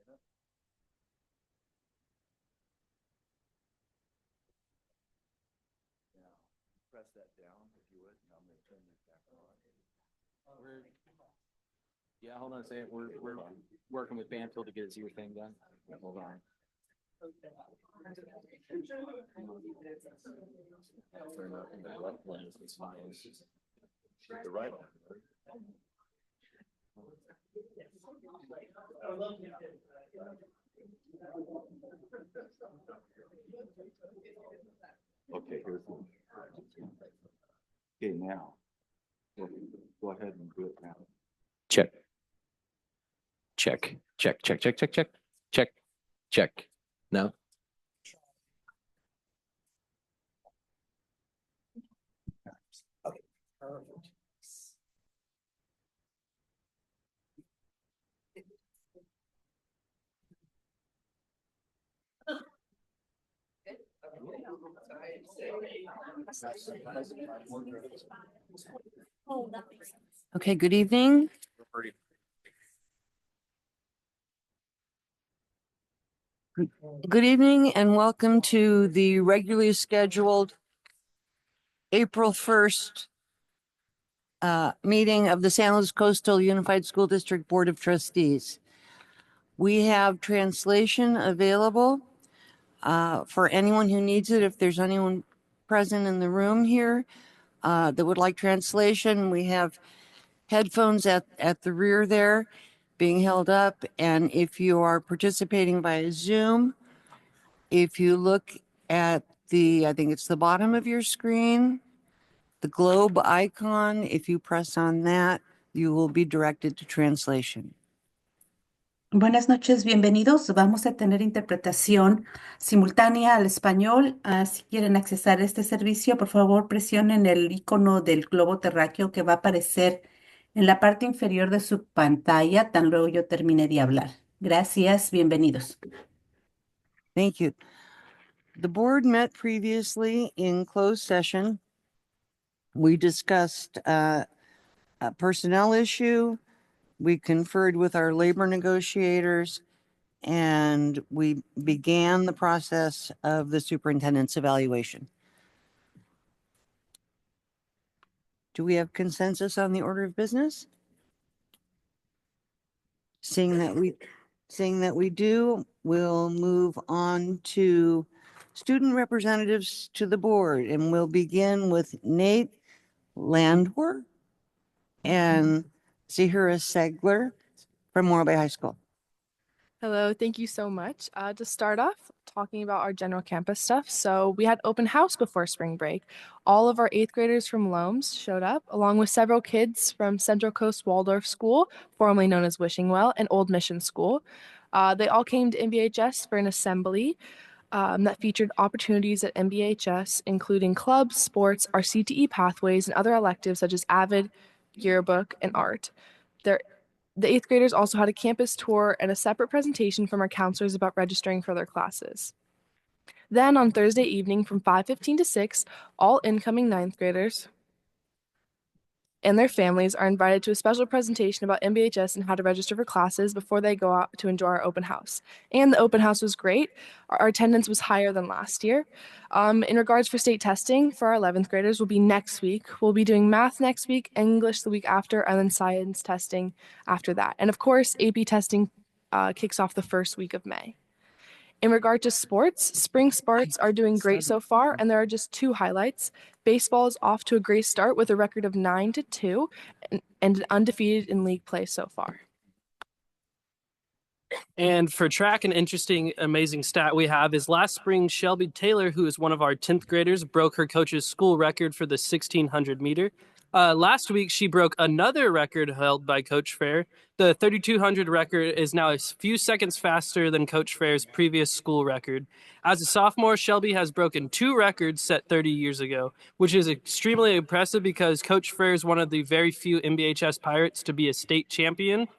Press that down if you would, and I'm going to turn this back on. Yeah, hold on a second. We're working with Banfield to get his ear thing done. Hold on. The left one is fine. The right one. Okay, here's one. Okay, now. Go ahead and do it now. Check. Check. Check. Check. Check. Check. Check. Check. Check. No. Okay, good evening. Good evening and welcome to the regularly scheduled April 1st meeting of the San Luis Coastal Unified School District Board of Trustees. We have translation available for anyone who needs it. If there's anyone present in the room here that would like translation, we have headphones at the rear there being held up. And if you are participating via Zoom, if you look at I think it's the bottom of your screen, the globe icon, if you press on that, you will be directed to translation. Buenas noches, bienvenidos. Vamos a tener interpretación simultánea al español. Si quieren accesar este servicio, por favor presionen el icono del globo terráqueo que va a aparecer en la parte inferior de su pantalla, tan luego yo termine de hablar. Gracias, bienvenidos. Thank you. The board met previously in closed session. We discussed a personnel issue. We conferred with our labor negotiators, and we began the process of the superintendent's evaluation. Do we have consensus on the order of business? Seeing that we do, we'll move on to student representatives to the board, and we'll begin with Nate Landwer and Zahira Segler from Morro Bay High School. Hello, thank you so much. To start off, talking about our general campus stuff. So we had open house before spring break. All of our 8th graders from Loams showed up, along with several kids from Central Coast Waldorf School, formerly known as Wishing Well, and Old Mission School. They all came to MBHS for an assembly that featured opportunities at MBHS, including clubs, sports, our CTE pathways, and other electives such as AVID, yearbook, and art. The 8th graders also had a campus tour and a separate presentation from our counselors about registering for their classes. Then on Thursday evening from 5:15 to 6, all incoming 9th graders and their families are invited to a special presentation about MBHS and how to register for classes before they go out to enjoy our open house. And the open house was great. Our attendance was higher than last year. In regards for state testing for our 11th graders will be next week. We'll be doing math next week, English the week after, and then science testing after that. And of course, AP testing kicks off the first week of May. In regard to sports, spring sports are doing great so far, and there are just 2 highlights. Baseball is off to a great start with a record of 9-2 and undefeated in league play so far. And for track, an interesting, amazing stat we have is last spring, Shelby Taylor, who is one of our 10th graders, broke her coach's school record for the 1600 meter. Last week, she broke another record held by Coach Fair. The 3200 record is now a few seconds faster than Coach Fair's previous school record. As a sophomore, Shelby has broken 2 records set 30 years ago, which is extremely impressive because Coach Fair is one of the very few MBHS Pirates to be a state champion.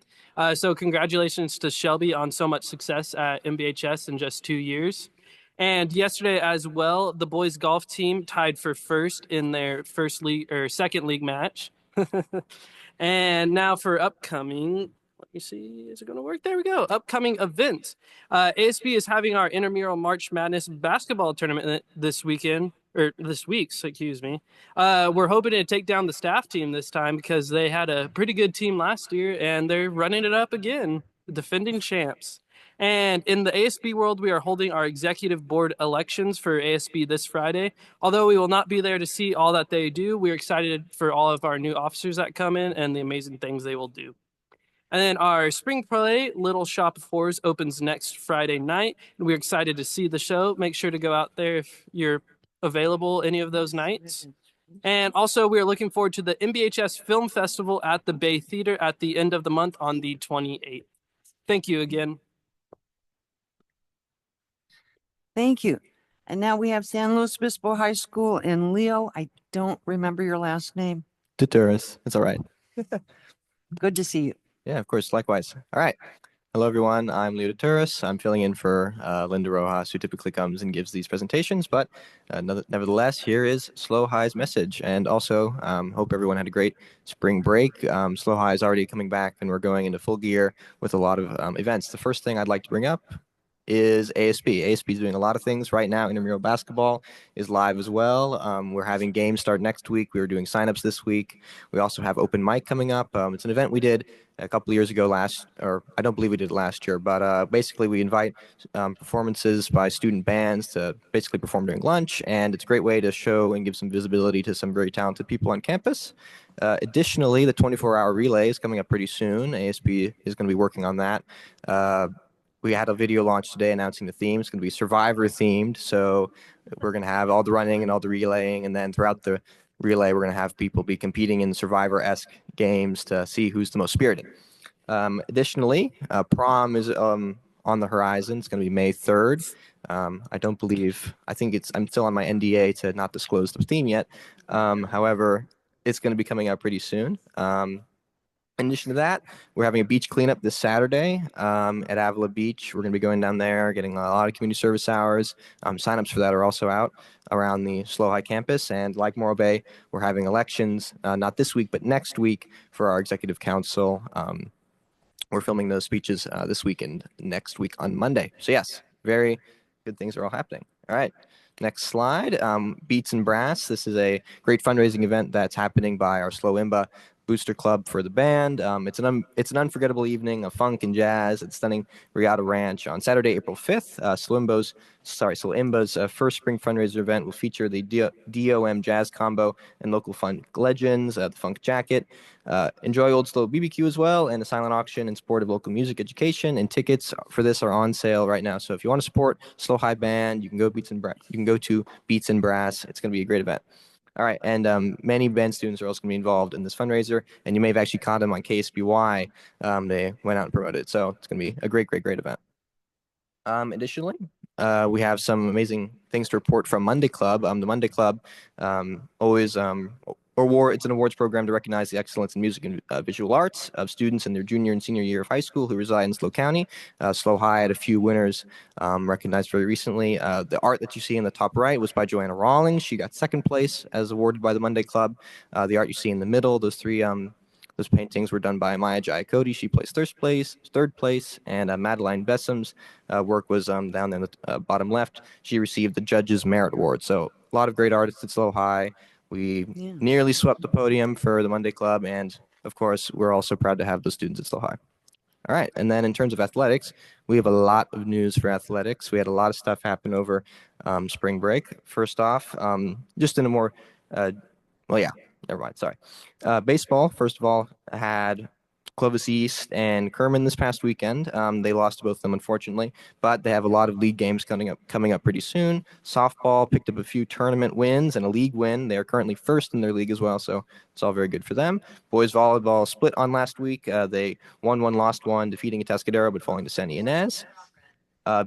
So congratulations to Shelby on so much success at MBHS in just 2 years. And yesterday as well, the boys golf team tied for first in their second league match. And now for upcoming, let me see. Is it going to work? There we go. Upcoming events. ASB is having our intramural March Madness basketball tournament this weekend, or this week, excuse me. We're hoping to take down the staff team this time because they had a pretty good team last year and they're running it up again, the defending champs. And in the ASB world, we are holding our executive board elections for ASB this Friday. Although we will not be there to see all that they do, we're excited for all of our new officers that come in and the amazing things they will do. And then our spring play, Little Shop of Horrors, opens next Friday night. And we're excited to see the show. Make sure to go out there if you're available any of those nights. And also, we are looking forward to the MBHS Film Festival at the Bay Theater at the end of the month on the 28th. Thank you again. Thank you. And now we have San Luis Obispo High School, and Leo, I don't remember your last name. Deterrence. It's all right. Good to see you. Yeah, of course. Likewise. All right. Hello, everyone. I'm Leo Deterrence. I'm filling in for Linda Rojas, who typically comes and gives these presentations. But nevertheless, here is Slow High's message. And also, hope everyone had a great spring break. Slow High is already coming back, and we're going into full gear with a lot of events. The first thing I'd like to bring up is ASB. ASB is doing a lot of things right now. Intramural basketball is live as well. We're having games start next week. We were doing signups this week. We also have open mic coming up. It's an event we did a couple of years ago or I don't believe we did it last year, but basically we invite performances by student bands to basically perform during lunch, and it's a great way to show and give some visibility to some very talented people on campus. Additionally, the 24-hour relay is coming up pretty soon. ASB is going to be working on that. We had a video launch today announcing the theme. It's going to be Survivor themed. So we're going to have all the running and all the relaying. And then throughout the relay, we're going to have people be competing in Survivor-esque games to see who's the most spirited. Additionally, prom is on the horizon. It's going to be May 3rd. I'm still on my NDA to not disclose the theme yet. However, it's going to be coming out pretty soon. In addition to that, we're having a beach cleanup this Saturday at Avila Beach. We're going to be going down there, getting a lot of community service hours. Signups for that are also out around the SLO High campus. And like Morro Bay, we're having elections, not this week, but next week for our executive council. We're filming those speeches this week and next week on Monday. So yes, very good things are all happening. All right. Next slide. Beats and Brass. This is a great fundraising event that's happening by our SLO IMBA Booster Club for the band. It's an unforgettable evening of funk and jazz at stunning Riata Ranch on Saturday, April 5th. SLO IMBA's first spring fundraiser event will feature the DOM Jazz Combo and local funk legends, the Funk Jacket. Enjoy Old SLO BBQ as well, and a silent auction in support of local music education. And tickets for this are on sale right now. So if you want to support SLO High Band, you can go to Beats and Brass. It's going to be a great event. All right, and many band students are also going to be involved in this fundraiser, and you may have actually caught them on KSBY. They went out and promoted it, so it's going to be a great event. Additionally, we have some amazing things to report from Monday Club. The Monday Club it's an awards program to recognize the excellence in music and visual arts of students in their junior and senior year of high school who reside in SLO County. SLO High had a few winners recognized very recently. The art that you see in the top right was by Joanna Rawlings. She got second place as awarded by the Monday Club. The art you see in the middle, those paintings were done by Maya Giacotti. She placed third place, and Madeline Bessem's work was down there in the bottom left. She received the Judges Merit Award. So a lot of great artists at SLO High. We nearly swept the podium for the Monday Club, and of course, we're also proud to have those students at SLO High. All right, and then in terms of athletics, we have a lot of news for athletics. We had a lot of stuff happen over spring break. First off, just in a more, never mind, sorry. Baseball, first of all, had Clovis East and Kerman this past weekend. They lost to both of them, unfortunately, but they have a lot of league games coming up pretty soon. Softball picked up a few tournament wins and a league win. They are currently first in their league as well, so it's all very good for them. Boys volleyball split on last week. They won one, lost one, defeating Atascadero, but falling to San Ynez.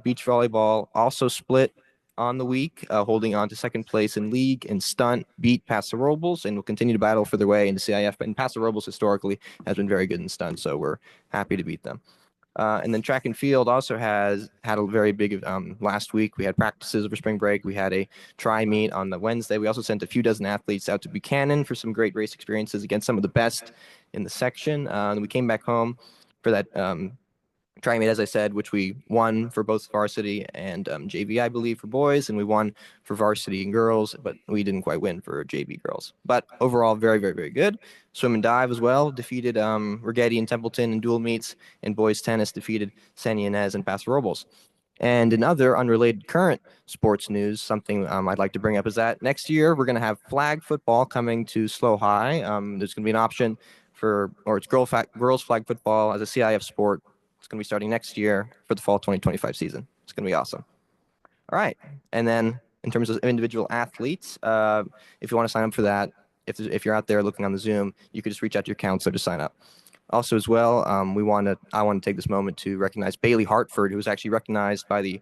Beach volleyball also split on the week, holding on to second place in league and stunt, beat Paso Robles, and will continue to battle for their way into CIF. And Paso Robles historically has been very good in stunt, so we're happy to beat them. And then track and field also had a very big last week. We had practices over spring break. We had a tri-meet on the Wednesday. We also sent a few dozen athletes out to Buchanan for some great race experiences against some of the best in the section. And we came back home for that Tri-Mate, as I said, which we won for both varsity and JV, I believe, for boys, and we won for varsity and girls, but we didn't quite win for JV girls. But overall, very, very, very good. Swim and dive as well. Defeated Rigetti and Templeton in dual meets, and boys tennis defeated San Ynez and Paso Robles. And in other unrelated current sports news, something I'd like to bring up is that next year we're going to have flag football coming to Slow High. There's going to be an option it's girls flag football as a CIF sport. It's going to be starting next year for the fall 2025 season. It's going to be awesome. All right. And then in terms of individual athletes, if you want to sign up for that, if you're out there looking on the Zoom, you could just reach out to your counselor to sign up. Also, as well, I want to take this moment to recognize Bailey Hartford, who was actually recognized by the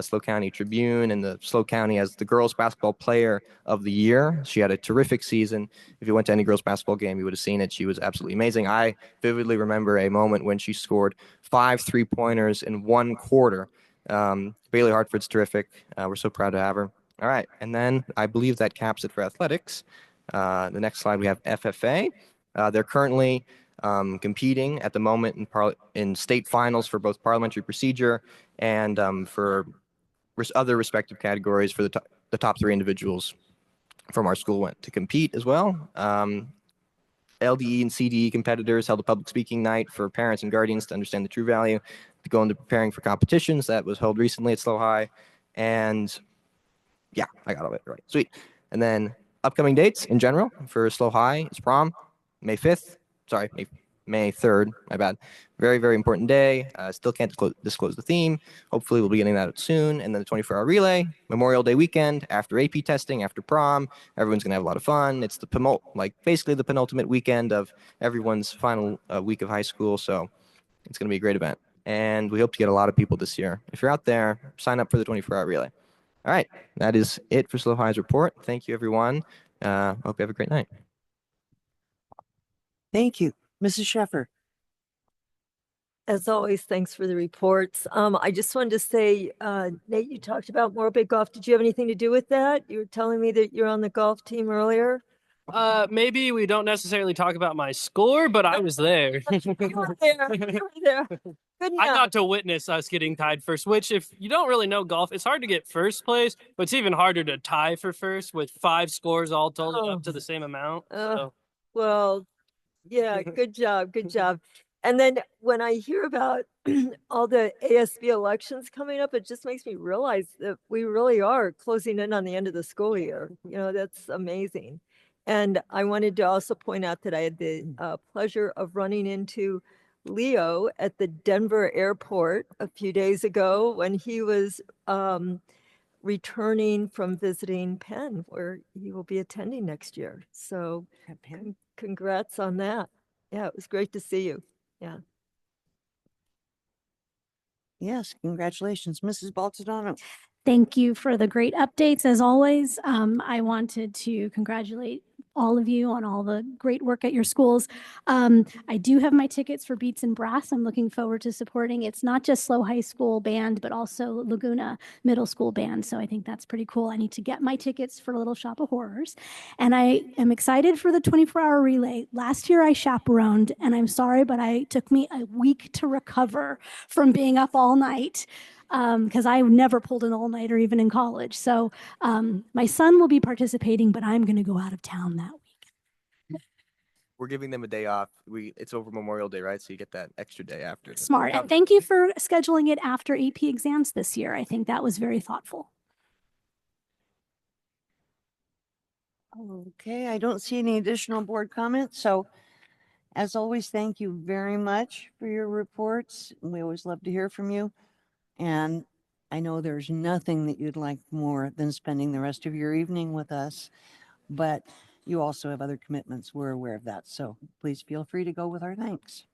SLO County Tribune and the SLO County as the girls basketball player of the year. She had a terrific season. If you went to any girls basketball game, you would have seen it. She was absolutely amazing. I vividly remember a moment when she scored 5 3-pointers in 1 quarter. Bailey Hartford's terrific. We're so proud to have her. All right. And then I believe that caps it for athletics. The next slide, we have FFA. They're currently competing at the moment in state finals for both parliamentary procedure and for other respective categories for the top 3 individuals from our school went to compete as well. LDE and CDE competitors held a public speaking night for parents and guardians to understand the true value to go into preparing for competitions. That was held recently at SLO High. And yeah, I got all of it right. Sweet. And then upcoming dates in general for SLO High is prom, May 5th. Sorry, May 3rd, my bad. Very, very important day. Still can't disclose the theme. Hopefully we'll be getting that out soon. And then the 24-hour relay, Memorial Day weekend, after AP testing, after prom. Everyone's going to have a lot of fun. It's basically the penultimate weekend of everyone's final week of high school. So it's going to be a great event. And we hope to get a lot of people this year. If you're out there, sign up for the 24-hour relay. All right, that is it for SLO High's report. Thank you, everyone. Hope you have a great night. Thank you. Mrs. Sheffer. As always, thanks for the reports. I just wanted to say, Nate, you talked about Morbid Golf. Did you have anything to do with that? You were telling me that you're on the golf team earlier. Maybe we don't necessarily talk about my score, but I was there. You were there. You were there. Good I enough. got to witness us getting tied first, which if you don't really know golf, it's hard to get first place, but it's even harder to tie for first with 5 scores all totaled up to the same amount. So. Well, yeah, good job. Good job. And then when I hear about all the ASB elections coming up, it just makes me realize that we really are closing in on the end of the school year. You know, that's amazing. And I wanted to also point out that I had the pleasure of running into Leo at the Denver airport a few days ago when he was returning from visiting Penn, where he will be attending next year. So congrats on that. Yeah, it was great to see you. Yeah. Yes, congratulations, Mrs. Baltadano. Thank you for the great updates as always. I wanted to congratulate all of you on all the great work at your schools. I do have my tickets for Beats and Brass. I'm looking forward to supporting. It's not just SLO High School band, but also Laguna Middle School band. So I think that's pretty cool. I need to get my tickets for Little Shop of Horrors. And I am excited for the 24-hour relay. Last year I chaperoned, and I'm sorry, but it took me a week to recover from being up all night. Because I never pulled an all-nighter even in college. So my son will be participating, but I'm going to go out of town that week. We're giving them a day off. It's over Memorial Day, right? So you get that extra day after. Smart. And thank you for scheduling it after AP exams this year. I think that was very thoughtful. Okay, I don't see any additional board comments. So as always, thank you very much for your reports. We always love to hear from you. And I know there's nothing that you'd like more than spending the rest of your evening with us, but you also have other commitments. We're aware of that. So please feel free to go with our thanks.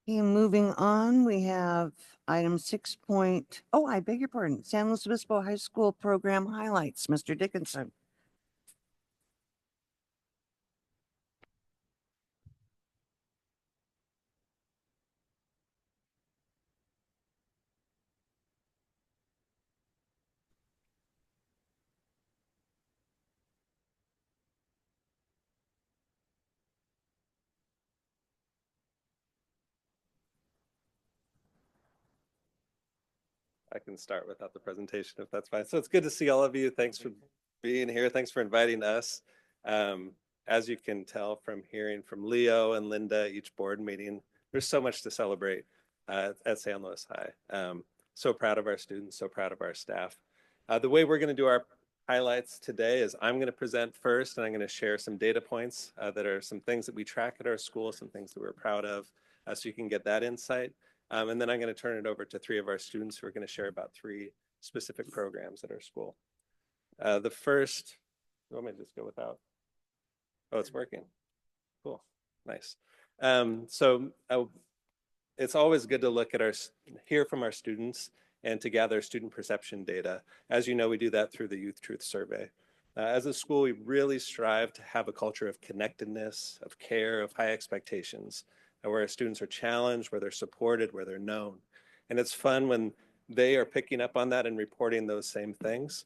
Okay, moving on, we have item 6. I beg your pardon. San Luis Obispo High School program highlights, Mr. Dickinson. I can start without the presentation if that's fine. So it's good to see all of you. Thanks for being here. Thanks for inviting us. As you can tell from hearing from Leo and Linda, each board meeting, there's so much to celebrate at San Luis High. So proud of our students, so proud of our staff. The way we're going to do our highlights today is I'm going to present first, and I'm going to share some data points that are some things that we track at our school, some things that we're proud of, so you can get that insight. And then I'm going to turn it over to 3 of our students who are going to share about 3 specific programs at our school. The first, you want me to just go without? Oh, it's working. Cool, nice. It's always good to look at hear from our students and to gather student perception data. As you know, we do that through the Youth Truth Survey. As a school, we really strive to have a culture of connectedness, of care, of high expectations, where our students are challenged, where they're supported, where they're known. And it's fun when they are picking up on that and reporting those same things.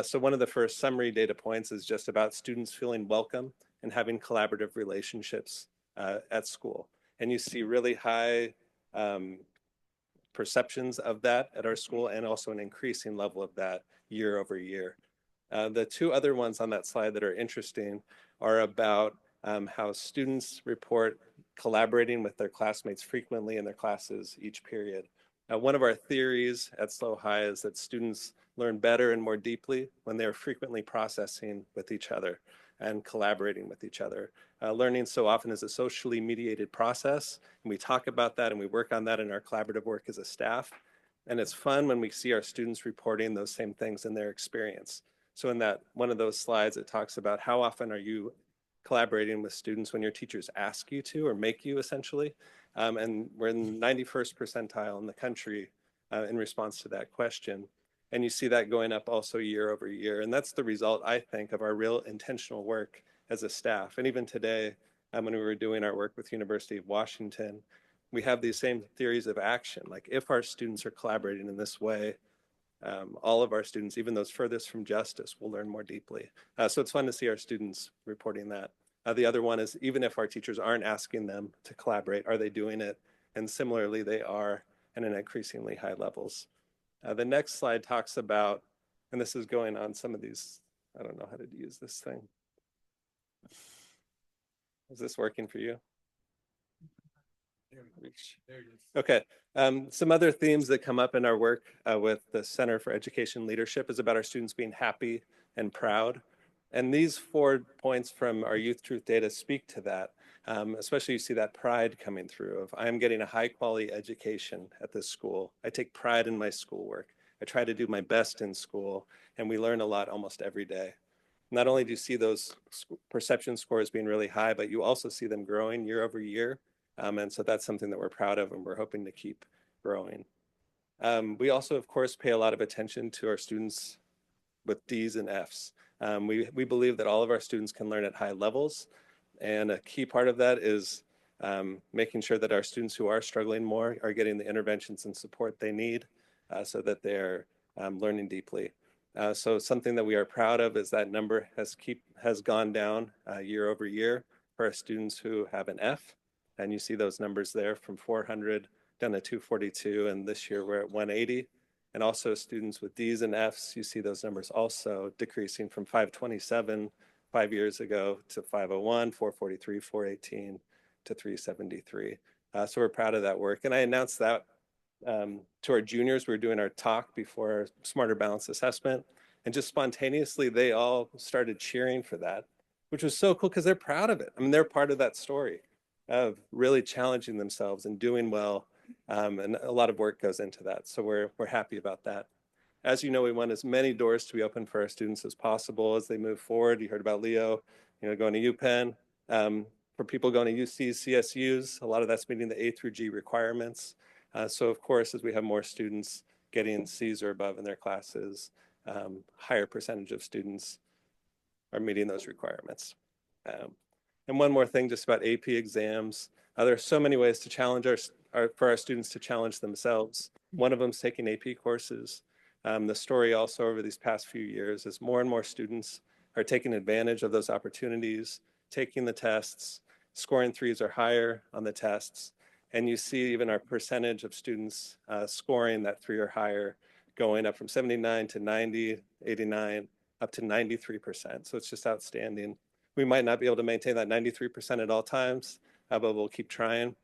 So one of the first summary data points is just about students feeling welcome and having collaborative relationships at school. And you see really high perceptions of that at our school, and also an increasing level of that year over year. The 2 other ones on that slide that are interesting are about how students report collaborating with their classmates frequently in their classes each period. One of our theories at SLO High is that students learn better and more deeply when they're frequently processing with each other and collaborating with each other. Learning so often is a socially mediated process, and we talk about that and we work on that in our collaborative work as a staff. And it's fun when we see our students reporting those same things in their experience. So in that one of those slides, it talks about how often are you collaborating with students when your teachers ask you to, or make you essentially. And we're in the 91st percentile in the country in response to that question. And you see that going up also year over year. And that's the result, I think, of our real intentional work as a staff. And even today, when we were doing our work with University of Washington, we have these same theories of action. Like if our students are collaborating in this way, all of our students, even those furthest from justice, will learn more deeply. So it's fun to see our students reporting that. The other one is, even if our teachers aren't asking them to collaborate, are they doing it? And similarly, they are, and in increasingly high levels. The next slide talks about, and this is going on some of these, I don't know how to use this thing. Is this working for you? Okay, some other themes that come up in our work with the Center for Education Leadership is about our students being happy and proud. And these 4 points from our Youth Truth data speak to that. Especially you see that pride coming through of, I'm getting a high quality education at this school. I take pride in my schoolwork. I try to do my best in school, and we learn a lot almost every day. Not only do you see those perception scores being really high, but you also see them growing year over year. And so that's something that we're proud of, and we're hoping to keep growing. We also, of course, pay a lot of attention to our students with D's and F's. We believe that all of our students can learn at high levels. And a key part of that is making sure that our students who are struggling more are getting the interventions and support they need so that they're learning deeply. So something that we are proud of is that number has gone down year over year for our students who have an F. And you see those numbers there from 400 down to 242. And this year we're at 180. And also students with D's and F's, you see those numbers also decreasing from 527 5 years ago to 501, 443, 418 to 373. So we're proud of that work. And I announced that to our juniors. We were doing our talk before our Smarter Balanced Assessment. And just spontaneously, they all started cheering for that, which was so cool because they're proud of it. I mean, they're part of that story of really challenging themselves and doing well. And a lot of work goes into that. So we're happy about that. As you know, we want as many doors to be open for our students as possible as they move forward. You heard about Leo, going to UPenn. For people going to UCs, CSUs, a lot of that's meeting the A through G requirements. So of course, as we have more students getting C's or above in their classes, higher percentage of students are meeting those requirements. And one more thing just about AP exams. There are so many ways to challenge for our students to challenge themselves. One of them is taking AP courses. The story also over these past few years is more and more students are taking advantage of those opportunities, taking the tests, scoring 3s or higher on the tests. And you see even our percentage of students scoring that 3 or higher going up from 79 to 90, 89, up to 93%. So it's just outstanding. We might not be able to maintain that 93% at all times, but we'll keep trying.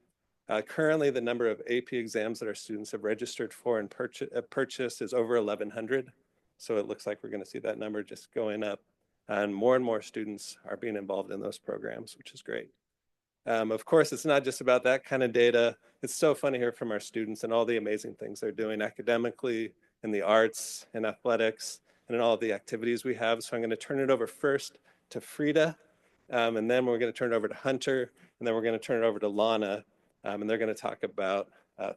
Currently, the number of AP exams that our students have registered for and purchased is over 1,100. So it looks like we're going to see that number just going up. And more students are being involved in those programs, which is great. Of course, it's not just about that kind of data. It's so fun to hear from our students and all the amazing things they're doing academically, in the arts, in athletics, and in all of the activities we have. So I'm going to turn it over first to Frida, and then we're going to turn it over to Hunter, and then we're going to turn it over to Lana, and they're going to talk about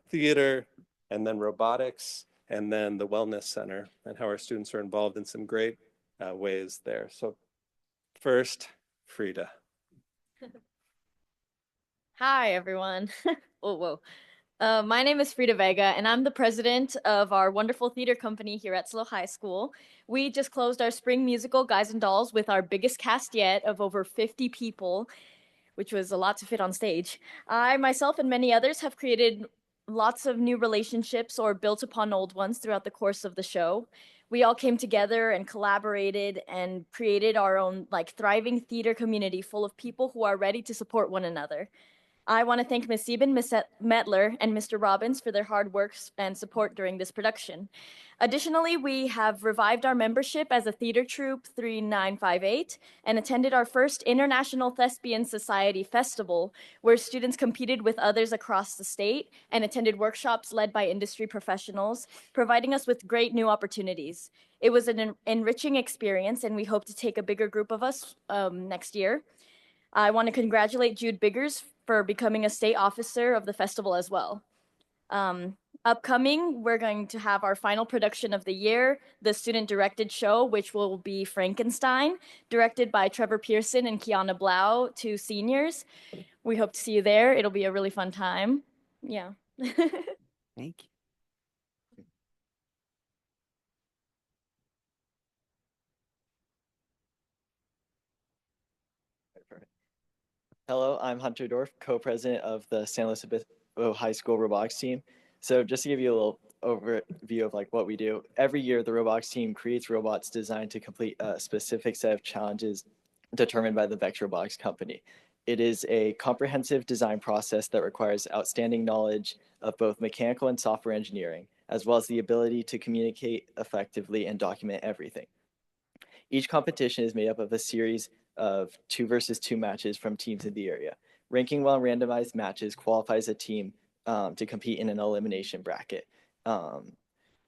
theater, and then robotics, and then the Wellness Center, and how our students are involved in some great ways there. So first, Frida. Hi, everyone. Whoa. My name is Frida Vega, and I'm the president of our wonderful theater company here at SLO High School. We just closed our spring musical, Guys and Dolls, with our biggest cast yet of over 50 people, which was a lot to fit on stage. I, myself, and many others have created lots of new relationships or built upon old ones throughout the course of the show. We all came together and collaborated and created our own thriving theater community full of people who are ready to support one another. I want to thank Ms. Sieben, Ms. Metler, and Mr. Robbins for their hard work and support during this production. Additionally, we have revived our membership as a theater troupe 3958 and attended our first International Thespian Society Festival, where students competed with others across the state and attended workshops led by industry professionals, providing us with great new opportunities. It was an enriching experience, and we hope to take a bigger group of us next year. I want to congratulate Jude Biggers for becoming a state officer of the festival as well. Upcoming, we're going to have our final production of the year, the student-directed show, which will be Frankenstein, directed by Trevor Pearson and Kiana Blau, 2 seniors. We hope to see you there. It'll be a really fun time. Yeah. Thank you. Hello, I'm Hunter Dorf, co-president of the San Luis Obispo High School robotics team. So just to give you a little overview of what we do, every year the robotics team creates robots designed to complete a specific set of challenges determined by the Vex Robotics company. It is a comprehensive design process that requires outstanding knowledge of both mechanical and software engineering, as well as the ability to communicate effectively and document everything. Each competition is made up of a series of 2 versus 2 matches from teams in the area. Ranking well randomized matches qualifies a team to compete in an elimination bracket,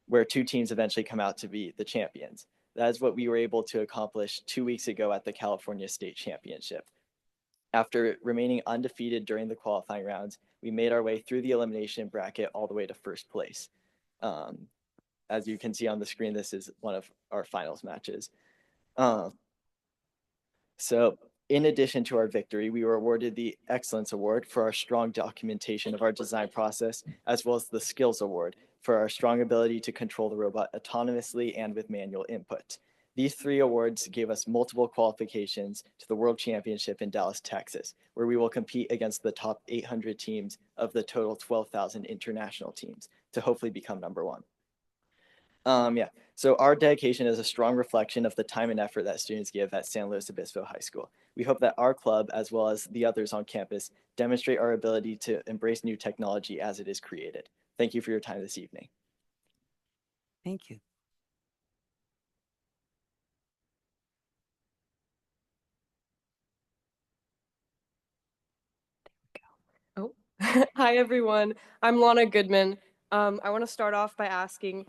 where 2 teams eventually come out to be the champions. That is what we were able to accomplish 2 weeks ago at the California State Championship. After remaining undefeated during the qualifying rounds, we made our way through the elimination bracket all the way to first place. As you can see on the screen, this is one of our finals matches. So in addition to our victory, we were awarded the Excellence Award for our strong documentation of our design process, as well as the Skills Award for our strong ability to control the robot autonomously and with manual input. These 3 awards gave us multiple qualifications to the World Championship in Dallas, Texas, where we will compete against the top 800 teams of the total 12,000 international teams to hopefully become number 1. So our dedication is a strong reflection of the time and effort that students give at San Luis Obispo High School. We hope that our club, as well as the others on campus, demonstrate our ability to embrace new technology as it is created. Thank you for your time this evening. Thank you. Hi, everyone. I'm Lana Goodman. I want to start off by asking,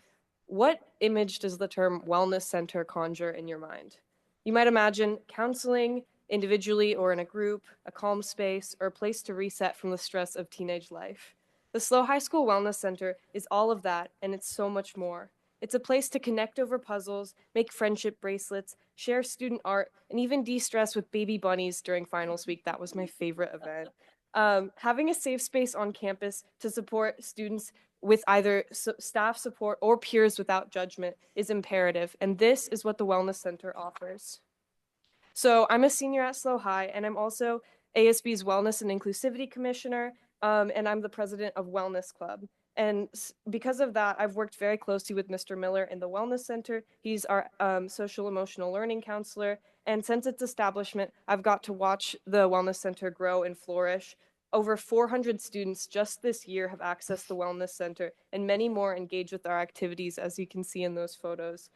what image does the term wellness center conjure in your mind? You might imagine counseling, individually or in a group, a calm space, or a place to reset from the stress of teenage life. The SLO High School Wellness Center is all of that, and it's so much more. It's a place to connect over puzzles, make friendship bracelets, share student art, and even de-stress with baby bunnies during finals week. That was my favorite event. Having a safe space on campus to support students with either staff support or peers without judgment is imperative, and this is what the Wellness Center offers. So I'm a senior at SLO High, and I'm also ASB's Wellness and Inclusivity Commissioner, and I'm the president of Wellness Club. And because of that, I've worked very closely with Mr. Miller in the Wellness Center. He's our social emotional learning counselor. And since its establishment, I've got to watch the Wellness Center grow and flourish. Over 400 students just this year have accessed the Wellness Center, and many more engage with our activities, as you can see in those photos.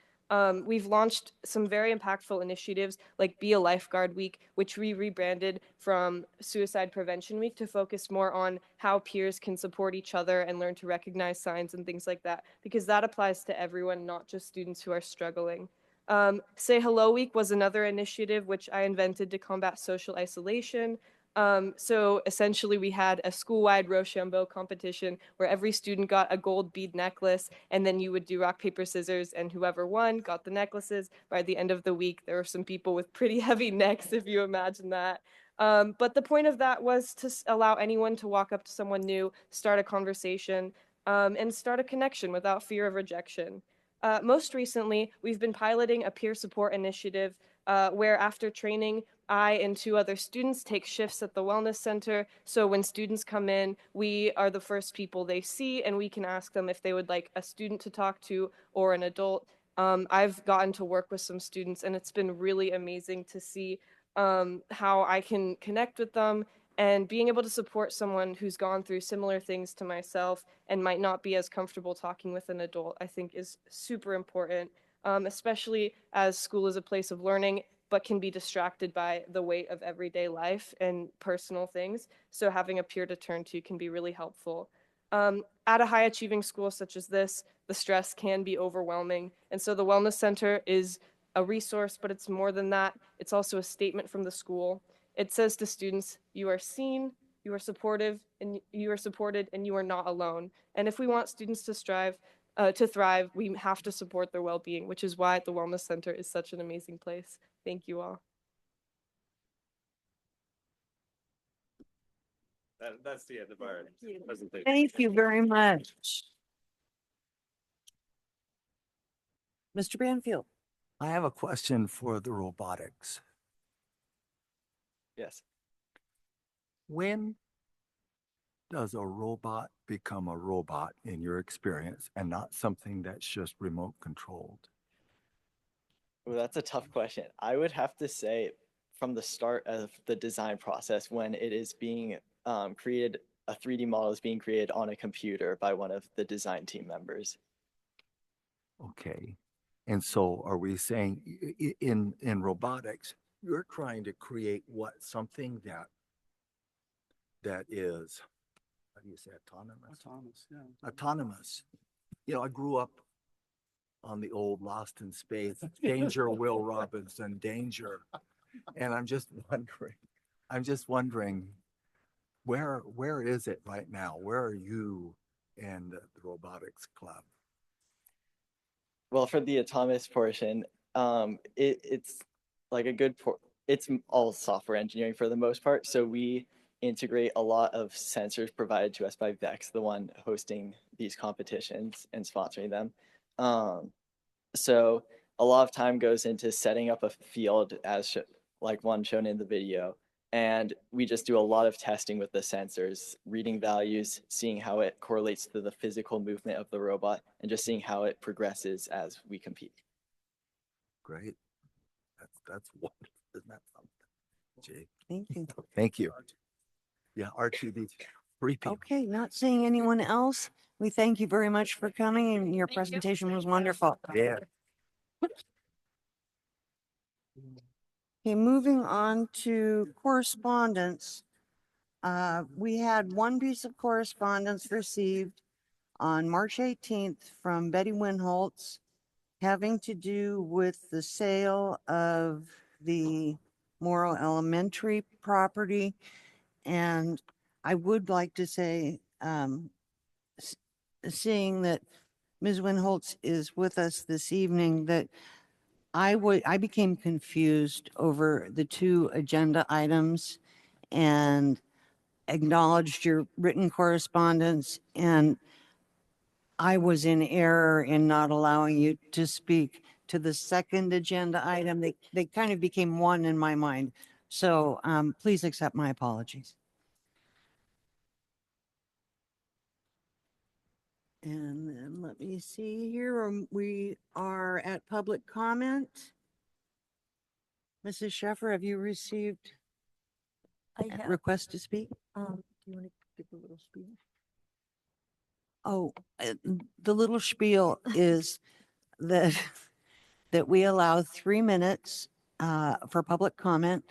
We've launched some very impactful initiatives like Be a Lifeguard Week, which we rebranded from Suicide Prevention Week to focus more on how peers can support each other and learn to recognize signs and things like that, because that applies to everyone, not just students who are struggling. Say Hello Week was another initiative which I invented to combat social isolation. So essentially we had a school-wide Rochambeau competition where every student got a gold bead necklace, and then you would do rock, paper, scissors, and whoever won got the necklaces. By the end of the week, there were some people with pretty heavy necks, if you imagine that. But the point of that was to allow anyone to walk up to someone new, start a conversation, and start a connection without fear of rejection. Most recently, we've been piloting a peer support initiative where after training, I and 2 other students take shifts at the Wellness Center. So when students come in, we are the first people they see, and we can ask them if they would like a student to talk to or an adult. I've gotten to work with some students, and it's been really amazing to see how I can connect with them, and being able to support someone who's gone through similar things to myself and might not be as comfortable talking with an adult, I think is super important, especially as school is a place of learning, but can be distracted by the weight of everyday life and personal things. So having a peer to turn to can be really helpful. At a high achieving school such as this, the stress can be overwhelming. And so the Wellness Center is a resource, but it's more than that. It's also a statement from the school. It says to students, you are seen, you are supportive, and you are supported, and you are not alone. And if we want students to thrive, we have to support their well-being, which is why the Wellness Center is such an amazing place. Thank you all. That's the end of our presentation. Thank you very much. Mr. Banfield. I have a question for the robotics. Yes. When does a robot become a robot in your experience and not something that's just remote controlled? Well, that's a tough question. I would have to say from the start of the design process, when it is being created, a 3D model is being created on a computer by one of the design team members. Okay. And so are we saying in robotics, you're trying to create what? Something that is, how do you say, autonomous? Autonomous, yeah. Autonomous. You know, I grew up on the old Lost in Space, Danger, Will Robinson, Danger. And I'm just wondering, where is it right now? Where are you in the robotics club? Well, for the autonomous portion, it's like it's all software engineering for the most part. So we integrate a lot of sensors provided to us by VEX, the one hosting these competitions and sponsoring them. So a lot of time goes into setting up a field as like one shown in the video. And we just do a lot of testing with the sensors, reading values, seeing how it correlates to the physical movement of the robot, and just seeing how it progresses as we compete. Great. That's wonderful. Isn't that something? Jake. Thank you. Thank you. Yeah, Archie, these 3 people. Okay, not seeing anyone else. We thank you very much for coming, and your presentation was wonderful. Yeah. Okay, moving on to correspondence. We had one piece of correspondence received on March 18th from Betty Winholtz having to do with the sale of the Morrow Elementary property. And I would like to say, seeing that Ms. Winholtz is with us this evening, that I became confused over the 2 agenda items and acknowledged your written correspondence, and I was in error in not allowing you to speak to the second agenda item. They kind of became one in my mind. So please accept my apologies. And then let me see here, we are at public comment. Mrs. Sheffer, have you received I a have, request to speak? do you want to give a little spiel? Oh, the little spiel is that, that we allow 3 minutes for public comment.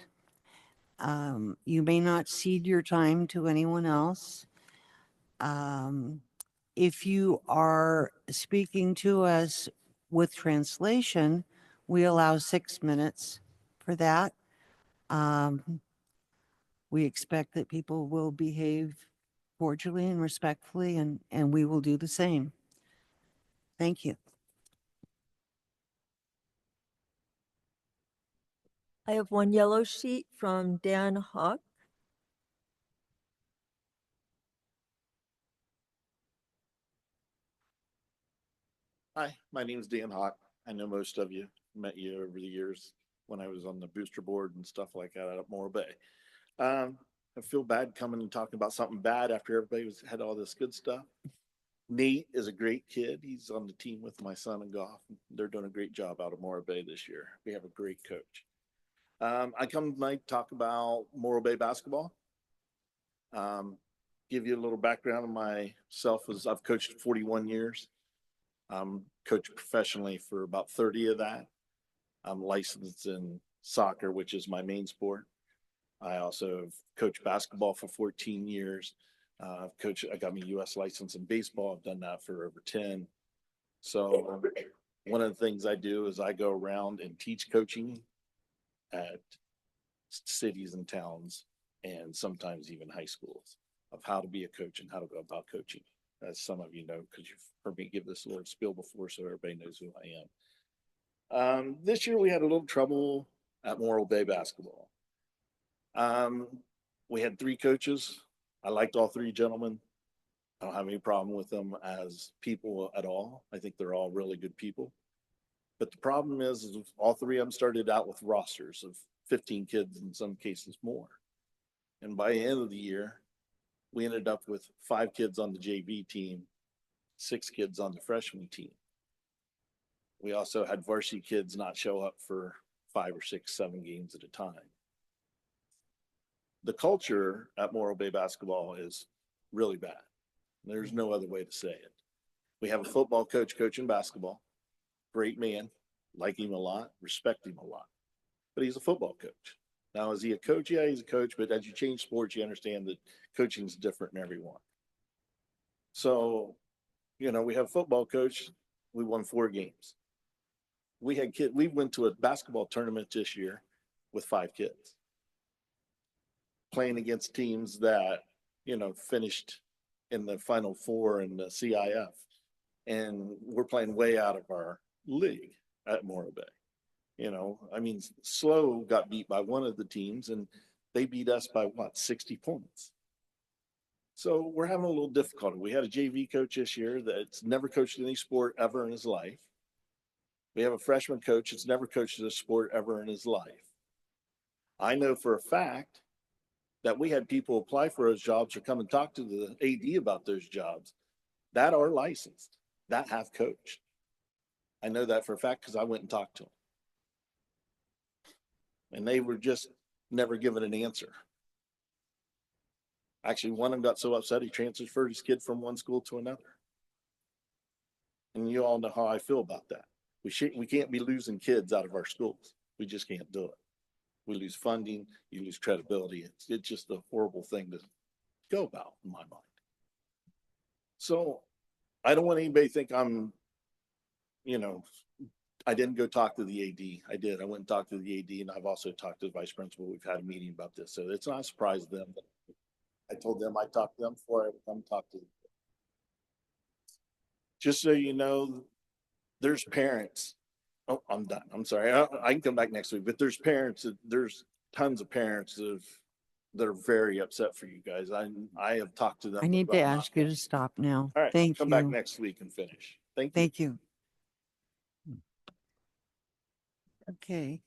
You may not cede your time to anyone else. If you are speaking to us with translation, we allow 6 minutes for that. We expect that people will behave cordially and respectfully, and we will do the same. Thank you. I have one yellow sheet from Dan Hawk. Hi, my name is Dan Hawk. I know most of you, met you over the years when I was on the booster board and stuff like that out at Morro Bay. I feel bad coming and talking about something bad after everybody had all this good stuff. Nate is a great kid. He's on the team with my son in golf. They're doing a great job out of Morro Bay this year. We have a great coach. I come tonight to talk about Morro Bay basketball. Give you a little background on myself. As I've coached 41 years. Coached professionally for about 30 of that. I'm licensed in soccer, which is my main sport. I also have coached basketball for 14 years. I got my U.S. license in baseball. I've done that for over 10. So one of the things I do is I go around and teach coaching at cities and towns, and sometimes even high schools, of how to be a coach and how to go about coaching. As some of you know, because you've heard me give this little spiel before, so everybody knows who I am. This year we had a little trouble at Morro Bay basketball. We had 3 coaches. I liked all 3 gentlemen. I don't have any problem with them as people at all. I think they're all really good people. But the problem is all 3 of them started out with rosters of 15 kids, in some cases more. And by the end of the year, we ended up with 5 kids on the JV team, 6 kids on the freshman team. We also had varsity kids not show up for 5 or 6, 7 games at a time. The culture at Morro Bay basketball is really bad. There's no other way to say it. We have a football coach coaching basketball. Great man, like him a lot, respect him a lot. But he's a football coach. Now, is he a coach? Yeah, he's a coach, but as you change sports, you understand that coaching is different in everyone. So, we have a football coach. We won 4 games. We went to a basketball tournament this year with 5 kids. Playing against teams that, finished in the Final Four in the CIF. And we're playing way out of our league at Morro Bay. SLO got beat by one of the teams, and they beat us by 60 points. So we're having a little difficulty. We had a JV coach this year that's never coached any sport ever in his life. We have a freshman coach that's never coached a sport ever in his life. I know for a fact that we had people apply for those jobs or come and talk to the AD about those jobs that are licensed, that have coached. I know that for a fact because I went and talked to them. And they were just never given an answer. Actually, one of them got so upset he transferred his kid from one school to another. And you all know how I feel about that. We can't be losing kids out of our schools. We just can't do it. We lose funding, you lose credibility. It's just a horrible thing to go about in my mind. So I don't want anybody to think I'm, I didn't go talk to the AD. I did. I went and talked to the AD, and I've also talked to the vice principal. We've had a meeting about this. So it's not a surprise to them. I told them I'd talk to them before I would come talk to them. Just so you know, there's parents. Oh, I'm done. I'm sorry. I can come back next week, but there's tons of parents that are very upset for you guys. I have talked to them. I need to ask you to stop now. All right. Thank come you. back next week and finish. Thank you. Thank you. Okay.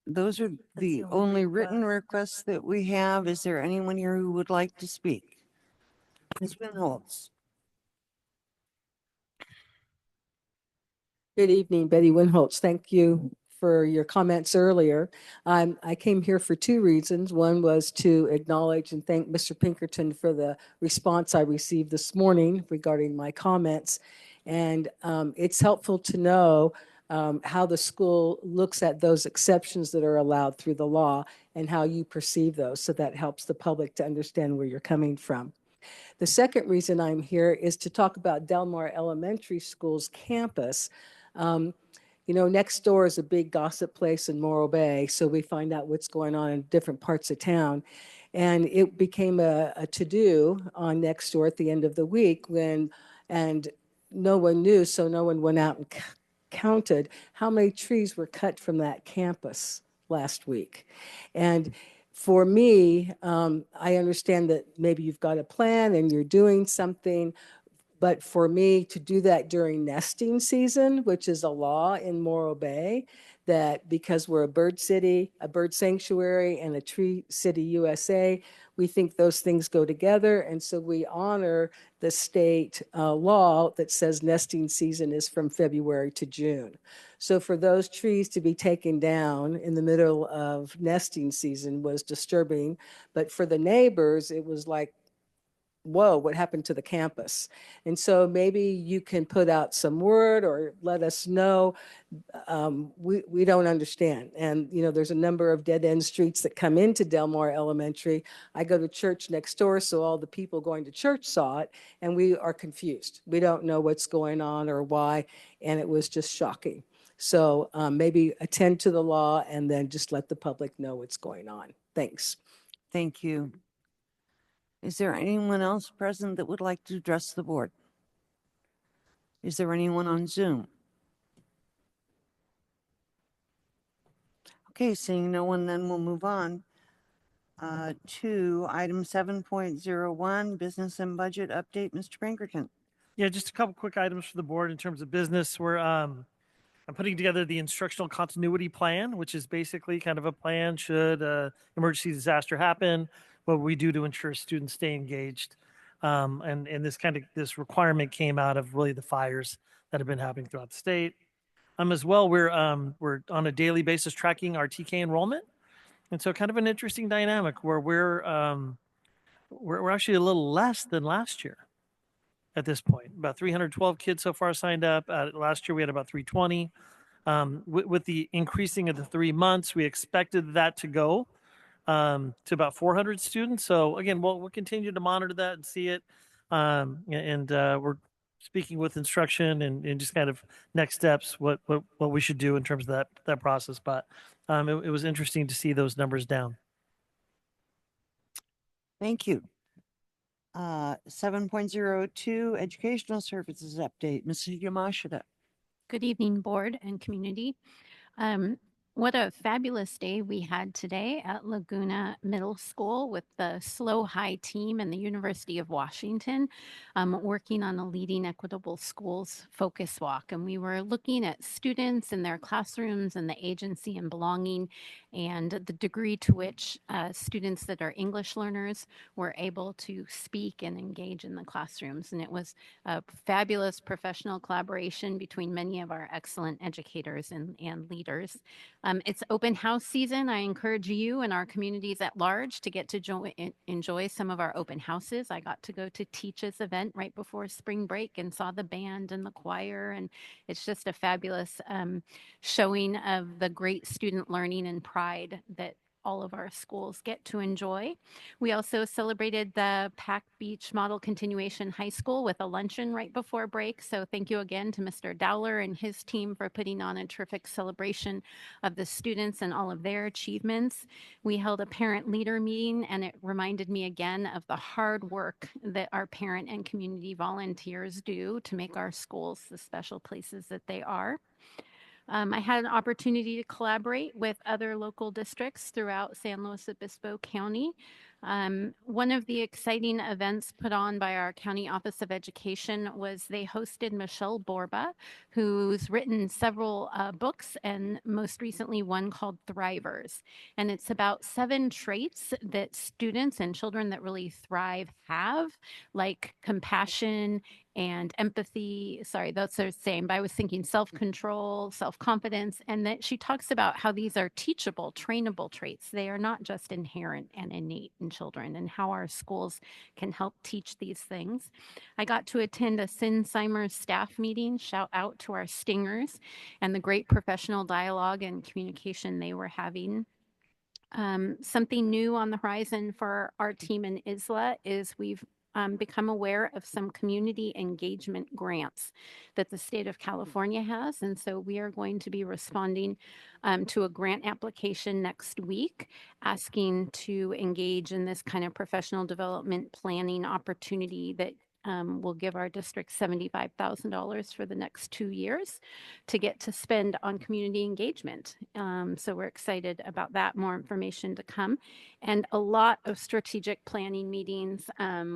Those are the only written requests that we have. Is there anyone here who would like to speak? Ms. Winholtz. Good evening, Betty Winholtz. Thank you for your comments earlier. I came here for two reasons. One was to acknowledge and thank Mr. Pinkerton for the response I received this morning regarding my comments. And it's helpful to know how the school looks at those exceptions that are allowed through the law and how you perceive those. So that helps the public to understand where you're coming from. The second reason I'm here is to talk about Del Mar Elementary School's campus. You know, next door is a big gossip place in Morro Bay, so we find out what's going on in different parts of town. And it became a to-do on next door at the end of the week and no one knew, so no one went out and counted how many trees were cut from that campus last week. And for me, I understand that maybe you've got a plan and you're doing something, but for me to do that during nesting season, which is a law in Morro Bay, that because we're a bird city, a bird sanctuary, and a tree city USA, we think those things go together. And so we honor the state law that says nesting season is from February to June. So for those trees to be taken down in the middle of nesting season was disturbing. But for the neighbors, it was like, whoa, what happened to the campus? And so maybe you can put out some word or let us know. We don't understand. And, you know, there's a number of dead end streets that come into Del Mar Elementary. I go to church next door, so all the people going to church saw it, and we are confused. We don't know what's going on or why, and it was just shocking. So maybe attend to the law and then just let the public know what's going on. Thanks. Thank you. Is there anyone else present that would like to address the board? Is there anyone on Zoom? Okay, seeing no one, then we'll move on to item 7.01, business and budget update. Mr. Pinkerton. Yeah, just a couple quick items for the board in terms of business. I'm putting together the instructional continuity plan, which is basically kind of a plan should emergency disaster happen, what we do to ensure students stay engaged. And this requirement came out of really the fires that have been happening throughout the state. As well, we're on a daily basis tracking our TK enrollment. And so kind of an interesting dynamic where we're actually a little less than last year at this point. About 312 kids so far signed up. Last year we had about 320. With the increasing of the 3 months, we expected that to go to about 400 students. So again, we'll continue to monitor that and see it. We're speaking with instruction and just kind of next steps, what we should do in terms of that process. But it was interesting to see those numbers down. Thank you. 7.02 educational services update. Mrs. Yamashita. Good evening, board and community. What a fabulous day we had today at Laguna Middle School with the Slow High team and the University of Washington working on a Leading Equitable Schools focus walk. And we were looking at students and their classrooms and the agency and belonging and the degree to which students that are English learners were able to speak and engage in the classrooms. And it was a fabulous professional collaboration between many of our excellent educators and leaders. It's open house season. I encourage you and our communities at large to get to enjoy some of our open houses. I got to go to Teach's event right before spring break and saw the band and the choir. And it's just a fabulous showing of the great student learning and pride that all of our schools get to enjoy. We also celebrated the Pac Beach Model Continuation High School with a luncheon right before break. So thank you again to Mr. Dowler and his team for putting on a terrific celebration of the students and all of their achievements. We held a parent leader meeting, and it reminded me again of the hard work that our parent and community volunteers do to make our schools the special places that they are. I had an opportunity to collaborate with other local districts throughout San Luis Obispo County. One of the exciting events put on by our County Office of Education was they hosted Michelle Borba, who's written several books, and most recently one called Thrivers. And it's about 7 traits that students and children that really thrive have, like compassion and empathy. Sorry, those are the same, but I was thinking self-control, self-confidence, and that she talks about how these are teachable, trainable traits. They are not just inherent and innate in children, and how our schools can help teach these things. I got to attend a Sinsheimer staff meeting. Shout out to our stingers and the great professional dialogue and communication they were having. Something new on the horizon for our team in ISLA is we've become aware of some community engagement grants that the state of California has. And so we are going to be responding to a grant application next week, asking to engage in this kind of professional development planning opportunity that will give our district $75,000 for the next 2 years to get to spend on community engagement. So we're excited about that. More information to come, and a lot of strategic planning meetings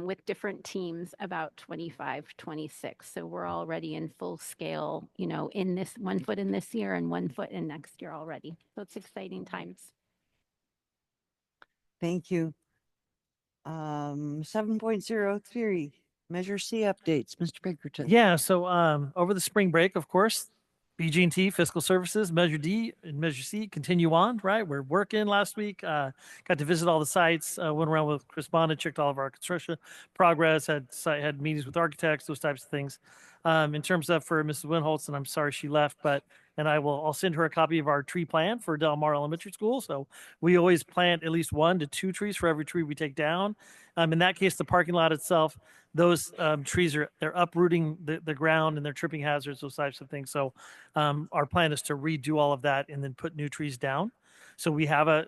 with different teams about 25, 26. So we're already in full scale, you know, in this 1 foot in this year and 1 foot in next year already. So it's exciting times. Thank you. 7.03, Measure C updates, Mr. Pinkerton. Yeah, so over the spring break, of course, BG&T, Fiscal Services, Measure D and Measure C continue on, right? We're working last week, got to visit all the sites, went around with Chris Bond, checked all of our construction progress, had meetings with architects, those types of things. In terms of for Mrs. Winholtz, and I'm sorry she left, but I'll send her a copy of our tree plan for Del Mar Elementary School. So we always plant at least 1 to 2 trees for every tree we take down. In that case, the parking lot itself, those trees they're uprooting the ground and they're tripping hazards, those types of things. So our plan is to redo all of that and then put new trees down. So we have a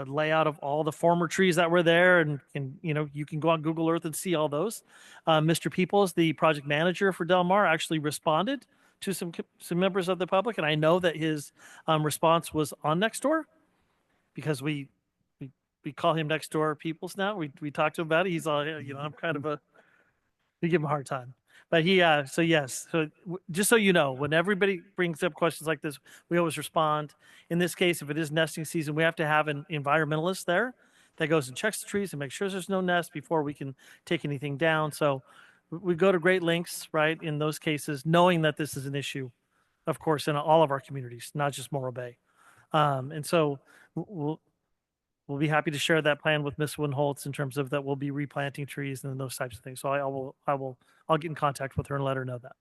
layout of all the former trees that were there, and you know, you can go on Google Earth and see all those. Mr. Peoples, the project manager for Del Mar, actually responded to some members of the public, and I know that his response was on Nextdoor, because we call him Nextdoor Peoples now. We talked to him about it. He's all, you know, I'm kind of we give him a hard time. But so yes. So just so you know, when everybody brings up questions like this, we always respond. In this case, if it is nesting season, we have to have an environmentalist there that goes and checks the trees and makes sure there's no nest before we can take anything down. So we go to great lengths, right, in those cases, knowing that this is an issue, of course, in all of our communities, not just Morro Bay. And so we'll be happy to share that plan with Ms. Winholtz in terms of that we'll be replanting trees and those types of things. So I'll get in contact with her and let her know that.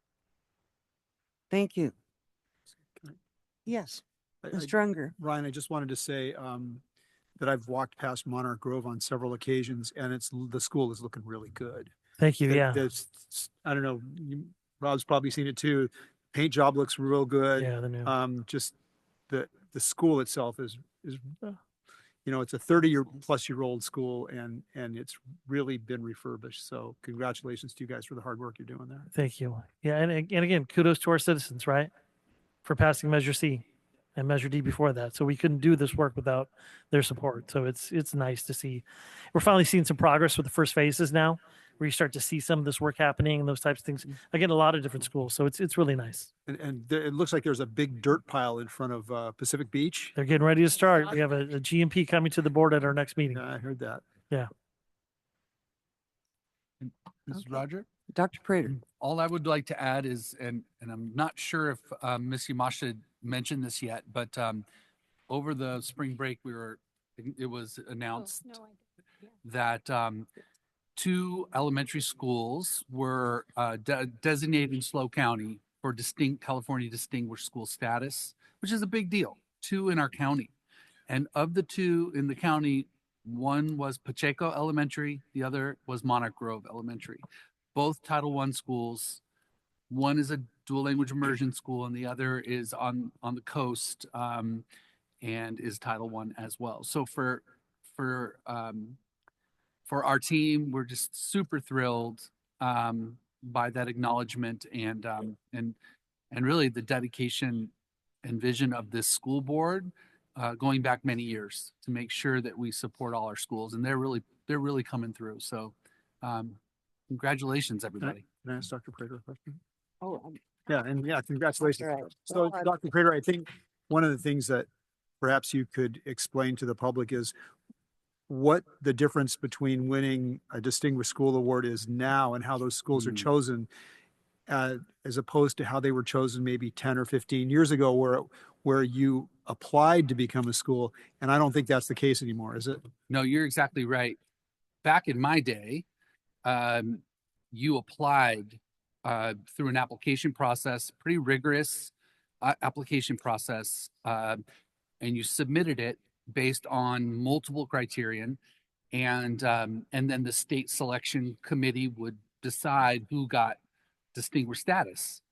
Thank you. Yes, Mr. Unger. Ryan, I just wanted to say that I've walked past Monarch Grove on several occasions, and the school is looking really good. Thank you. Yeah. I don't know. Rob's probably seen it too. Paint job looks real good. Yeah, the new. Just the school itself is you know, it's a 30-plus-year-old school, and it's really been refurbished. So congratulations to you guys for the hard work you're doing there. Thank you. Yeah, and again, kudos to our citizens, right, for passing Measure C and Measure D before that. So we couldn't do this work without their support. So it's nice to see. We're finally seeing some progress with the first phases now, where you start to see some of this work happening and those types of things. Again, a lot of different schools. So it's really nice. And it looks like there's a big dirt pile in front of Pacific Beach. They're getting ready to start. We have a GMP coming to the board at our next meeting. I heard that. Yeah. Mrs. Roger? Dr. Prater. All I would like to add is, and I'm not sure if Ms. Yamasha mentioned this yet, but over the spring break, it was announced that 2 elementary schools were designated in SLO County for California Distinguished School status, which is a big deal. 2 in our county. And of the 2 in the county, one was Pacheco Elementary, the other was Monarch Grove Elementary. Both Title I schools. One is a dual language immersion school, and the other is on the coast and is Title I as well. So for our team, we're just super thrilled by that acknowledgement and really the dedication and vision of this school board going back many years to make sure that we support all our schools, and they're really coming through. So congratulations, everybody. Can I ask Dr. Prater a question? Oh, Yeah, congratulations. Right. So Dr. Prater, I think one of the things that perhaps you could explain to the public is what the difference between winning a Distinguished School Award is now and how those schools are chosen, as opposed to how they were chosen maybe 10 or 15 years ago, where you applied to become a school. And I don't think that's the case anymore, is it? No, you're exactly right. Back in my day, you applied through an application process, pretty rigorous application process, and you submitted it based on multiple criterion, and then the state selection committee would decide who got distinguished status.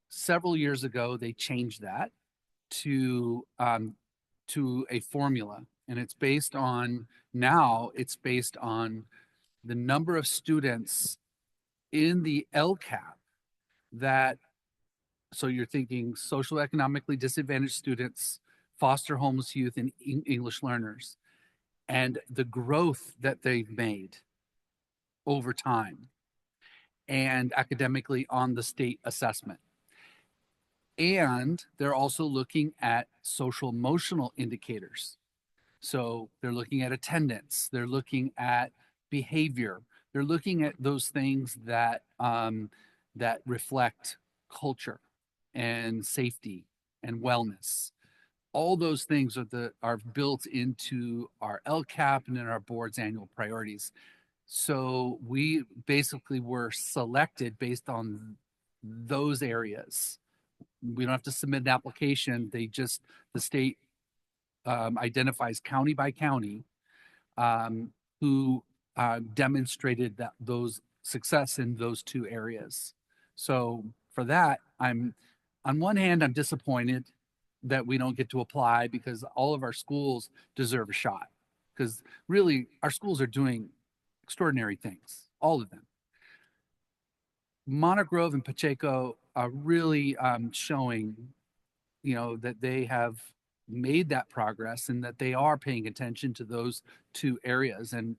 Several years ago, they changed that to a formula, and it's based on the number of students in the LCAP that, so you're thinking social economically disadvantaged students, foster homeless youth, and English learners, and the growth that they've made over time and academically on the state assessment. And they're also looking at social emotional indicators. So they're looking at attendance, they're looking at behavior, they're looking at those things that that reflect culture and safety and wellness. All those things are built into our LCAP and in our board's annual priorities. So we basically were selected based on those areas. We don't have to submit an application. The state identifies county by county who demonstrated those success in those two areas. So for that, on one hand, I'm disappointed that we don't get to apply, because all of our schools deserve a shot, because really our schools are doing extraordinary things, all of them. Monarch Grove and Pacheco are really showing, that they have made that progress and that they are paying attention to those two areas. And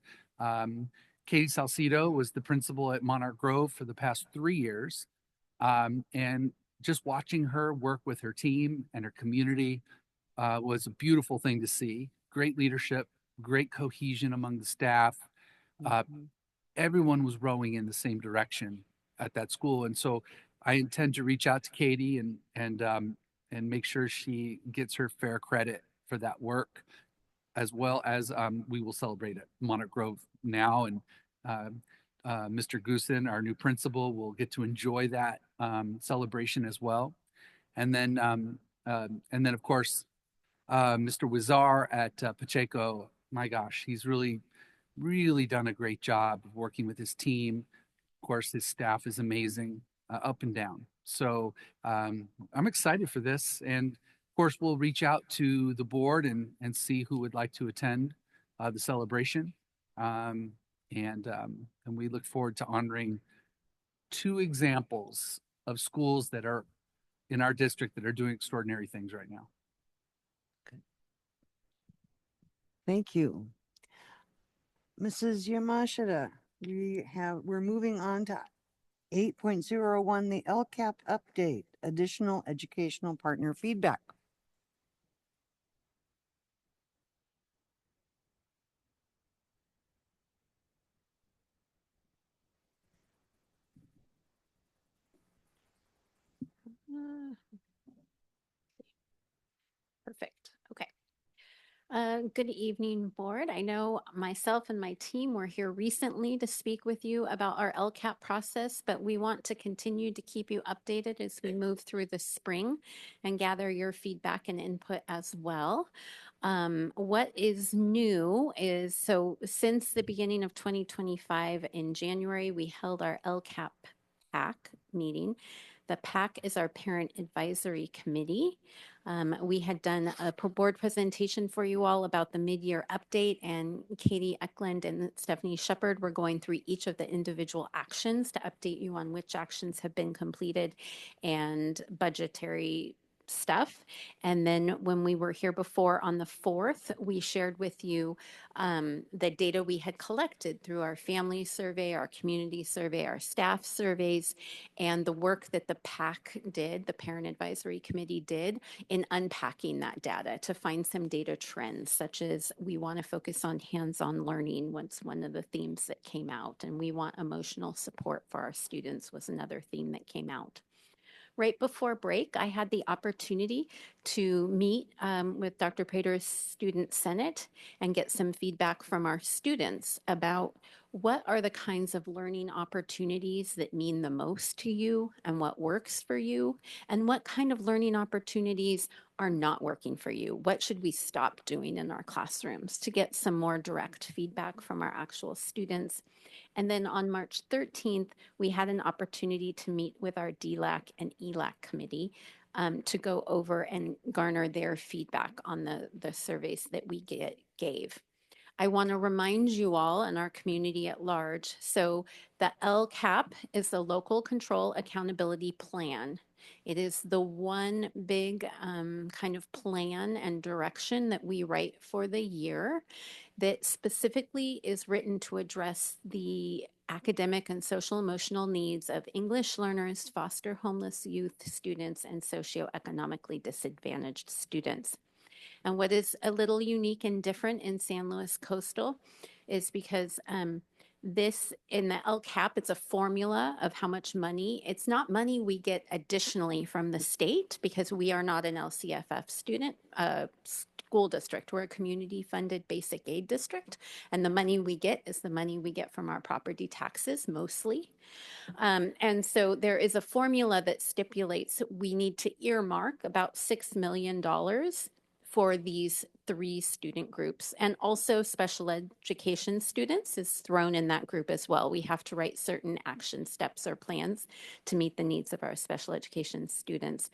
Katie Salcido was the principal at Monarch Grove for the past 3 years. And just watching her work with her team and her community was a beautiful thing to see. Great leadership, great cohesion among the staff. Everyone was rowing in the same direction at that school. And so I intend to reach out to Katie and make sure she gets her fair credit for that work, as well as we will celebrate at Monarch Grove now. And Mr. Goosen, our new principal, will get to enjoy that celebration as well. And then of course, Mr. Wizar at Pacheco, my gosh, he's really done a great job of working with his team. Of course, his staff is amazing, up and down. So I'm excited for this. And of course, we'll reach out to the board and see who would like to attend the celebration. And we look forward to honoring 2 examples of schools that are in our district that are doing extraordinary things right now. Thank you. Mrs. Yamashita, we're moving on to 8.01, the LCAP update, additional educational partner feedback. Perfect. Okay. Good evening, board. I know myself and my team were here recently to speak with you about our LCAP process, but we want to continue to keep you updated as we move through the spring and gather your feedback and input as well. What is new is, so since the beginning of 2025 in January, we held our LCAP PAC meeting. The PAC is our Parent Advisory Committee. We had done a board presentation for you all about the mid-year update, and Katie Eklund and Stephanie Shepard were going through each of the individual actions to update you on which actions have been completed and budgetary stuff. And then when we were here before on the 4th, we shared with you the data we had collected through our family survey, our community survey, our staff surveys, and the work that the PAC did, the Parent Advisory Committee did, in unpacking that data to find some data trends, such as we want to focus on hands-on learning was one of the themes that came out, and we want emotional support for our students was another theme that came out. Right before break, I had the opportunity to meet with Dr. Prater's Student Senate and get some feedback from our students about what are the kinds of learning opportunities that mean the most to you and what works for you, and what kind of learning opportunities are not working for you. What should we stop doing in our classrooms to get some more direct feedback from our actual students? And then on March 13th, we had an opportunity to meet with our DLAC and ELAC committee to go over and garner their feedback on the surveys that we gave. I want to remind you all and our community at large. So the LCAP is the Local Control Accountability Plan. It is the one big kind of plan and direction that we write for the year that specifically is written to address the academic and social emotional needs of English learners, foster homeless youth students, and socioeconomically disadvantaged students. And what is a little unique and different in San Luis Coastal is because this in the LCAP, it's a formula of how much money. It's not money we get additionally from the state because we are not an LCFF school district. We're a community funded basic aid district. And the money we get is the money we get from our property taxes mostly. And so there is a formula that stipulates we need to earmark about $6 million for these 3 student groups, and also special education students is thrown in that group as well. We have to write certain action steps or plans to meet the needs of our special education students.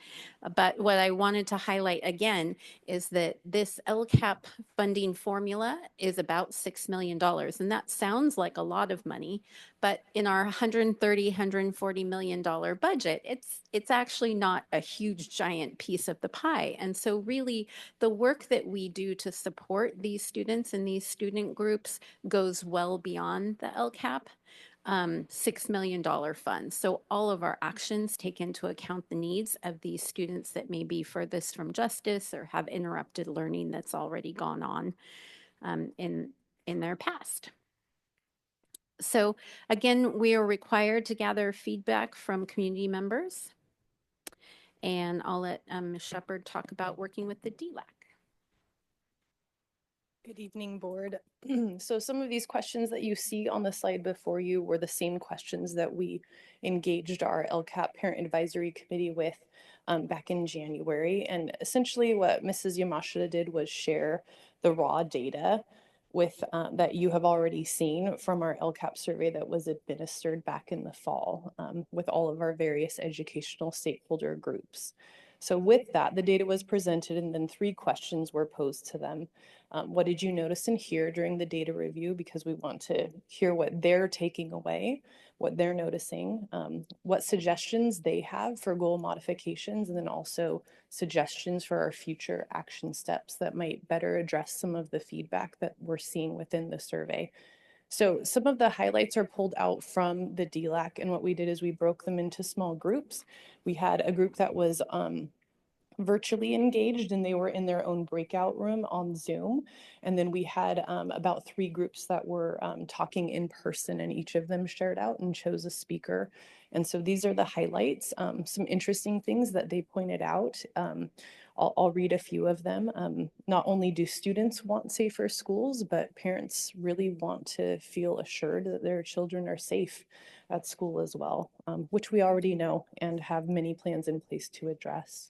But what I wanted to highlight again is that this LCAP funding formula is about $6 million, and that sounds like a lot of money, but in our $140 million budget, it's actually not a huge giant piece of the pie. And so really the work that we do to support these students and these student groups goes well beyond the LCAP $6 million fund. So all of our actions take into account the needs of these students that may be furthest from justice or have interrupted learning that's already gone on in their past. So again, we are required to gather feedback from community members, and I'll let Ms. Shepherd talk about working with the DLAC. Good evening, board. So some of these questions that you see on the slide before you were the same questions that we engaged our LCAP Parent Advisory Committee with back in January. And essentially what Mrs. Yamashita did was share the raw data with that you have already seen from our LCAP survey that was administered back in the fall with all of our various educational stakeholder groups. So with that, the data was presented and then 3 questions were posed to them. What did you notice and hear during the data review? Because we want to hear what they're taking away, what they're noticing, what suggestions they have for goal modifications, and then also suggestions for our future action steps that might better address some of the feedback that we're seeing within the survey. So some of the highlights are pulled out from the DLAC, and what we did is we broke them into small groups. We had a group that was virtually engaged and they were in their own breakout room on Zoom. And then we had about 3 groups that were talking in person, and each of them shared out and chose a speaker. And so these are the highlights, some interesting things that they pointed out. I'll read a few of them. Not only do students want safer schools, but parents really want to feel assured that their children are safe at school as well, which we already know and have many plans in place to address.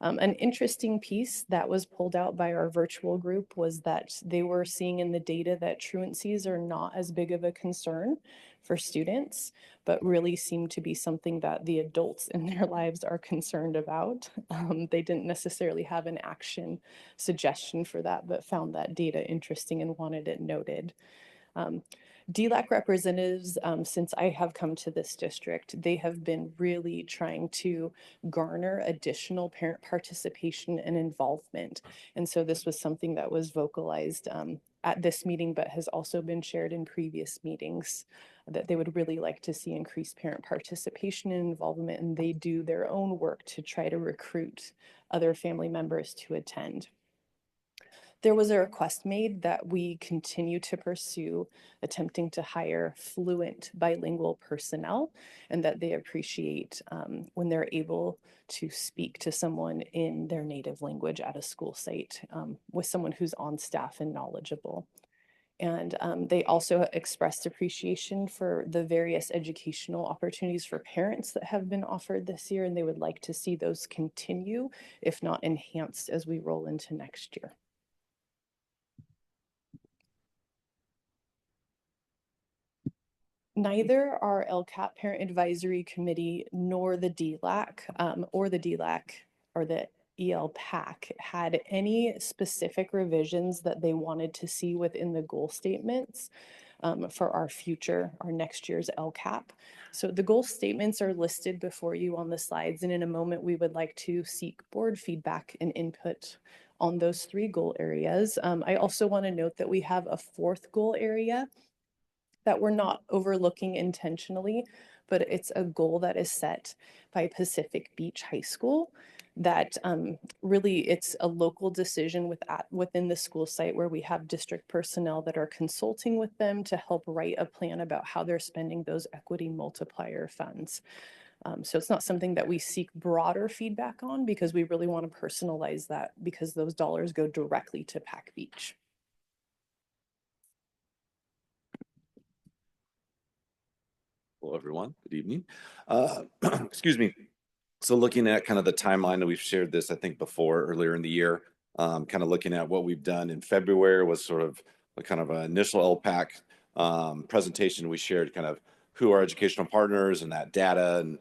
An interesting piece that was pulled out by our virtual group was that they were seeing in the data that truancies are not as big of a concern for students, but really seem to be something that the adults in their lives are concerned about. They didn't necessarily have an action suggestion for that, but found that data interesting and wanted it noted. DLAC representatives, since I have come to this district, they have been really trying to garner additional parent participation and involvement. And so this was something that was vocalized at this meeting, but has also been shared in previous meetings, that they would really like to see increased parent participation and involvement, and they do their own work to try to recruit other family members to attend. There was a request made that we continue to pursue attempting to hire fluent bilingual personnel, and that they appreciate when they're able to speak to someone in their native language at a school site with someone who's on staff and knowledgeable. And they also expressed appreciation for the various educational opportunities for parents that have been offered this year, and they would like to see those continue, if not enhanced, as we roll into next year. Neither our LCAP Parent Advisory Committee nor the DLAC or the ELPAC had any specific revisions that they wanted to see within the goal statements for our next year's LCAP. So the goal statements are listed before you on the slides, and in a moment we would like to seek board feedback and input on those 3 goal areas. I also want to note that we have a 4th goal area that we're not overlooking intentionally, but it's a goal that is set by Pacific Beach High School that really it's a local decision within the school site, where we have district personnel that are consulting with them to help write a plan about how they're spending those equity multiplier funds. So it's not something that we seek broader feedback on, because we really want to personalize that, because those dollars go directly to Pac Beach. Hello, everyone. Good evening. Excuse me. So looking at kind of the timeline that we've shared this, I think before, earlier in the year, kind of looking at what we've done in February was sort of a kind of an initial LPAC presentation. We shared kind of who our educational partners and that data, and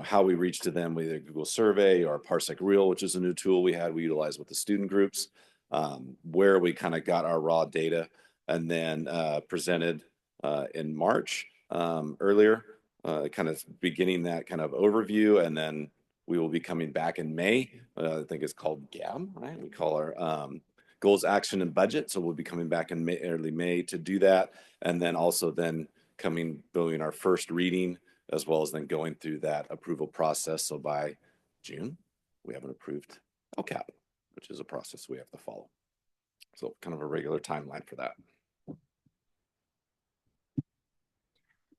how we reach to them with a Google survey or Parsec Real, which is a new tool we utilize with the student groups, where we kind of got our raw data, and then presented in March. Earlier, kind of beginning that kind of overview, and then we will be coming back in May. I think it's called GAB, right? We call our goals, action, and budget. So we'll be coming back in early May to do that, and then also doing our first reading, as well as then going through that approval process. So by June, we have an approved LCAP, which is a process we have to follow. So kind of a regular timeline for that.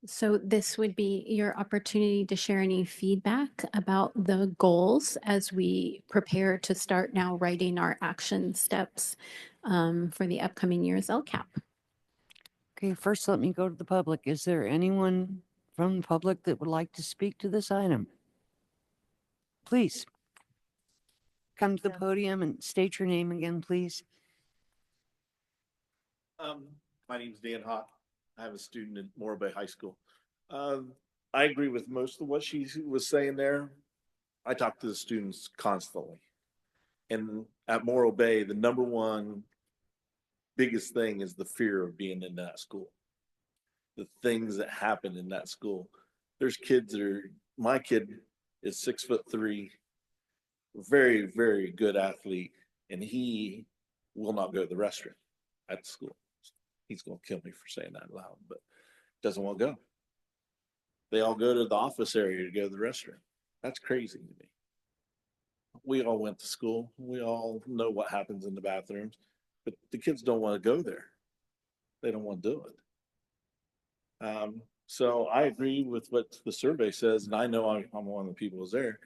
So this would be your opportunity to share any feedback about the goals as we prepare to start now writing our action steps for the upcoming year's LCAP. Okay, first let me go to the public. Is there anyone from the public that would like to speak to this item? Please come to the podium and state your name again, please. My name's Dan Hawk. I have a student at Morro Bay High School. I agree with most of what she was saying there. I talk to the students constantly. And at Morro Bay, the number one biggest thing is the fear of being in that school. The things that happen in that school. There's kids my kid is 6'3", very, very good athlete, and he will not go to the restroom at the school. He's going to kill me for saying that loud, but doesn't want to go. They all go to the office area to go to the restroom. That's crazy to me. We all went to school. We all know what happens in the bathrooms, but the kids don't want to go there. They don't want to do it. So I agree with what the survey says, and I know I'm one of the people who's there.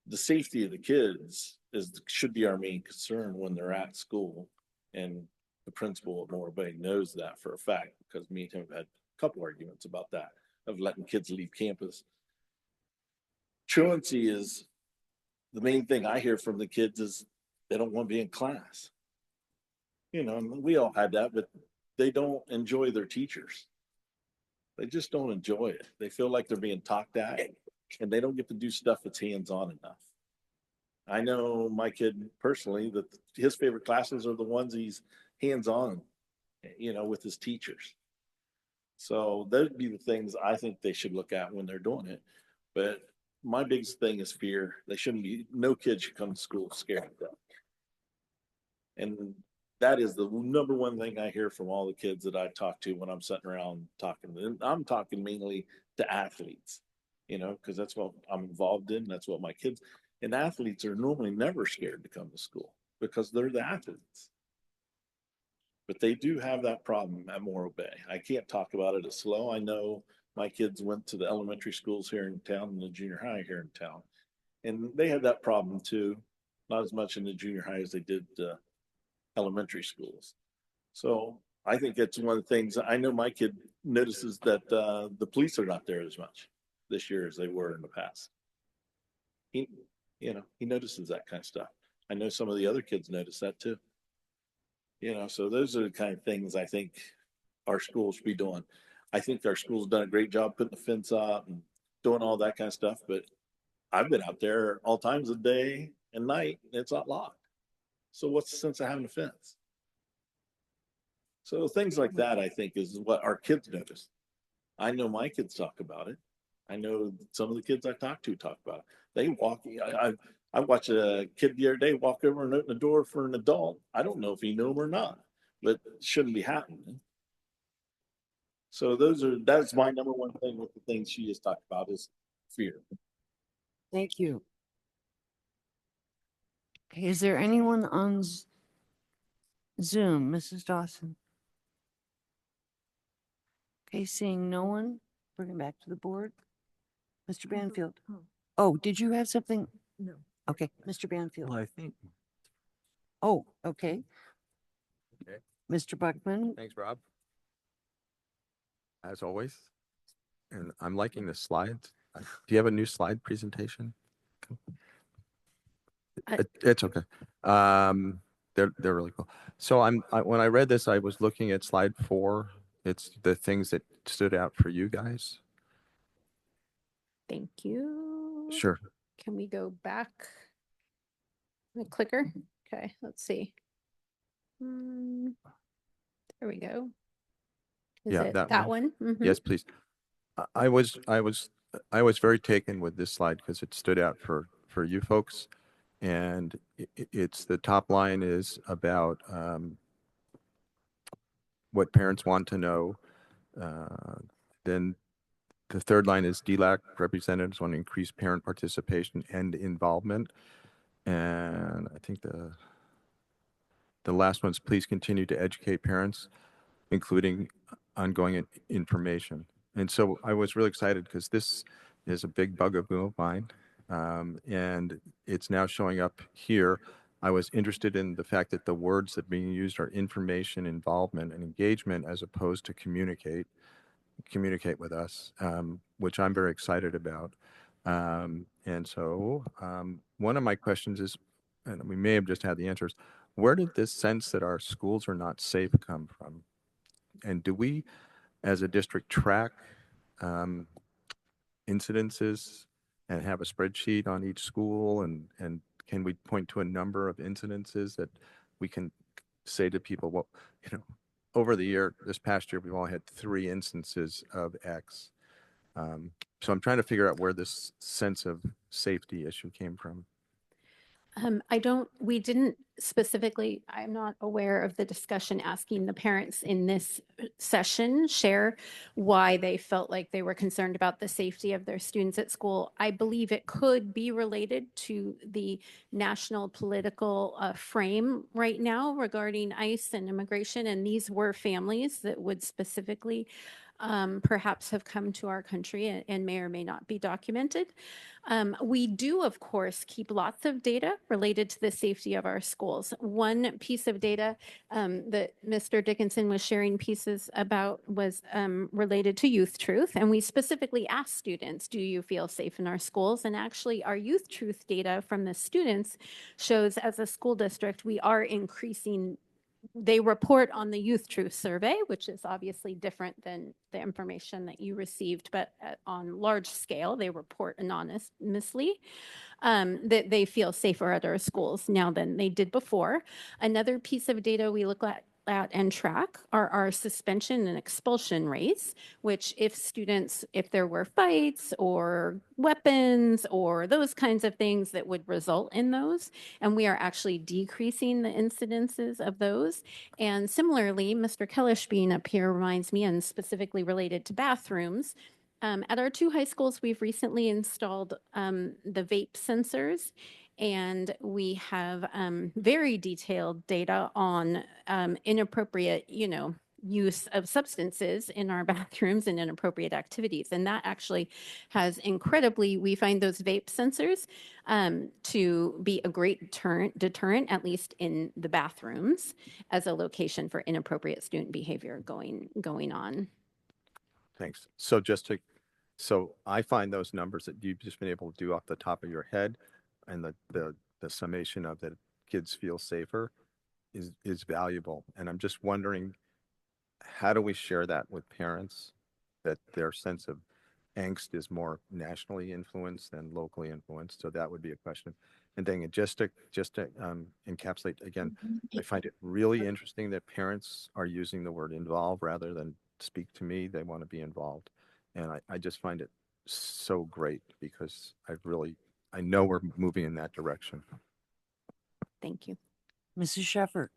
The safety of the kids should be our main concern when they're at school, and the principal at Morro Bay knows that for a fact, because me and him have had a couple arguments about that, of letting kids leave campus. Truancy is the main thing I hear from the kids is they don't want to be in class. We all had that, but they don't enjoy their teachers. They just don't enjoy it. They feel like they're being talked at, and they don't get to do stuff that's hands-on enough. I know my kid personally that his favorite classes are the ones he's hands-on, with his teachers. So that'd be the things I think they should look at when they're doing it. But my biggest thing is fear. They shouldn't be, no kid should come to school scared to death. And that is the number one thing I hear from all the kids that I talk to when I'm sitting around talking. And I'm talking mainly to athletes, you know, because that's what I'm involved in. That's what my kids and athletes are normally never scared to come to school because they're the athletes. But they do have that problem at Morro Bay. I can't talk about it as slow. I know my kids went to the elementary schools here in town and the junior high here in town. And they had that problem too. Not as much in the junior high as they did elementary schools. So I think it's one of the things. I know my kid notices that the police are not there as much this year as they were in the past. He notices that kind of stuff. I know some of the other kids notice that too. You know, so those are the kind of things I think our schools should be doing. I think our school's done a great job putting the fence up and doing all that kind of stuff, but I've been out there all times of day and night and it's not locked. So what's the sense of having a fence? So things like that, I think, is what our kids notice. I know my kids talk about it. I know some of the kids I talk to talk about it. They walk, I watched a kid the other day walk over and open the door for an adult. I don't know if he knew him or not, but it shouldn't be happening. So that's my number one thing with the things she just talked about is fear. Thank you. Okay, is there anyone on Zoom, Mrs. Dawson? Okay, seeing no one, bring it back to the board. Mr. Banfield. Oh, did you have something? No. Okay, Mr. Banfield. Well, I think. Oh, okay. Okay. Mr. Buckman. Thanks, Rob. As always. And I'm liking the slides. Do you have a new slide presentation? It's okay. They're really cool. So when I read this, I was looking at slide 4. It's the things that stood out for you guys. Thank you. Sure. Can we go back? The clicker. Okay, let's see. There we go. Is Yeah, it that one? Mhm. Yes, please. I was very taken with this slide because it stood out for you folks, and it's the top line is about what parents want to know. Then the third line is DLAC representatives want to increase parent participation and involvement, and I think the last one's please continue to educate parents, including ongoing information. And so I was really excited because this is a big bugaboo of mine, and it's now showing up here. I was interested in the fact that the words that are being used are information, involvement, and engagement as opposed to communicate with us, which I'm very excited about. And so one of my questions is, and we may have just had the answers, where did this sense that our schools are not safe come from? And do we, as a district, track incidences and have a spreadsheet on each school? And can we point to a number of incidences that we can say to people, well, over the year, this past year, we've only had 3 instances of X. So I'm trying to figure out where this sense of safety issue came from. We didn't specifically, I'm not aware of the discussion asking the parents in this session share why they felt like they were concerned about the safety of their students at school. I believe it could be related to the national political frame right now regarding ICE and immigration. And these were families that would specifically perhaps have come to our country and may or may not be documented. We do, of course, keep lots of data related to the safety of our schools. One piece of data that Mr. Dickinson was sharing pieces about was related to Youth Truth. And we specifically asked students, do you feel safe in our schools? And actually, our Youth Truth data from the students shows as a school district, we are increasing. They report on the Youth Truth survey, which is obviously different than the information that you received, but on large scale, they report anonymously that they feel safer at our schools now than they did before. Another piece of data we look at and track are our suspension and expulsion rates, which if there were fights or weapons or those kinds of things that would result in those, and we are actually decreasing the incidences of those. And similarly, Mr. Kellish being up here reminds me, and specifically related to bathrooms, at our 2 high schools, we've recently installed the vape sensors, and we have very detailed data on inappropriate, use of substances in our bathrooms and inappropriate activities. And that actually has we find those vape sensors to be a great deterrent, at least in the bathrooms, as a location for inappropriate student behavior going on. Thanks. So I find those numbers that you've just been able to do off the top of your head and the summation of that kids feel safer is valuable. And I'm just wondering, how do we share that with parents, that their sense of angst is more nationally influenced than locally influenced? So that would be a question. And then just to encapsulate again, I find it really interesting that parents are using the word involve rather than speak to me. They want to be involved. And I just find it so great because I know we're moving in that direction. Thank you. Mrs. Shepard.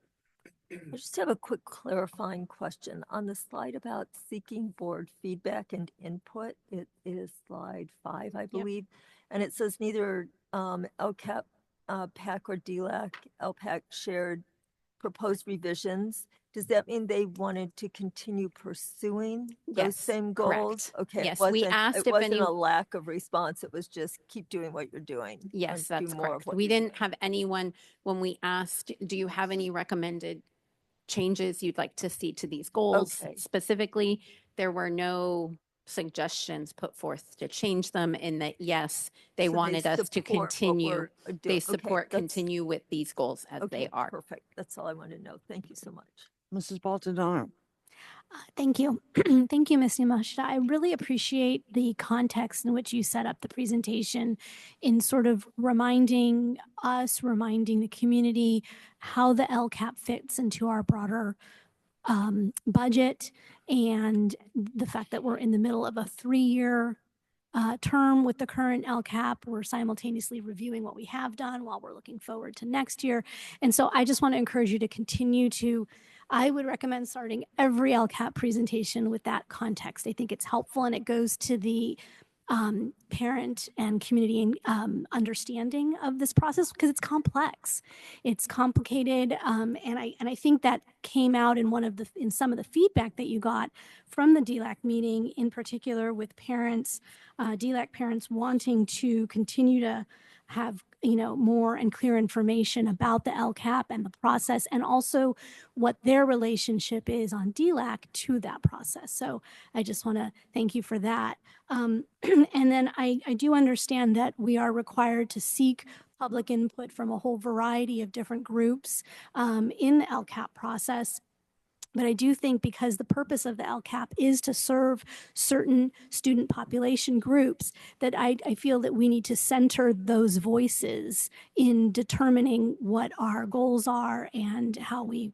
I just have a quick clarifying question. On the slide about seeking board feedback and input, it is slide 5, I believe, and it says neither LCAP, PAC, or DLAC, LPAC shared proposed revisions. Does that mean they wanted to continue pursuing those Yes, same correct. goals? Okay. Yes, it we wasn't, asked it if wasn't any- a lack of response. It was just keep doing what you're doing. Yes, and do that's more of correct. what We you're didn't have anyone, when we asked, do you have any recommended changes you'd like to see to these goals? Okay. Specifically, there were no suggestions put forth to change them, in that, yes, they So they wanted us to support what continue. we're doing. They Okay, support that's- continue with these goals as Okay, they are. perfect. That's all I wanted to know. Thank you so much. Mrs. Baldonado. Thank you. Thank you, Ms. Yamashita. I really appreciate the context in which you set up the presentation in sort of reminding the community how the LCAP fits into our broader budget, and the fact that we're in the middle of a 3-year term with the current LCAP. We're simultaneously reviewing what we have done while we're looking forward to next year. And so I just want to encourage you to continue to, I would recommend starting every LCAP presentation with that context. I think it's helpful, and it goes to the parent and community understanding of this process, because it's complex, it's complicated, and I think that came out in some of the feedback that you got from the DLAC meeting, in particular with parents, DLAC parents wanting to continue to have more and clear information about the LCAP and the process, and also what their relationship is on DLAC to that process. So I just want to thank you for that. And then I do understand that we are required to seek public input from a whole variety of different groups in the LCAP process. But I do think, because the purpose of the LCAP is to serve certain student population groups, that I feel that we need to center those voices in determining what our goals are and how we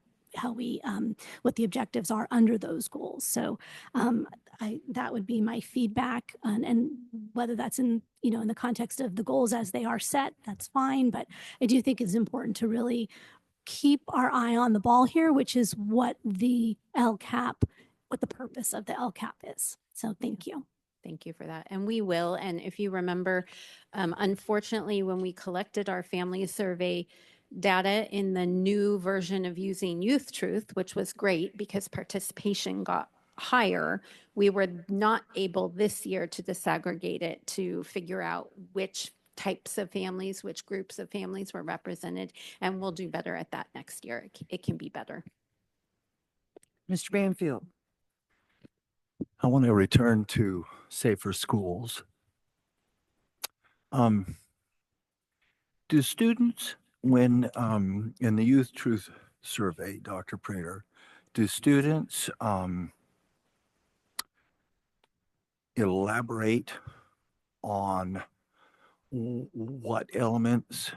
what the objectives are under those goals. So that would be my feedback, and whether that's in in the context of the goals as they are set, that's fine. But I do think it's important to really keep our eye on the ball here, which is what the purpose of the LCAP is. So thank you. Thank you for that. And we will. And if you remember, unfortunately, when we collected our family survey data in the new version of using Youth Truth, which was great because participation got higher, we were not able this year to disaggregate it to figure out which types of families, which groups of families were represented, and we'll do better at that next year. It can be better. Mr. Banfield. I want to return to safer schools. Do students, when in the Youth Truth survey, Dr. Prater, do students elaborate on what elements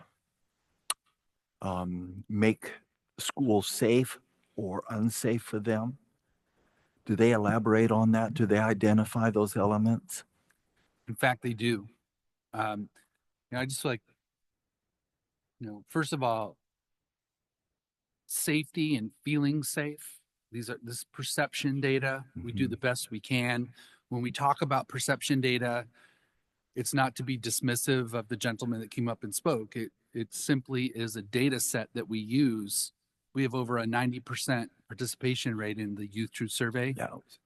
make schools safe or unsafe for them? Do they elaborate on that? Do they identify those elements? In fact, they do. I just like, first of all, safety and feeling safe. This perception data. We do the best we can. When we talk about perception data, it's not to be dismissive of the gentleman that came up and spoke. It simply is a data set that we use. We have over a 90% participation rate in the Youth Truth Survey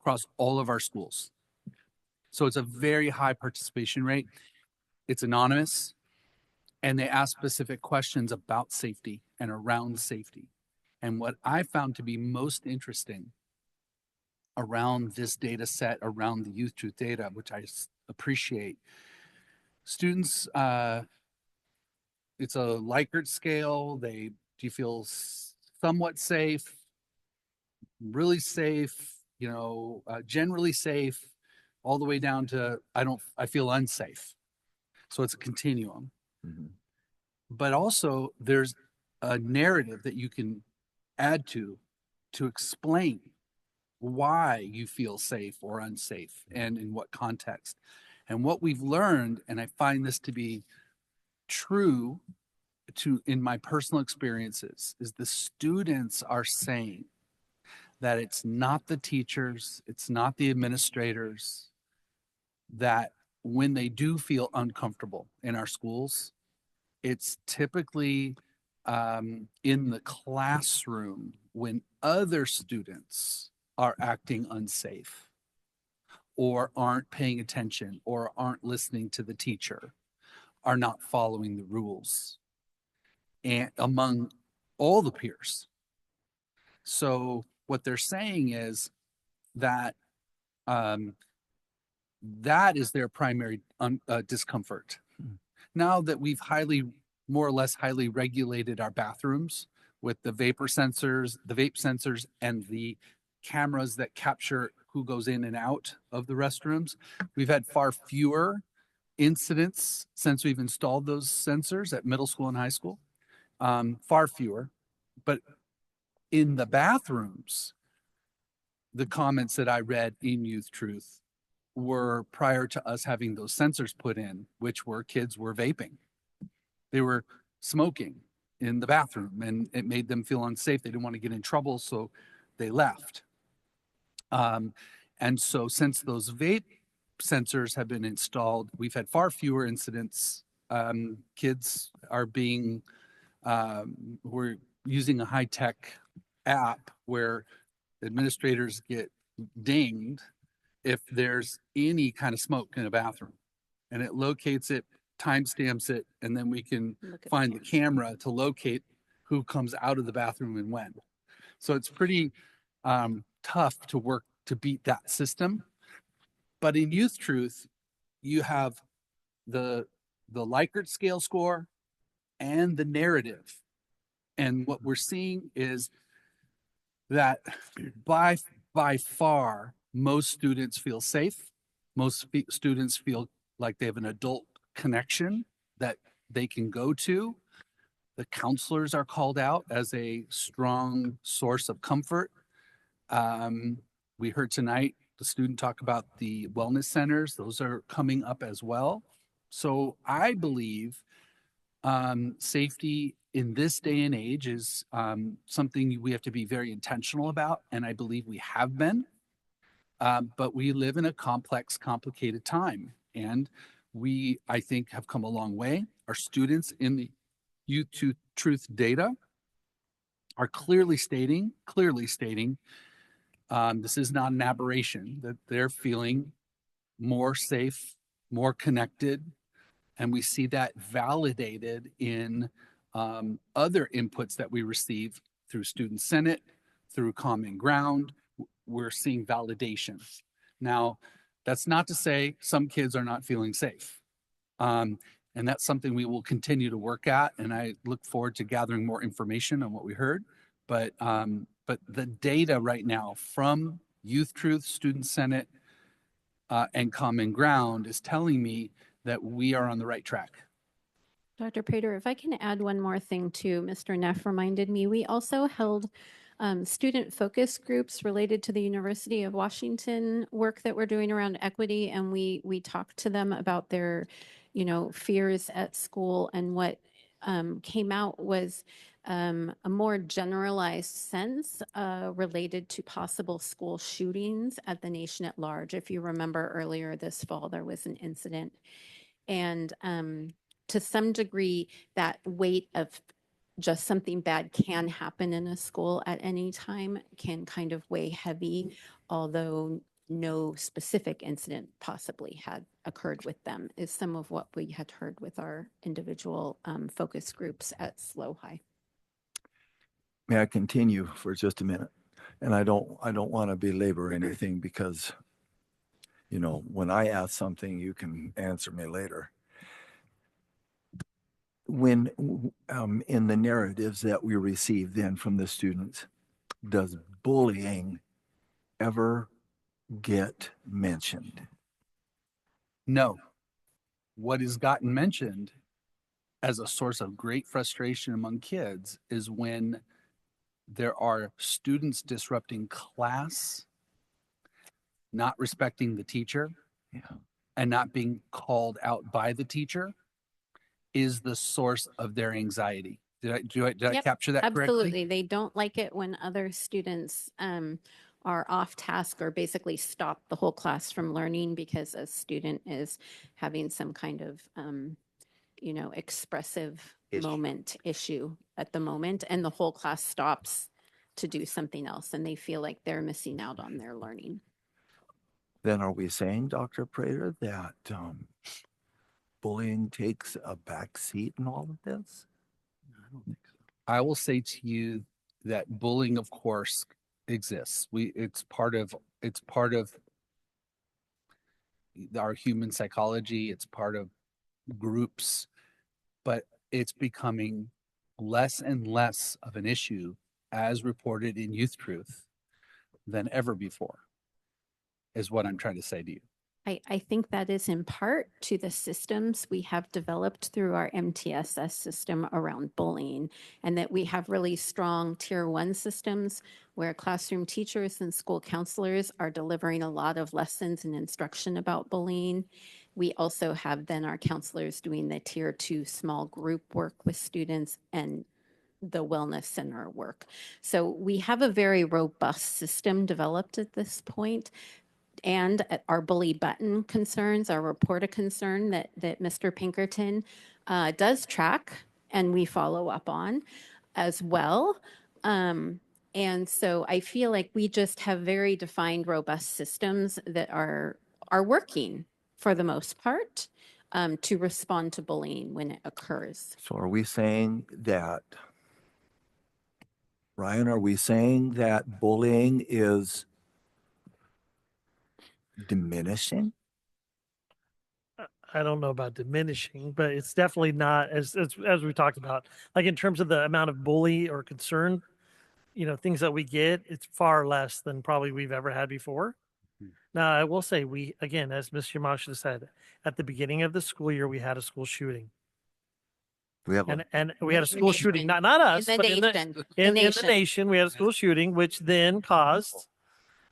across all of our schools. So it's a very high participation rate. It's anonymous, and they ask specific questions about safety and around safety. And what I found to be most interesting around this data set, around the Youth Truth data, which I appreciate, students, it's a Likert scale. Do you feel somewhat safe, really safe, generally safe, all the way down to I feel unsafe. So it's a continuum. But also there's a narrative that you can add to explain why you feel safe or unsafe and in what context. And what we've learned, and I find this to be true in my personal experiences, is the students are saying that it's not the teachers, it's not the administrators, that when they do feel uncomfortable in our schools, it's typically in the classroom when other students are acting unsafe or aren't paying attention or aren't listening to the teacher, are not following the rules, and among all the peers. So what they're saying is that that is their primary discomfort. Now that we've more or less highly regulated our bathrooms with the vape sensors and the cameras that capture who goes in and out of the restrooms, we've had far fewer incidents since we've installed those sensors at middle school and high school. Far fewer. But in the bathrooms, the comments that I read in Youth Truth were prior to us having those sensors put in, which were kids were vaping. They were smoking in the bathroom, and it made them feel unsafe. They didn't want to get in trouble, so they left. And so since those vape sensors have been installed, we've had far fewer incidents. Kids are we're using a high-tech app where administrators get dinged if there's any kind of smoke in a bathroom, and it locates it, timestamps it, and then we can find the camera to locate who comes out of the bathroom and when. So it's pretty tough to work to beat that system. But in Youth Truth, you have the Likert scale score and the narrative. And what we're seeing is that by far, most students feel safe. Most students feel like they have an adult connection that they can go to. The counselors are called out as a strong source of comfort. We heard tonight the student talk about the wellness centers. Those are coming up as well. So I believe safety in this day and age is something we have to be very intentional about, and I believe we have been. But we live in a complex, complicated time, and we, I think, have come a long way. Our students in the Youth Truth data are clearly stating this is not an aberration, that they're feeling more safe, more connected, and we see that validated in other inputs that we receive through Student Senate, through Common Ground. We're seeing validation. Now, that's not to say some kids are not feeling safe. And that's something we will continue to work at. And I look forward to gathering more information on what we heard. But the data right now from Youth Truth, Student Senate, and Common Ground is telling me that we are on the right track. Dr. Prater, if I can add one more thing too, Mr. Neff reminded me, we also held student focus groups related to the University of Washington work that we're doing around equity, and we talked to them about their, fears at school, and what came out was a more generalized sense related to possible school shootings at the nation at large. If you remember earlier this fall, there was an incident. And to some degree, that weight of just something bad can happen in a school at any time can kind of weigh heavy, although no specific incident possibly had occurred with them, is some of what we had heard with our individual focus groups at SLO High. May I continue for just a minute? And I don't want to belabor anything because, when I ask something, you can answer me later. When in the narratives that we receive then from the students, does bullying ever get mentioned? No. What has gotten mentioned as a source of great frustration among kids is when there are students disrupting class, not respecting the teacher, and not being called out by the teacher is the source of their anxiety. Did I capture that correctly? Absolutely. They don't like it when other students are off task or basically stop the whole class from learning because a student is having some kind of, expressive moment issue at the moment, and the whole class stops to do something else, and they feel like they're missing out on their learning. Then are we saying, Dr. Prater, that bullying takes a back seat in all of this? I will say to you that bullying, of course, exists. It's part of our human psychology. It's part of groups, but it's becoming less and less of an issue as reported in Youth Truth than ever before, is what I'm trying to say to you. I think that is in part to the systems we have developed through our MTSS system around bullying, and that we have really strong tier 1 systems where classroom teachers and school counselors are delivering a lot of lessons and instruction about bullying. We also have then our counselors doing the tier 2 small group work with students and the wellness center work. So we have a very robust system developed at this point. And our bully button concerns, our report a concern that Mr. Pinkerton does track and we follow up on as well. And so I feel like we just have very defined, robust systems that are working for the most part to respond to bullying when it occurs. So are we saying that, Ryan, are we saying that bullying is diminishing? I don't know about diminishing, but it's definitely not as we talked about, like in terms of the amount of bully or concern, things that we get, it's far less than probably we've ever had before. Now, I will say again, as Ms. Yamashita said, at the beginning of the school year, we had a school shooting. We had a school shooting, not us, but in the nation, we had a school shooting, which then caused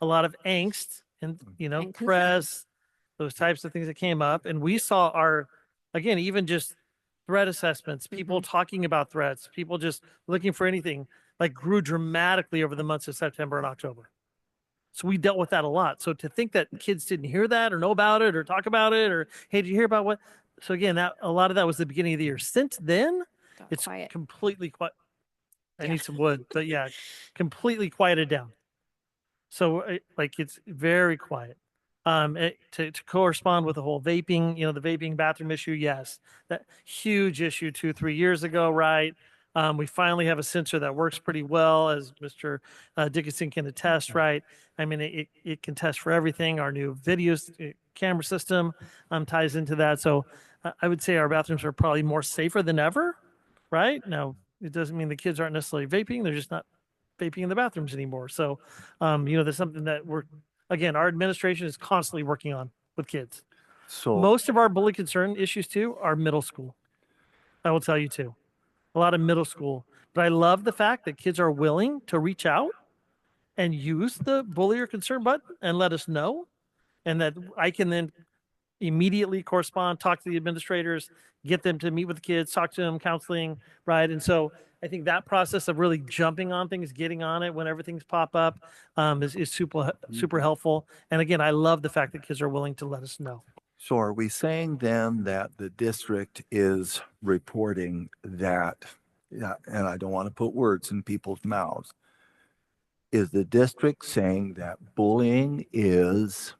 a lot of angst and press, those types of things that came up. And we saw even just threat assessments, people talking about threats, people just looking for anything, like grew dramatically over the months of September and October. So we dealt with that a lot. So to think that kids didn't hear that or know about it or talk about it or, hey, did you hear about what? So again, a lot of that was the beginning of the year. Since then, it's completely quiet. I need some wood, but yeah, completely quieted down. So it's very quiet. To correspond with the whole vaping, the vaping bathroom issue, yes, that huge issue 2-3 years ago, right? We finally have a sensor that works pretty well, as Mr. Dickinson can attest, right? I mean, it can test for everything. Our new video camera system ties into that. So I would say our bathrooms are probably more safer than ever, right? Now, it doesn't mean the kids aren't necessarily vaping. They're just not vaping in the bathrooms anymore. So, there's something that our administration is constantly working on with kids. So most of our bully concern issues too are middle school. I will tell you too, a lot of middle school. But I love the fact that kids are willing to reach out and use the bully or concern button and let us know, and that I can then immediately correspond, talk to the administrators, get them to meet with the kids, talk to them, counseling, right? And so I think that process of really jumping on things, getting on it whenever things pop up, is super helpful. And again, I love the fact that kids are willing to let us know. So are we saying then that the district is reporting that, yeah, and I don't want to put words in people's mouths, is the district saying that bullying is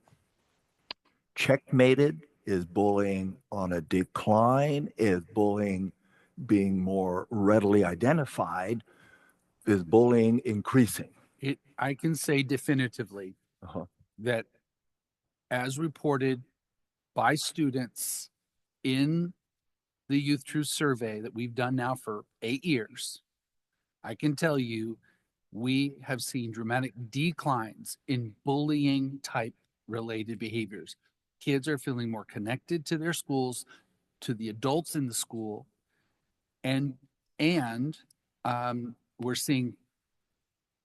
checkmated? Is bullying on a decline? Is bullying being more readily identified? Is bullying increasing? I can say definitively that as reported by students in the Youth Truth Survey that we've done now for 8 years, I can tell you we have seen dramatic declines in bullying type related behaviors. Kids are feeling more connected to their schools, to the adults in the school, and we're seeing,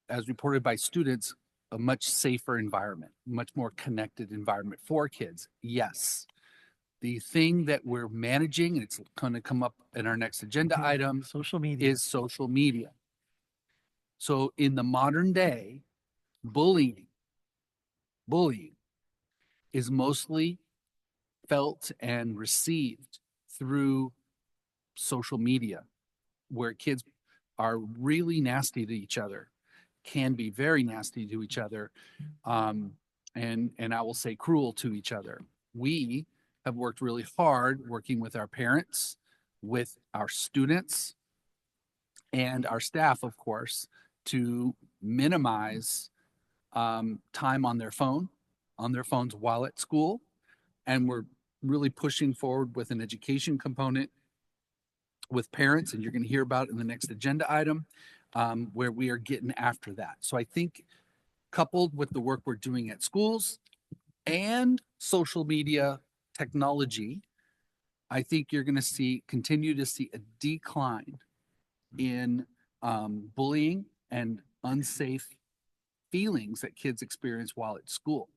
as reported by students, a much safer environment, much more connected environment for kids. Yes. The thing that we're managing, and it's going to come up in our next agenda item, social media, is social media. So in the modern day, bullying is mostly felt and received through social media, where kids are really nasty to each other, can be very nasty to each other, and I will say cruel to each other. We have worked really hard working with our parents, with our students, and our staff, of course, to minimize time on their phones while at school. And we're really pushing forward with an education component with parents, and you're going to hear about it in the next agenda item, where we are getting after that. So I think coupled with the work we're doing at schools and social media technology, I think you're going to continue to see a decline in bullying and unsafe feelings that kids experience while at school.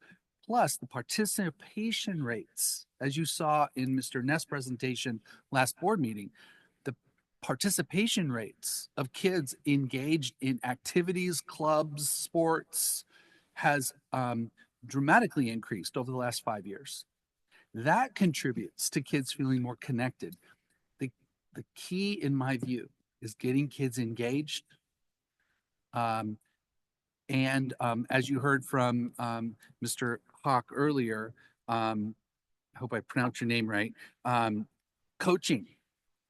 Plus, the participation rates, as you saw in Mr. Ness' presentation last board meeting, the participation rates of kids engaged in activities, clubs, sports has dramatically increased over the last 5 years. That contributes to kids feeling more connected. The key, in my view, is getting kids engaged. And as you heard from Mr. Hawk earlier, I hope I pronounced your name right, coaching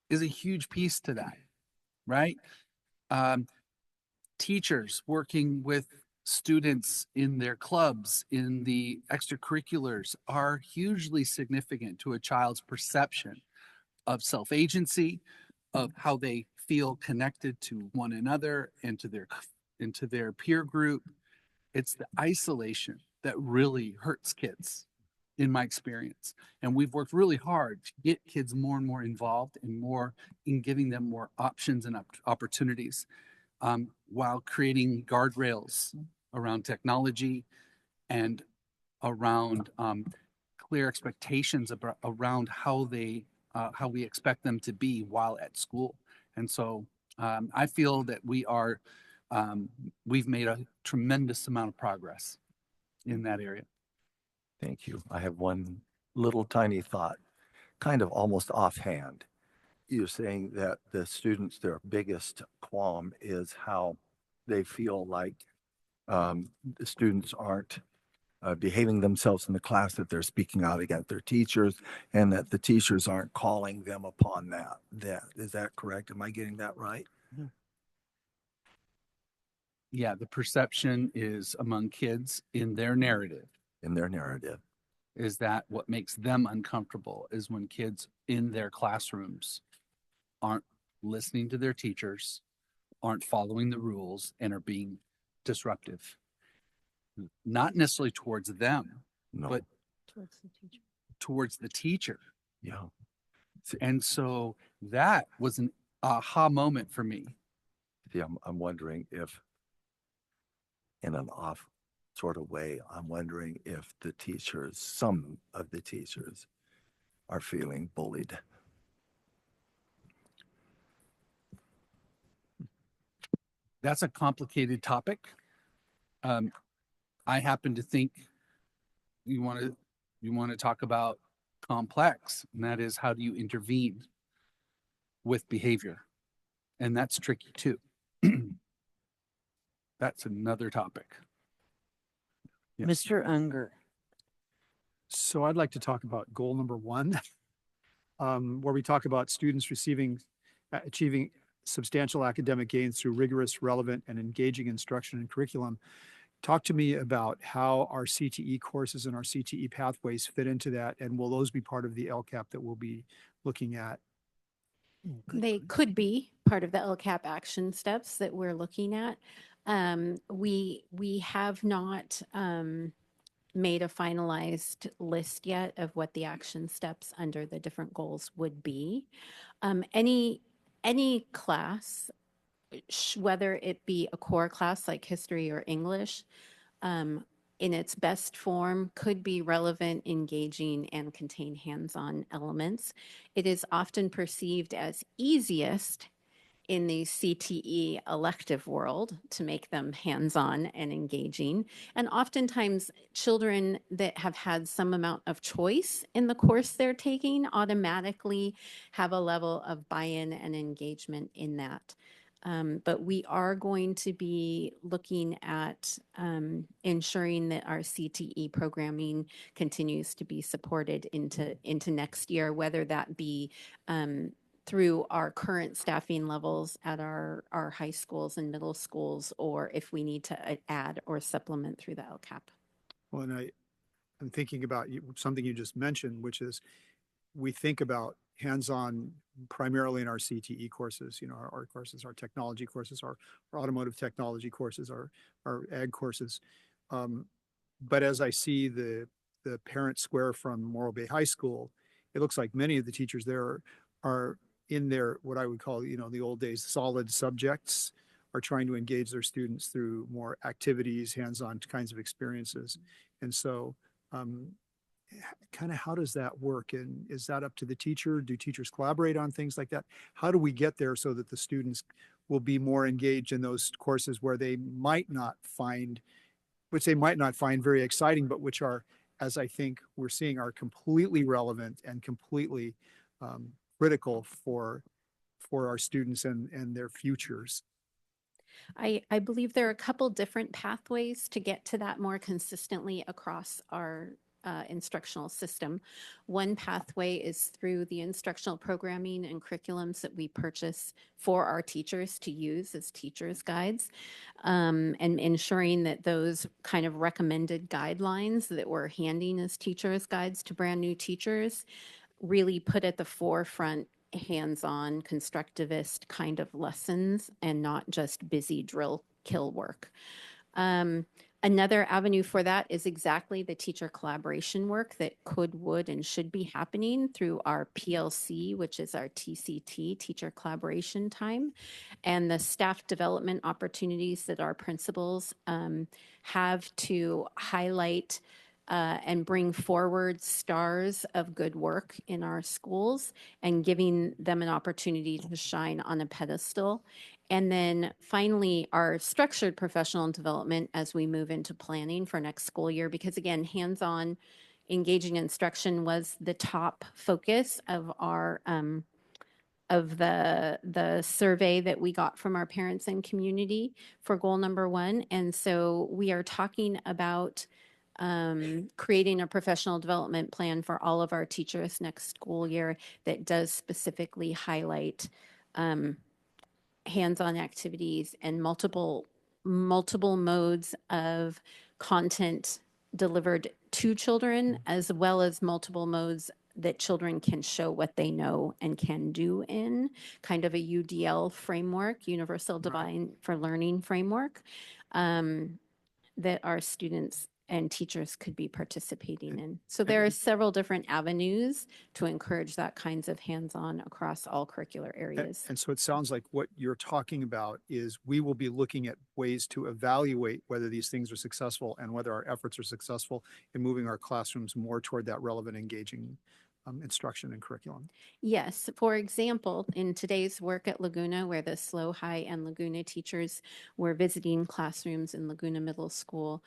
is a huge piece to that, right? Teachers working with students in their clubs, in the extracurriculars, are hugely significant to a child's perception of self-agency, of how they feel connected to one another and to their peer group. It's the isolation that really hurts kids, in my experience. And we've worked really hard to get kids more and more involved and more in giving them more options and opportunities, while creating guardrails around technology and around clear expectations around how we expect them to be while at school. And so I feel that we've made a tremendous amount of progress in that area. Thank you. I have one little tiny thought, kind of almost offhand. You're saying that the students, their biggest qualm is how they feel like the students aren't behaving themselves in the class, that they're speaking out against their teachers, and that the teachers aren't calling them upon that. Is that correct? Am I getting that right? Yeah, the perception is among kids in their narrative. Is that what makes them uncomfortable is when kids in their classrooms aren't listening to their teachers, aren't following the rules, and are being disruptive. Not necessarily towards them, but towards the teacher. Yeah. And so that was an aha moment for me. See, I'm wondering if in an off sort of way. I'm wondering if the teachers, some of the teachers, are feeling bullied. That's a complicated topic. I happen to think you want to talk about complex, and that is how do you intervene with behavior, and that's tricky too. That's another topic. Yeah. Mr. Unger. So I'd like to talk about goal number 1, where we talk about students achieving substantial academic gains through rigorous, relevant, and engaging instruction and curriculum. Talk to me about how our CTE courses and our CTE pathways fit into that, and will those be part of the LCAP that we'll be looking at? They could be part of the LCAP action steps that we're looking at. We have not made a finalized list yet of what the action steps under the different goals would be. Any class, whether it be a core class like history or English, in its best form could be relevant, engaging, and contain hands-on elements. It is often perceived as easiest in the CTE elective world to make them hands-on and engaging. And oftentimes children that have had some amount of choice in the course they're taking automatically have a level of buy-in and engagement in that. But we are going to be looking at ensuring that our CTE programming continues to be supported into next year, whether that be through our current staffing levels at our high schools and middle schools, or if we need to add or supplement through the LCAP. Well, and I'm thinking about something you just mentioned, which is we think about hands-on primarily in our CTE courses, our courses, our technology courses, our automotive technology courses, our ag courses. But as I see the parent square from Morro Bay High School, it looks like many of the teachers there are in their, what I would call, the old days, solid subjects, are trying to engage their students through more activities, hands-on kinds of experiences. And so kind of how does that work? And is that up to the teacher? Do teachers collaborate on things like that? How do we get there so that the students will be more engaged in those courses where they might not find, which they might not find very exciting, but which are, as I think we're seeing, are completely relevant and completely critical for our students and their futures? I believe there are a couple different pathways to get to that more consistently across our instructional system. One pathway is through the instructional programming and curriculums that we purchase for our teachers to use as teachers' guides, and ensuring that those kind of recommended guidelines that we're handing as teachers' guides to brand new teachers really put at the forefront hands-on constructivist kind of lessons and not just busy drill kill work. Another avenue for that is exactly the teacher collaboration work that could, would, and should be happening through our PLC, which is our TCT, teacher collaboration time, and the staff development opportunities that our principals have to highlight and bring forward stars of good work in our schools and giving them an opportunity to shine on a pedestal. And then finally, our structured professional development as we move into planning for next school year, because again, hands-on engaging instruction was the top focus of our of the survey that we got from our parents and community for goal number 1. And so we are talking about creating a professional development plan for all of our teachers next school year that does specifically highlight hands-on activities and multiple modes of content delivered to children, as well as multiple modes that children can show what they know and can do in, kind of a UDL framework, Universal Design for Learning framework, that our students and teachers could be participating in. So there are several different avenues to encourage that kinds of hands-on across all curricular areas. And so it sounds like what you're talking about is we will be looking at ways to evaluate whether these things are successful and whether our efforts are successful in moving our classrooms more toward that relevant, engaging instruction and curriculum. Yes, for example, in today's work at Laguna, where the Slow High and Laguna teachers were visiting classrooms in Laguna Middle School,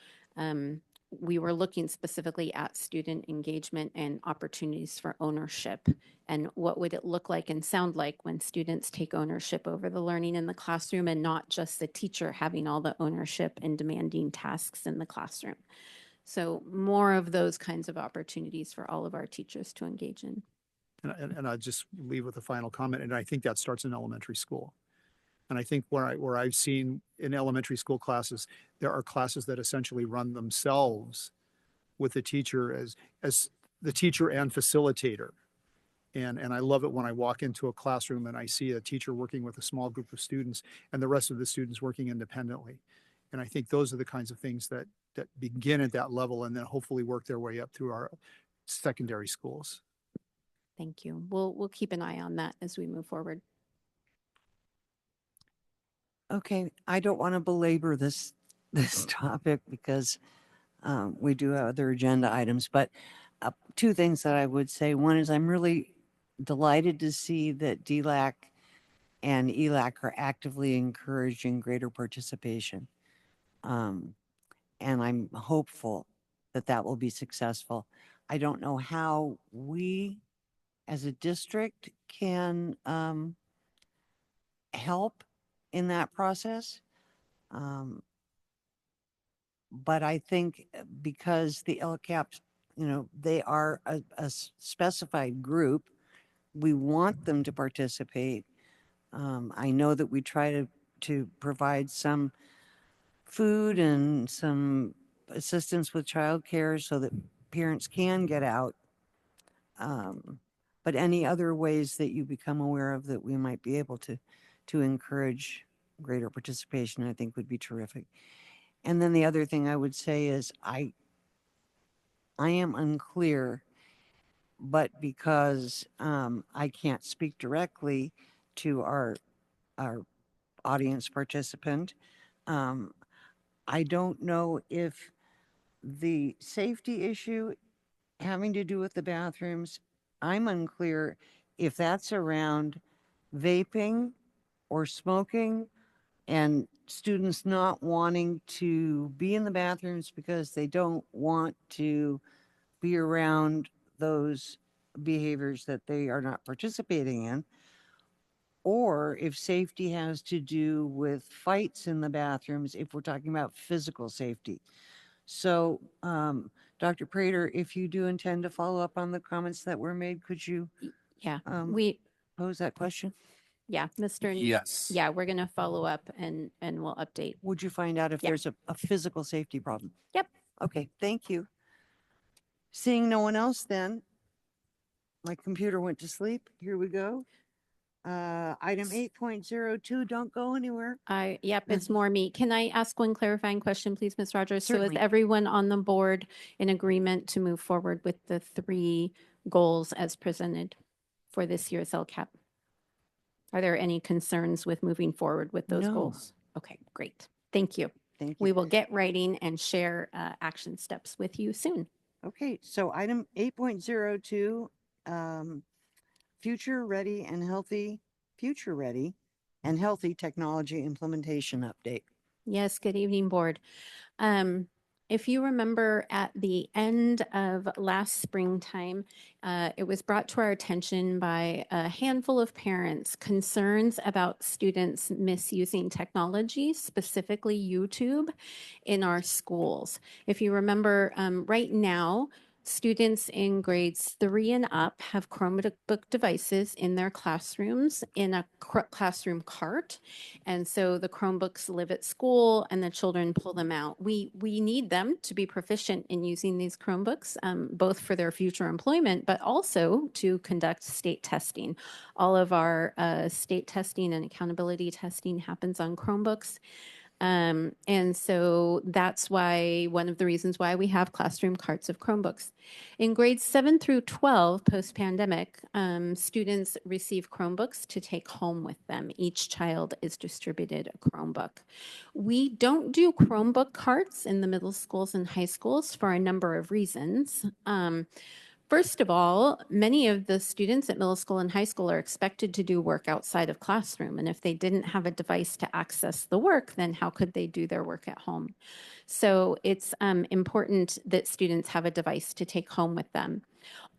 we were looking specifically at student engagement and opportunities for ownership. And what would it look like and sound like when students take ownership over the learning in the classroom and not just the teacher having all the ownership and demanding tasks in the classroom. So more of those kinds of opportunities for all of our teachers to engage in. And I'll just leave with a final comment. And I think that starts in elementary school. And I think where I've seen in elementary school classes, there are classes that essentially run themselves with the teacher as the teacher and facilitator. And I love it when I walk into a classroom and I see a teacher working with a small group of students and the rest of the students working independently. And I think those are the kinds of things that begin at that level and then hopefully work their way up through our secondary schools. Thank you. We'll keep an eye on that as we move forward. Okay, I don't want to belabor this topic because we do have other agenda items, but two things that I would say. One is I'm really delighted to see that DLAC and ELAC are actively encouraging greater participation. And I'm hopeful that that will be successful. I don't know how we as a district can help in that process. But I think because the LCAP, they are a specified group, we want them to participate. I know that we try to provide some food and some assistance with childcare so that parents can get out. But any other ways that you become aware of that we might be able to encourage greater participation, I think would be terrific. And then the other thing I would say is I am unclear, but because I can't speak directly to our audience participant, I don't know if the safety issue having to do with the bathrooms, I'm unclear if that's around vaping or smoking and students not wanting to be in the bathrooms because they don't want to be around those behaviors that they are not participating in, or if safety has to do with fights in the bathrooms, if we're talking about physical safety. So, Dr. Prater, if you do intend to follow up on the comments that were made, could you we pose that question? Yeah, Mr. Yes. Yeah, we're going to follow up and we'll update. Would you find out if there's a physical safety problem? Yep. Okay, thank you. Seeing no one else then, my computer went to sleep. Here we go. Item 8.02, don't go anywhere. Yep, it's more me. Can I ask one clarifying question, please, Ms. Rogers? So Certainly. is everyone on the board in agreement to move forward with the 3 goals as presented for this year's LCAP? Are there any concerns with moving forward with those No. goals? Okay, great. Thank you. Thank you. We will get writing and share action steps with you soon. Okay, so item 8.02, future ready and healthy technology implementation update. Yes, good evening, board. If you remember at the end of last springtime, it was brought to our attention by a handful of parents concerns about students misusing technology, specifically YouTube, in our schools. If you remember, right now, students in grades 3 and up have Chromebook devices in their classrooms in a classroom cart. And so the Chromebooks live at school and the children pull them out. We need them to be proficient in using these Chromebooks, both for their future employment, but also to conduct state testing. All of our state testing and accountability testing happens on Chromebooks. And so that's why one of the reasons why we have classroom carts of Chromebooks. In grades 7 through 12, post-pandemic, students receive Chromebooks to take home with them. Each child is distributed a Chromebook. We don't do Chromebook carts in the middle schools and high schools for a number of reasons. First of all, many of the students at middle school and high school are expected to do work outside of classroom. And if they didn't have a device to access the work, then how could they do their work at home? So it's important that students have a device to take home with them.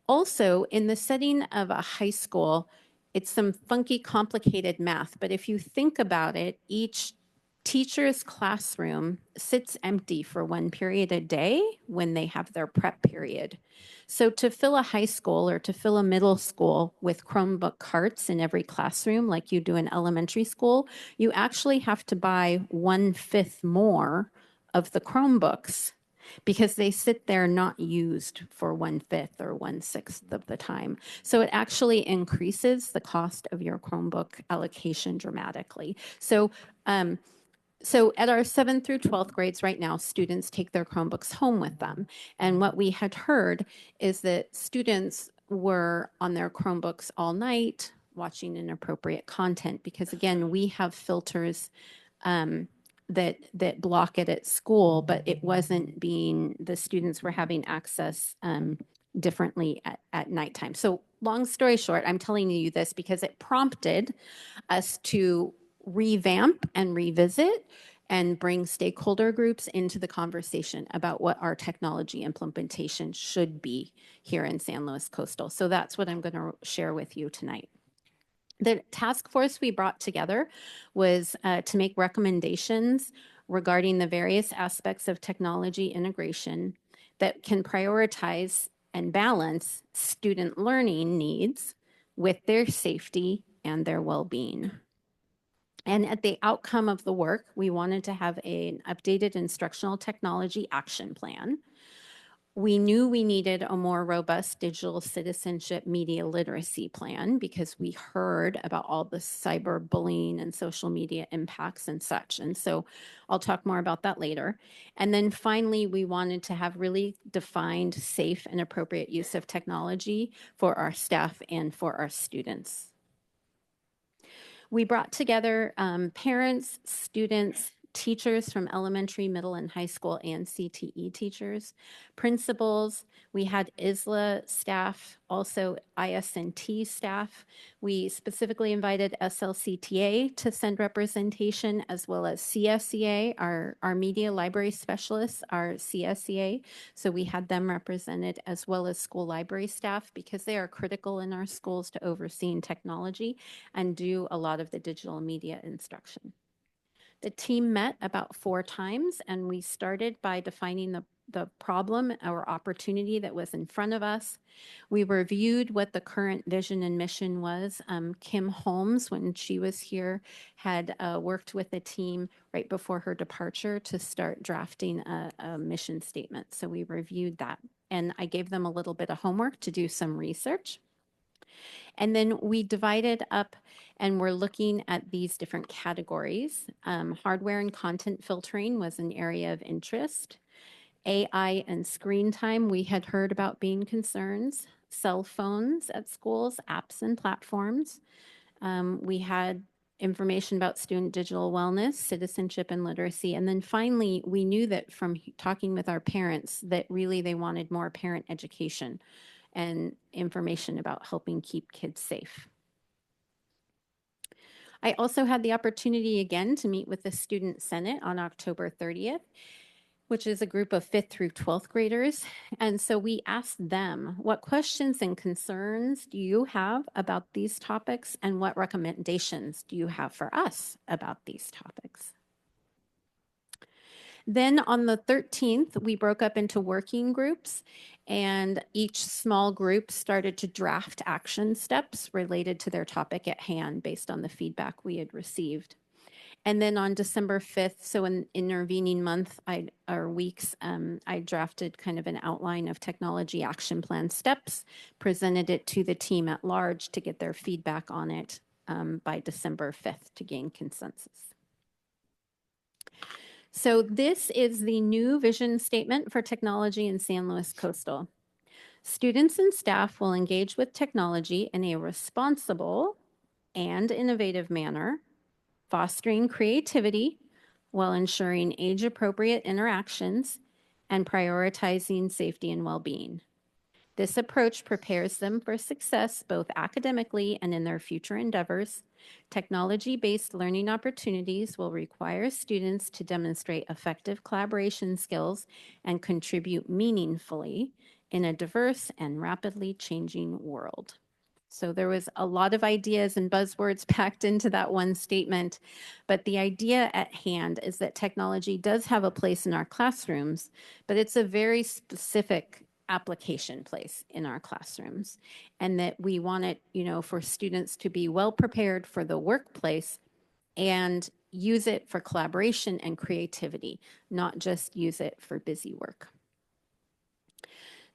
Also, in the setting of a high school, it's some funky, complicated math. But if you think about it, each teacher's classroom sits empty for 1 period a day when they have their prep period. So to fill a high school or to fill a middle school with Chromebook carts in every classroom, like you do in elementary school, you actually have to buy 1/5 more of the Chromebooks because they sit there not used for 1/5 or 1/6 of the time. So it actually increases the cost of your Chromebook allocation dramatically. So at our 7th through 12th grades right now, students take their Chromebooks home with them. And what we had heard is that students were on their Chromebooks all night watching inappropriate content because, again, we have filters that block it at school, but it wasn't being, the students were having access differently at nighttime. So long story short, I'm telling you this because it prompted us to revamp and revisit and bring stakeholder groups into the conversation about what our technology implementation should be here in San Luis Coastal. So that's what I'm going to share with you tonight. The task force we brought together was to make recommendations regarding the various aspects of technology integration that can prioritize and balance student learning needs with their safety and their well-being. And at the outcome of the work, we wanted to have an updated instructional technology action plan. We knew we needed a more robust digital citizenship media literacy plan because we heard about all the cyberbullying and social media impacts and such. And so I'll talk more about that later. And then finally, we wanted to have really defined safe and appropriate use of technology for our staff and for our students. We brought together parents, students, teachers from elementary, middle, and high school and CTE teachers, principals. We had ISLA staff, also IS&T staff. We specifically invited SLCTA to send representation, as well as CSEA, our media library specialists, our CSEA. So we had them represented, as well as school library staff, because they are critical in our schools to overseeing technology and do a lot of the digital media instruction. The team met about 4 times, and we started by defining the problem or opportunity that was in front of us. We reviewed what the current vision and mission was. Kim Holmes, when she was here, had worked with the team right before her departure to start drafting a mission statement. So we reviewed that, and I gave them a little bit of homework to do some research. And then we divided up and we're looking at these different categories. Hardware and content filtering was an area of interest. AI and screen time, we had heard about being concerns. Cell phones at schools, apps and platforms. We had information about student digital wellness, citizenship and literacy. And then finally, we knew that from talking with our parents that really they wanted more parent education and information about helping keep kids safe. I also had the opportunity again to meet with the Student Senate on October 30th, which is a group of 5th through 12th graders. And so we asked them, what questions and concerns do you have about these topics, and what recommendations do you have for us about these topics? Then on the 13th, we broke up into working groups, and each small group started to draft action steps related to their topic at hand based on the feedback we had received. And then on December 5th, so an intervening month or weeks, I drafted kind of an outline of technology action plan steps, presented it to the team at large to get their feedback on it by December 5th to gain consensus. So this is the new vision statement for technology in San Luis Coastal. Students and staff will engage with technology in a responsible and innovative manner, fostering creativity while ensuring age-appropriate interactions and prioritizing safety and well-being. This approach prepares them for success both academically and in their future endeavors. Technology-based learning opportunities will require students to demonstrate effective collaboration skills and contribute meaningfully in a diverse and rapidly changing world. So there was a lot of ideas and buzzwords packed into that one statement, but the idea at hand is that technology does have a place in our classrooms, but it's a very specific application place in our classrooms, and that we want it, for students to be well prepared for the workplace and use it for collaboration and creativity, not just use it for busy work.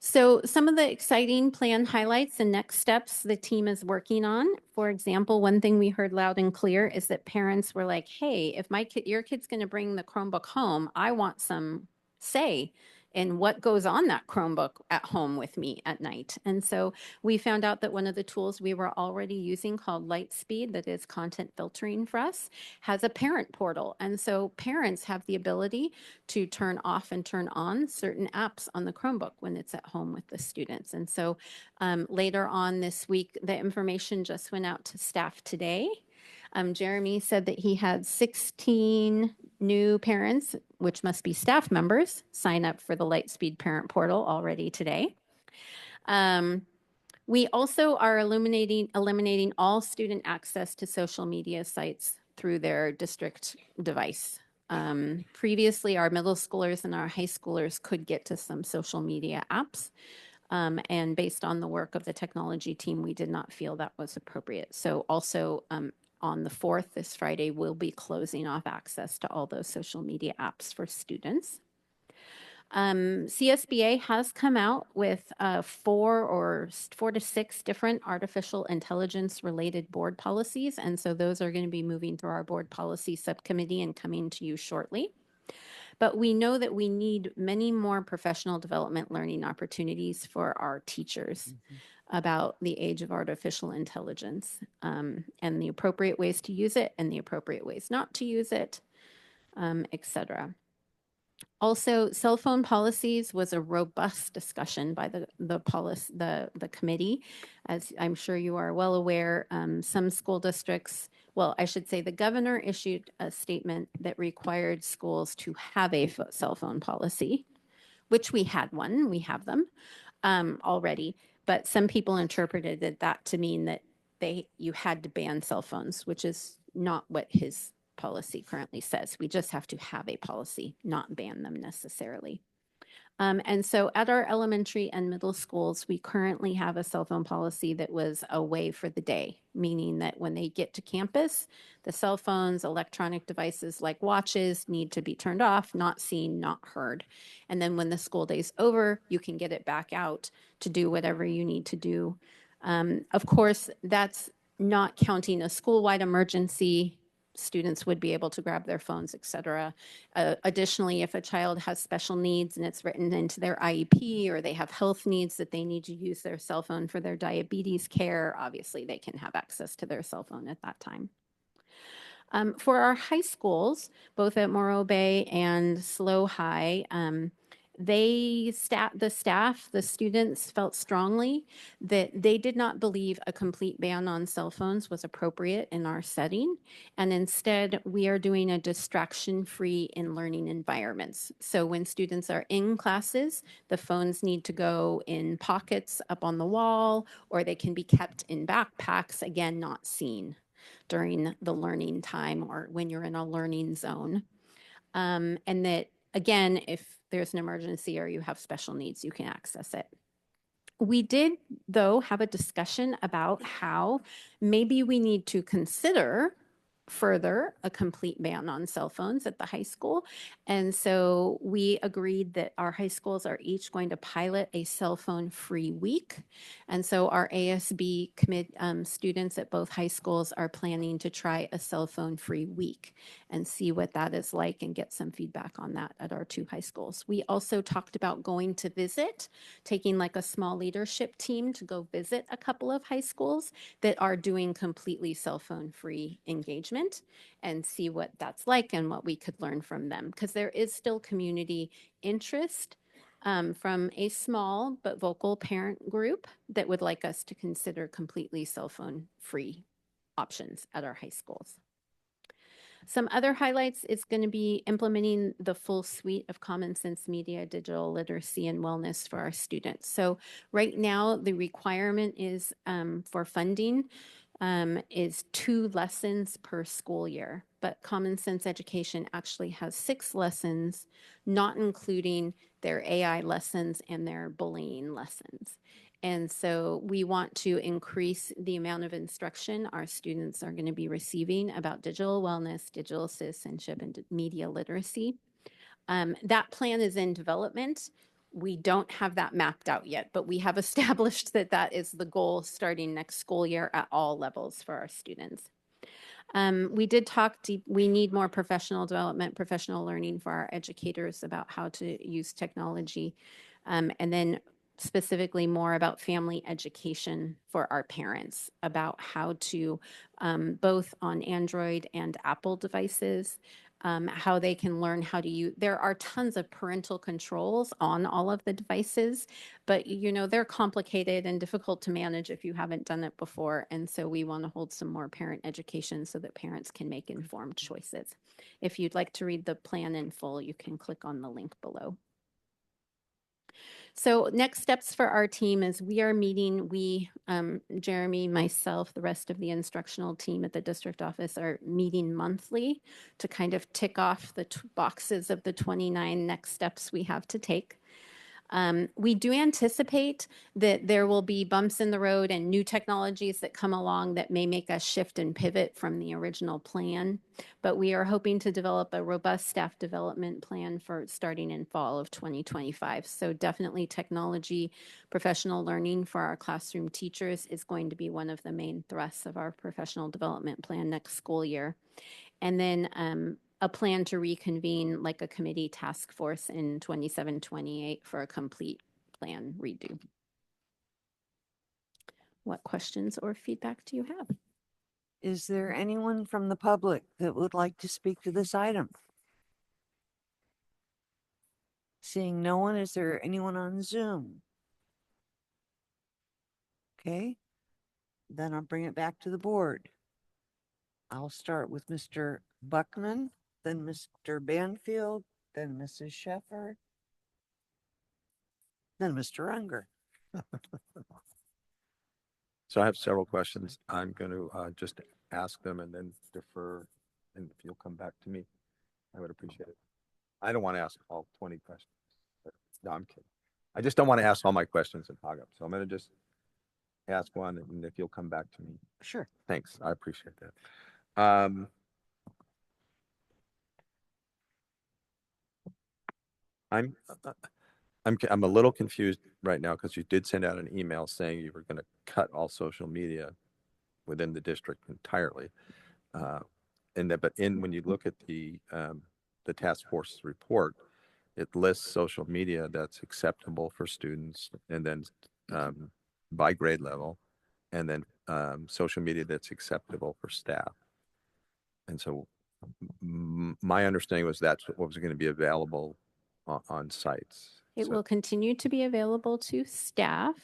So some of the exciting plan highlights and next steps the team is working on. For example, one thing we heard loud and clear is that parents were like, hey, if your kid's going to bring the Chromebook home, I want some say in what goes on that Chromebook at home with me at night. And so we found out that one of the tools we were already using called Lightspeed, that is content filtering for us, has a parent portal. And so parents have the ability to turn off and turn on certain apps on the Chromebook when it's at home with the students. And so later on this week, the information just went out to staff today. Jeremy said that he had 16 new parents, which must be staff members, sign up for the Lightspeed Parent Portal already today. We also are eliminating all student access to social media sites through their district device. Previously, our middle schoolers and our high schoolers could get to some social media apps. And based on the work of the technology team, we did not feel that was appropriate. So also, on the 4th, this Friday, we'll be closing off access to all those social media apps for students. CSBA has come out with 4 to 6 different artificial intelligence related board policies. And so those are going to be moving through our board policy subcommittee and coming to you shortly. But we know that we need many more professional development learning opportunities for our teachers about the age of artificial intelligence, and the appropriate ways to use it and the appropriate ways not to use it, et cetera. Also, cell phone policies was a robust discussion by the committee. As I'm sure you are well aware, some school districts, well, I should say the governor issued a statement that required schools to have a cell phone policy, which we had one, we have them already. But some people interpreted that to mean that you had to ban cell phones, which is not what his policy currently says. We just have to have a policy, not ban them necessarily. And so at our elementary and middle schools, we currently have a cell phone policy that was away for the day, meaning that when they get to campus, the cell phones, electronic devices like watches need to be turned off, not seen, not heard. And then when the school day's over, you can get it back out to do whatever you need to do. Of course, that's not counting a school-wide emergency. Students would be able to grab their phones, et cetera. Additionally, if a child has special needs and it's written into their IEP, or they have health needs that they need to use their cell phone for their diabetes care, obviously they can have access to their cell phone at that time. For our high schools, both at Morro Bay and SLO High, the students felt strongly that they did not believe a complete ban on cell phones was appropriate in our setting. And instead, we are doing a distraction-free in learning environments. So when students are in classes, the phones need to go in pockets up on the wall, or they can be kept in backpacks, again, not seen during the learning time or when you're in a learning zone. And that, again, if there's an emergency or you have special needs, you can access it. We did, though, have a discussion about how maybe we need to consider further a complete ban on cell phones at the high school. And so we agreed that our high schools are each going to pilot a cell phone free week. And so our ASB students at both high schools are planning to try a cell phone free week and see what that is like and get some feedback on that at our 2 high schools. We also talked about going to visit, taking like a small leadership team to go visit a couple of high schools that are doing completely cell phone free engagement and see what that's like and what we could learn from them. Because there is still community interest from a small but vocal parent group that would like us to consider completely cell phone free options at our high schools. Some other highlights is going to be implementing the full suite of common sense media, digital literacy, and wellness for our students. So right now, the requirement is for funding is 2 lessons per school year, but Common Sense Education actually has 6 lessons, not including their AI lessons and their bullying lessons. And so we want to increase the amount of instruction our students are going to be receiving about digital wellness, digital citizenship, and media literacy. That plan is in development. We don't have that mapped out yet, but we have established that that is the goal starting next school year at all levels for our students. We did talk we need more professional development, professional learning for our educators about how to use technology. And then specifically more about family education for our parents about how to, both on Android and Apple devices, how they can learn how to use. There are tons of parental controls on all of the devices, but you know, they're complicated and difficult to manage if you haven't done it before. And so we want to hold some more parent education so that parents can make informed choices. If you'd like to read the plan in full, you can click on the link below. So next steps for our team is we are meeting, Jeremy, myself, the rest of the instructional team at the district office are meeting monthly to kind of tick off the boxes of the 29 next steps we have to take. We do anticipate that there will be bumps in the road and new technologies that come along that may make us shift and pivot from the original plan, but we are hoping to develop a robust staff development plan for starting in fall of 2025. So definitely technology, professional learning for our classroom teachers is going to be one of the main thrusts of our professional development plan next school year. And then a plan to reconvene like a committee task force in 27-28 for a complete plan redo. What questions or feedback do you have? Is there anyone from the public that would like to speak to this item? Seeing no one, is there anyone on Zoom? Okay, then I'll bring it back to the board. I'll start with Mr. Buckman, then Mr. Banfield, then Mrs. Sheffer, then Mr. Unger. So I have several questions. I'm going to just ask them and then defer. And if you'll come back to me, I would appreciate it. I don't want to ask all 20 questions. No, I'm kidding. I just don't want to ask all my questions and hog up. So I'm going to just ask one, and if you'll come back to me. Sure. Thanks. I appreciate that. I'm a little confused right now because you did send out an email saying you were going to cut all social media within the district entirely. But when you look at the task force report, it lists social media that's acceptable for students, and then by grade level, and then social media that's acceptable for staff. And so my understanding was that's what was going to be available on sites. It will continue to be available to staff.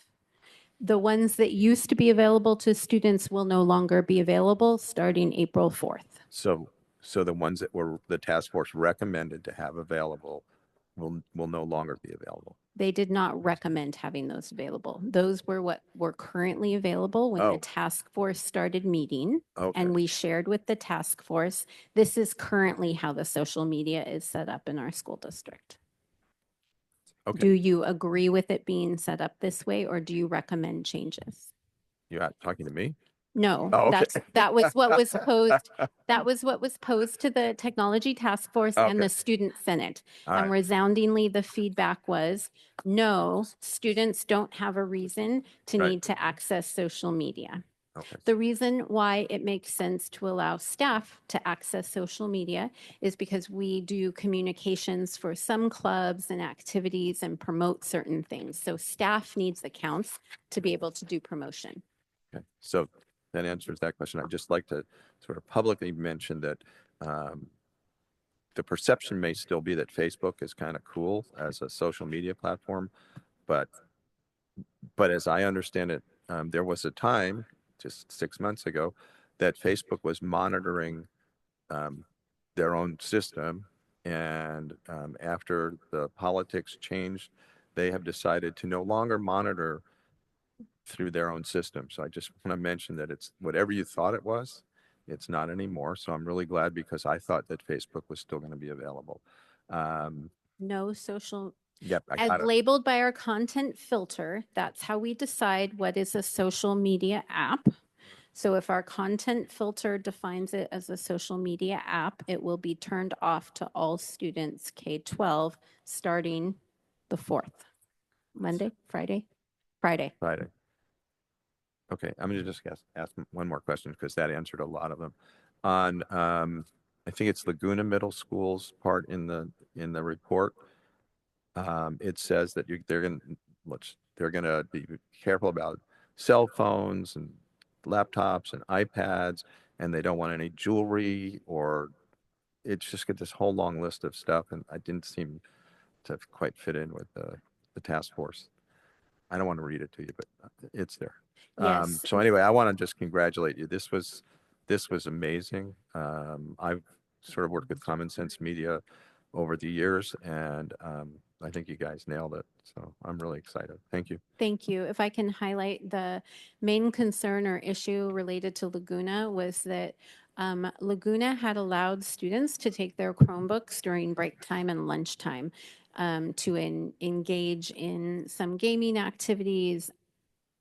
The ones that used to be available to students will no longer be available starting April 4th. So the ones that were the task force recommended to have available will no longer be available. They did not recommend having those available. Those were what were currently available when the task force started meeting. Okay. And we shared with the task force, this is currently how the social media is set up in our school district. Okay. Do you agree with it being set up this way, or do you recommend changes? You're talking to me? No, Oh, okay. that was what was posed. That was what was posed to the Technology Task Force and Okay. the Student Senate. All And right. resoundingly, the feedback was, no, students don't have a reason to Right. need to access social media. Okay. The reason why it makes sense to allow staff to access social media is because we do communications for some clubs and activities and promote certain things. So staff needs accounts to be able to do promotion. Okay. So that answers that question. I'd just like to sort of publicly mention that the perception may still be that Facebook is kind of cool as a social media platform, but as I understand it, there was a time just 6 months ago that Facebook was monitoring their own system, and after the politics changed, they have decided to no longer monitor through their own system. So I just want to mention that it's whatever you thought it was, it's not anymore. So I'm really glad, because I thought that Facebook was still going to be available. No social, Yep, I as got it. labeled by our content filter, that's how we decide what is a social media app. So if our content filter defines it as a social media app, it will be turned off to all students K-12 starting the 4th. Monday, Friday? Friday. Friday. Okay, I'm going to just ask one more question, because that answered a lot of them. On, I think it's Laguna Middle School's part in the report. It says that they're going to be careful about cell phones and laptops and iPads, and they don't want any jewelry, or it's just got this whole long list of stuff, and I didn't seem to quite fit in with the task force. I don't want to read it to you, but it's there. Yes. So anyway, I want to just congratulate you. This was amazing. I've sort of worked with Common Sense Media over the years, and I think you guys nailed it. So I'm really excited. Thank you. Thank you. If I can highlight, the main concern or issue related to Laguna was that Laguna had allowed students to take their Chromebooks during break time and lunchtime to engage in some gaming activities,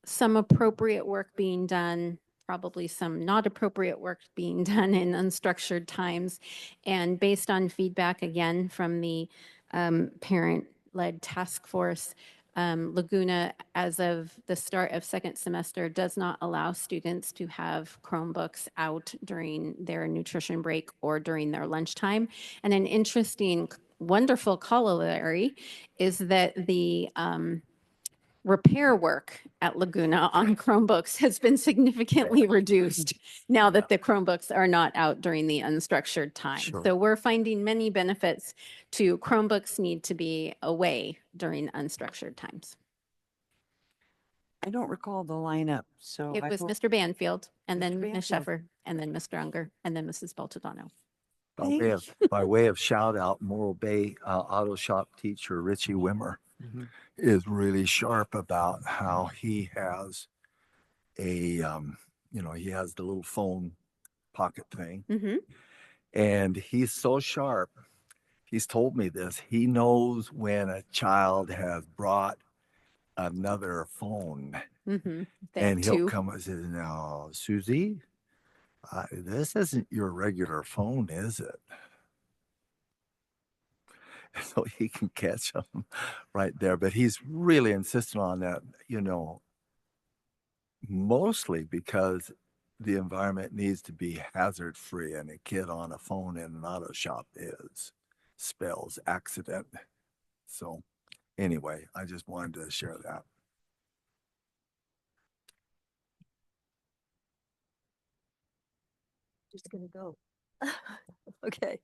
some appropriate work being done, probably some not appropriate work being done in unstructured times. And based on feedback, again, from the parent-led task force, Laguna, as of the start of second semester, does not allow students to have Chromebooks out during their nutrition break or during their lunchtime. And an interesting, wonderful corollary is that the repair work at Laguna on Chromebooks has been significantly reduced now that the Chromebooks are not out during the unstructured time. Sure. So we're finding many benefits to Chromebooks need to be away during unstructured times. I don't recall the lineup, so. It I was hope- Mr. Banfield, and then Mr. Ms. Banfield. Sheffer, and then Mr. Unger, and then Mrs. Baltodano. By way of shout out, Morro Bay auto shop teacher Richie Wimmer is really sharp about how he has he has the little phone pocket thing, and he's so sharp. He's told me this. He knows when a child has brought another phone, and he'll come and say, "Now, Susie, this isn't your regular phone, is it?" So he can catch them right there. But he's really insistent on that, mostly because the environment needs to be hazard free, and a kid on a phone in an auto shop spells accident. So anyway, I just wanted to share that. Just gonna go. Okay.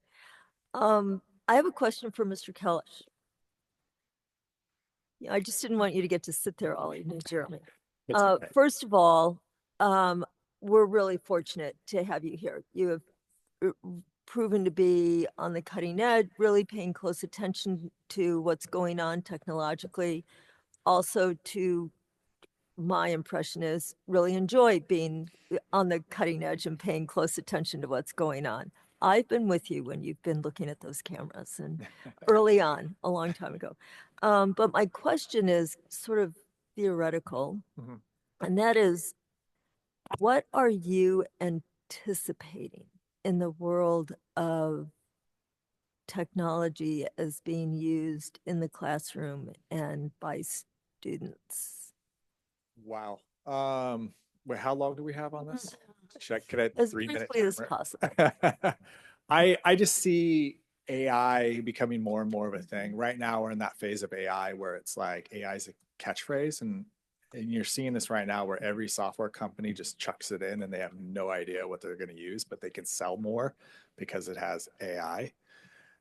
I have a question for Mr. Kellish. Yeah, I just didn't want you to get to sit there all evening, Jeremy. okay. First of all, we're really fortunate to have you here. You have proven to be on the cutting edge, really paying close attention to what's going on technologically. Also, my impression is really enjoy being on the cutting edge and paying close attention to what's going on. I've been with you when you've been looking at those cameras and early on, a long time ago. But my question is sort of theoretical, and that is, what are you anticipating in the world of technology as being used in the classroom and by students? Wow. Wait, how long do we have on this? Could I have As 3 minutes? briefly as possible. I just see AI becoming more and more of a thing. Right now, we're in that phase of AI where it's like AI is a catchphrase, and you're seeing this right now where every software company just chucks it in and they have no idea what they're going to use, but they can sell more because it has AI.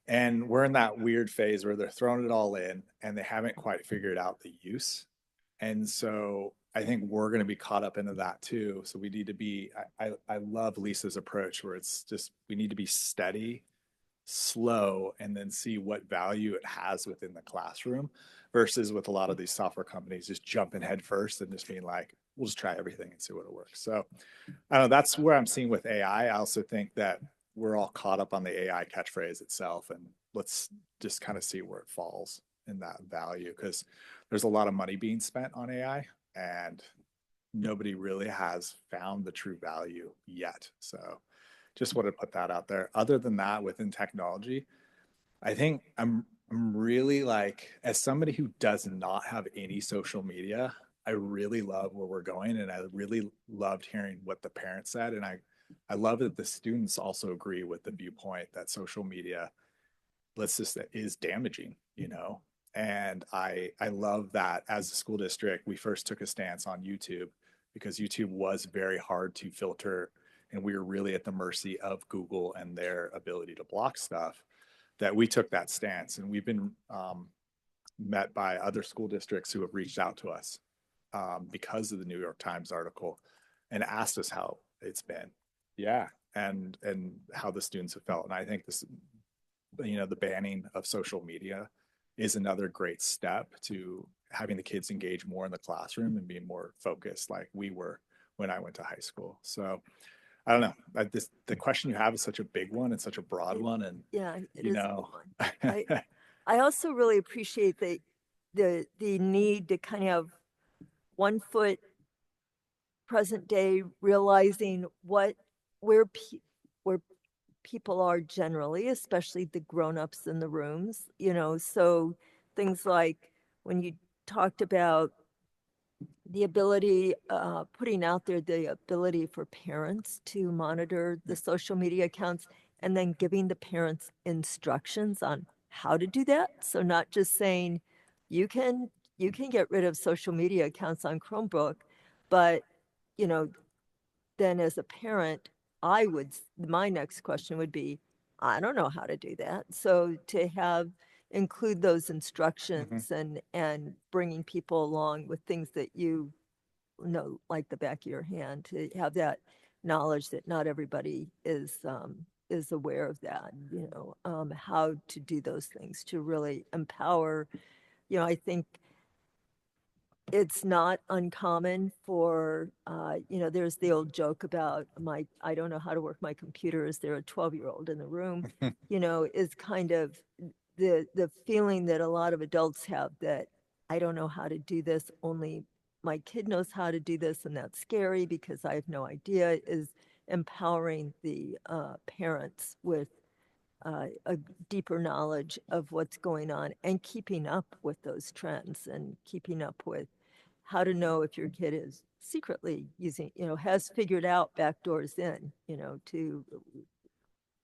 And we're in that weird phase where they're throwing it all in and they haven't quite figured out the use. And so I think we're going to be caught up into that too. So we need to be, I love Lisa's approach where it's just, we need to be steady, slow, and then see what value it has within the classroom versus with a lot of these software companies just jumping head first and just being like, we'll just try everything and see what it works. So I don't know, that's where I'm seeing with AI. I also think that we're all caught up on the AI catchphrase itself, and let's just kind of see where it falls in that value, because there's a lot of money being spent on AI and nobody really has found the true value yet. So just want to put that out there. Other than that, within technology, I think I'm really like, as somebody who does not have any social media, I really love where we're going. And I really loved hearing what the parents said. And I love that the students also agree with the viewpoint that social media, is damaging, you know? And I love that as a school district, we first took a stance on YouTube because YouTube was very hard to filter. And we were really at the mercy of Google and their ability to block stuff, that we took that stance. And we've been met by other school districts who have reached out to us because of the New York Times article and asked us how it's been. Yeah. And how the students have felt. And I think this, you know, the banning of social media is another great step to having the kids engage more in the classroom and being more focused like we were when I went to high school. So I don't know. The question you have is such a big one and such a broad one. And yeah, it you is know, a big one. I also really appreciate the need to kind of 1 foot present day, realizing where people are generally, especially the grown-ups in the rooms, you know. So things like when you talked about the ability, putting out there the ability for parents to monitor the social media accounts and then giving the parents instructions on how to do that. So not just saying you can get rid of social media accounts on Chromebook, but you know, then as a parent, my next question would be, I don't know how to do that. So to include those instructions and bringing people along with things that you know like the back of your hand, to have that knowledge that not everybody is aware of that, you know, how to do those things to really empower. You know, I think it's not uncommon for, you know, there's the old joke about I don't know how to work my computer. Is there a 12-year-old in the room? You know, is kind of the feeling that a lot of adults have, that I don't know how to do this, only my kid knows how to do this, and that's scary because I have no idea, is empowering the parents with a deeper knowledge of what's going on and keeping up with those trends and keeping up with how to know if your kid is secretly using, you know, has figured out backdoors in, you know, to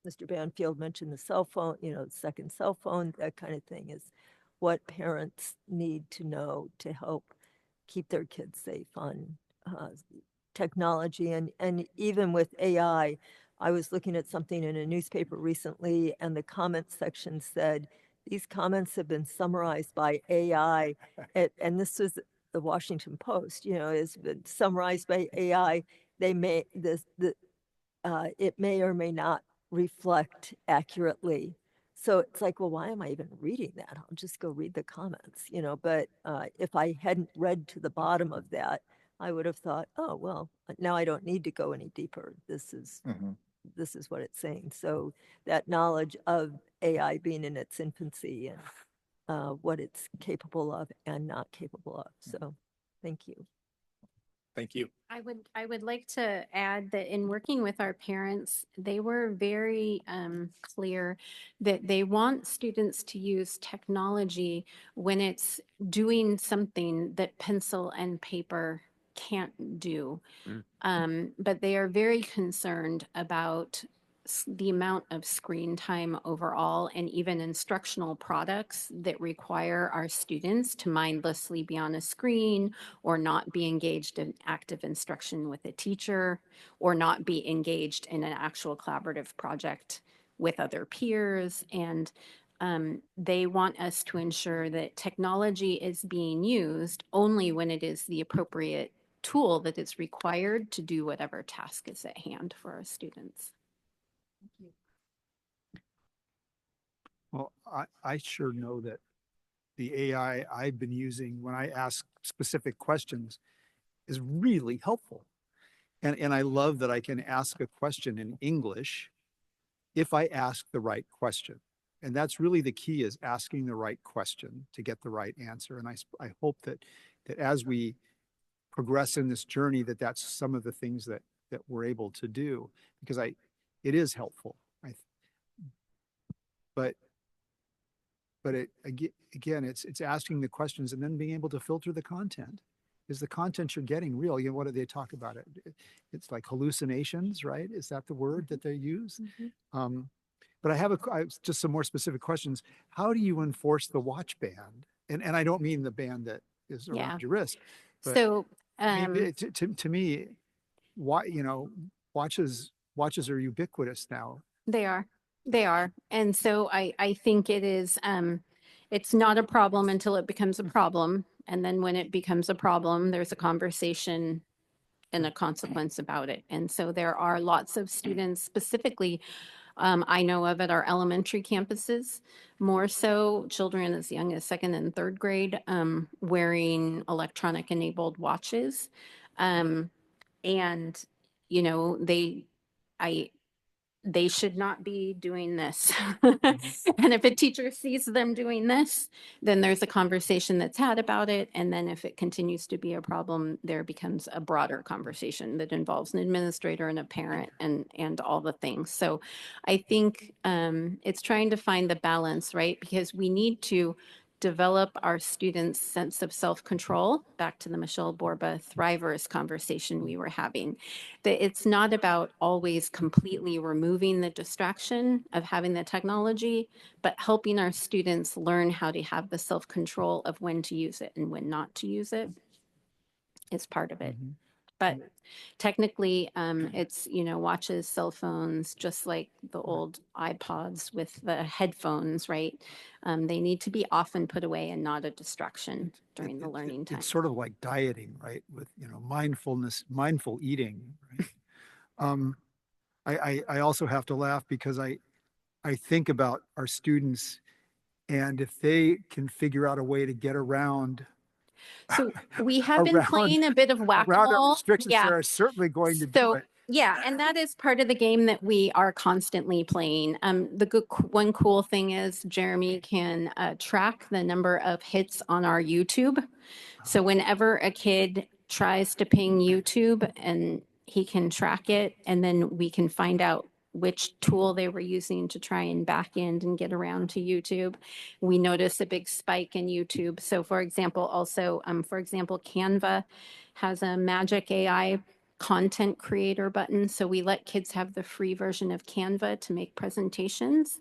Mr. Banfield mentioned the cell phone, you know, second cell phone, that kind of thing is what parents need to know to help keep their kids safe on technology. And even with AI, I was looking at something in a newspaper recently, and the comment section said, these comments have been summarized by AI. And this was the Washington Post, you know, has been summarized by AI. It may or may not reflect accurately. So it's like, well, why am I even reading that? I'll just go read the comments, you know. But if I hadn't read to the bottom of that, I would have thought, oh, well, now I don't need to go any deeper. This is what it's saying. So that knowledge of AI being in its infancy and what it's capable of and not capable of. So thank you. Thank you. I would like to add that in working with our parents, they were very clear that they want students to use technology when it's doing something that pencil and paper can't do. But they are very concerned about the amount of screen time overall, and even instructional products that require our students to mindlessly be on a screen or not be engaged in active instruction with a teacher or not be engaged in an actual collaborative project with other peers. And they want us to ensure that technology is being used only when it is the appropriate tool that is required to do whatever task is at hand for our students. Well, I sure know that the AI I've been using when I ask specific questions is really helpful. And I love that I can ask a question in English if I ask the right question. And that's really the key, is asking the right question to get the right answer. And I hope that as we progress in this journey, that's some of the things that we're able to do, because it is helpful. But again, it's asking the questions and then being able to filter the content. Is the content you're getting real? You know, what do they talk about it? It's like hallucinations, right? Is that the word that they use? But I have just some more specific questions. How do you enforce the watch ban? And I don't mean the ban that is around your wrist. But So I mean, to me, watches are ubiquitous now. They are. And so I think it is, it's not a problem until it becomes a problem. And then when it becomes a problem, there's a conversation and a consequence about it. And so there are lots of students specifically, I know of at our elementary campuses, more so children as young as second and third grade, wearing electronic enabled watches. And, you know, they should not be doing this. And if a teacher sees them doing this, then there's a conversation that's had about it. And then if it continues to be a problem, there becomes a broader conversation that involves an administrator and a parent and all the things. So I think it's trying to find the balance, right? Because we need to develop our students' sense of self-control, back to the Michelle Borba Thrivers conversation we were having, that it's not about always completely removing the distraction of having the technology, but helping our students learn how to have the self-control of when to use it and when not to use it is part of it. But technically, it's, you know, watches, cell phones, just like the old iPods with the headphones, right? They need to be often put away and not a distraction during the learning time. It's sort of like dieting, right? With, you know, mindful eating, right? I also have to laugh because I think about our students, and if they can figure out a way to get around. So we have been playing a bit of whack-a-mole. Restrictions, they're certainly going to do it. Yeah, and that is part of the game that we are constantly playing. One cool thing is Jeremy can track the number of hits on our YouTube. So whenever a kid tries to ping YouTube, and he can track it, and then we can find out which tool they were using to try and back end and get around to YouTube. We notice a big spike in YouTube. So for example, Canva has a magic AI content creator button. So we let kids have the free version of Canva to make presentations.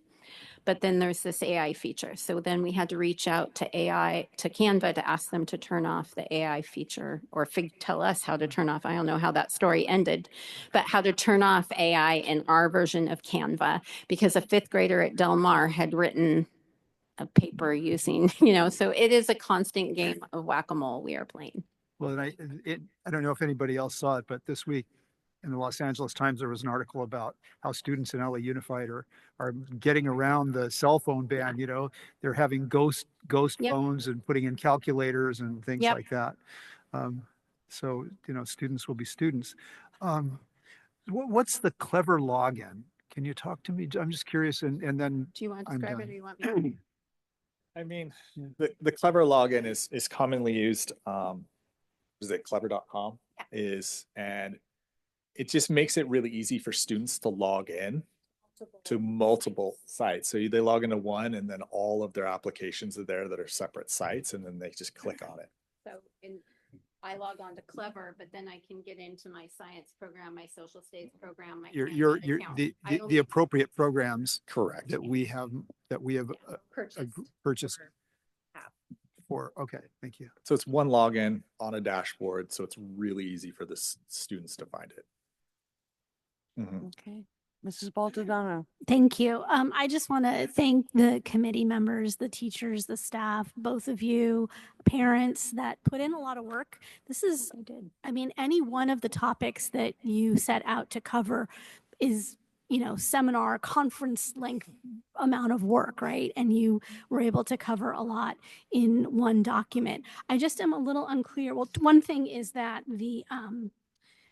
But then there's this AI feature. So then we had to reach out to Canva to ask them to turn off the AI feature, or tell us how to turn off. I don't know how that story ended, but how to turn off AI in our version of Canva, because a fifth grader at Del Mar had written a paper using, you know, so it is a constant game of whack-a-mole we are playing. Well, I don't know if anybody else saw it, but this week in the Los Angeles Times, there was an article about how students in LA Unified are getting around the cell phone ban. You know, they're having ghost phones and putting in calculators and things like that. So, you know, students will be students. What's the clever login? Can you talk to me? I'm just curious. And then do you want to describe it, or you want me? I mean, the clever login is commonly used is it clever.com and it just makes it really easy for students to log in to multiple sites. So they log into one and then all of their applications are there that are separate sites, and then they just click on it. So I log on to Clever, but then I can get into my science program, my social studies program, my Your Canvas account. I the only appropriate programs correct that we have purchased for. Okay, thank you. So it's one login on a dashboard, so it's really easy for the students to find it. Okay. Mrs. Baldadano. Thank you. I just want to thank the committee members, the teachers, the staff, both of you, parents that put in a lot of work. This is, I mean, any one of the topics that you set out to cover is, you know, seminar, conference length amount of work, right? And you were able to cover a lot in one document. I just am a little unclear. Well, one thing is that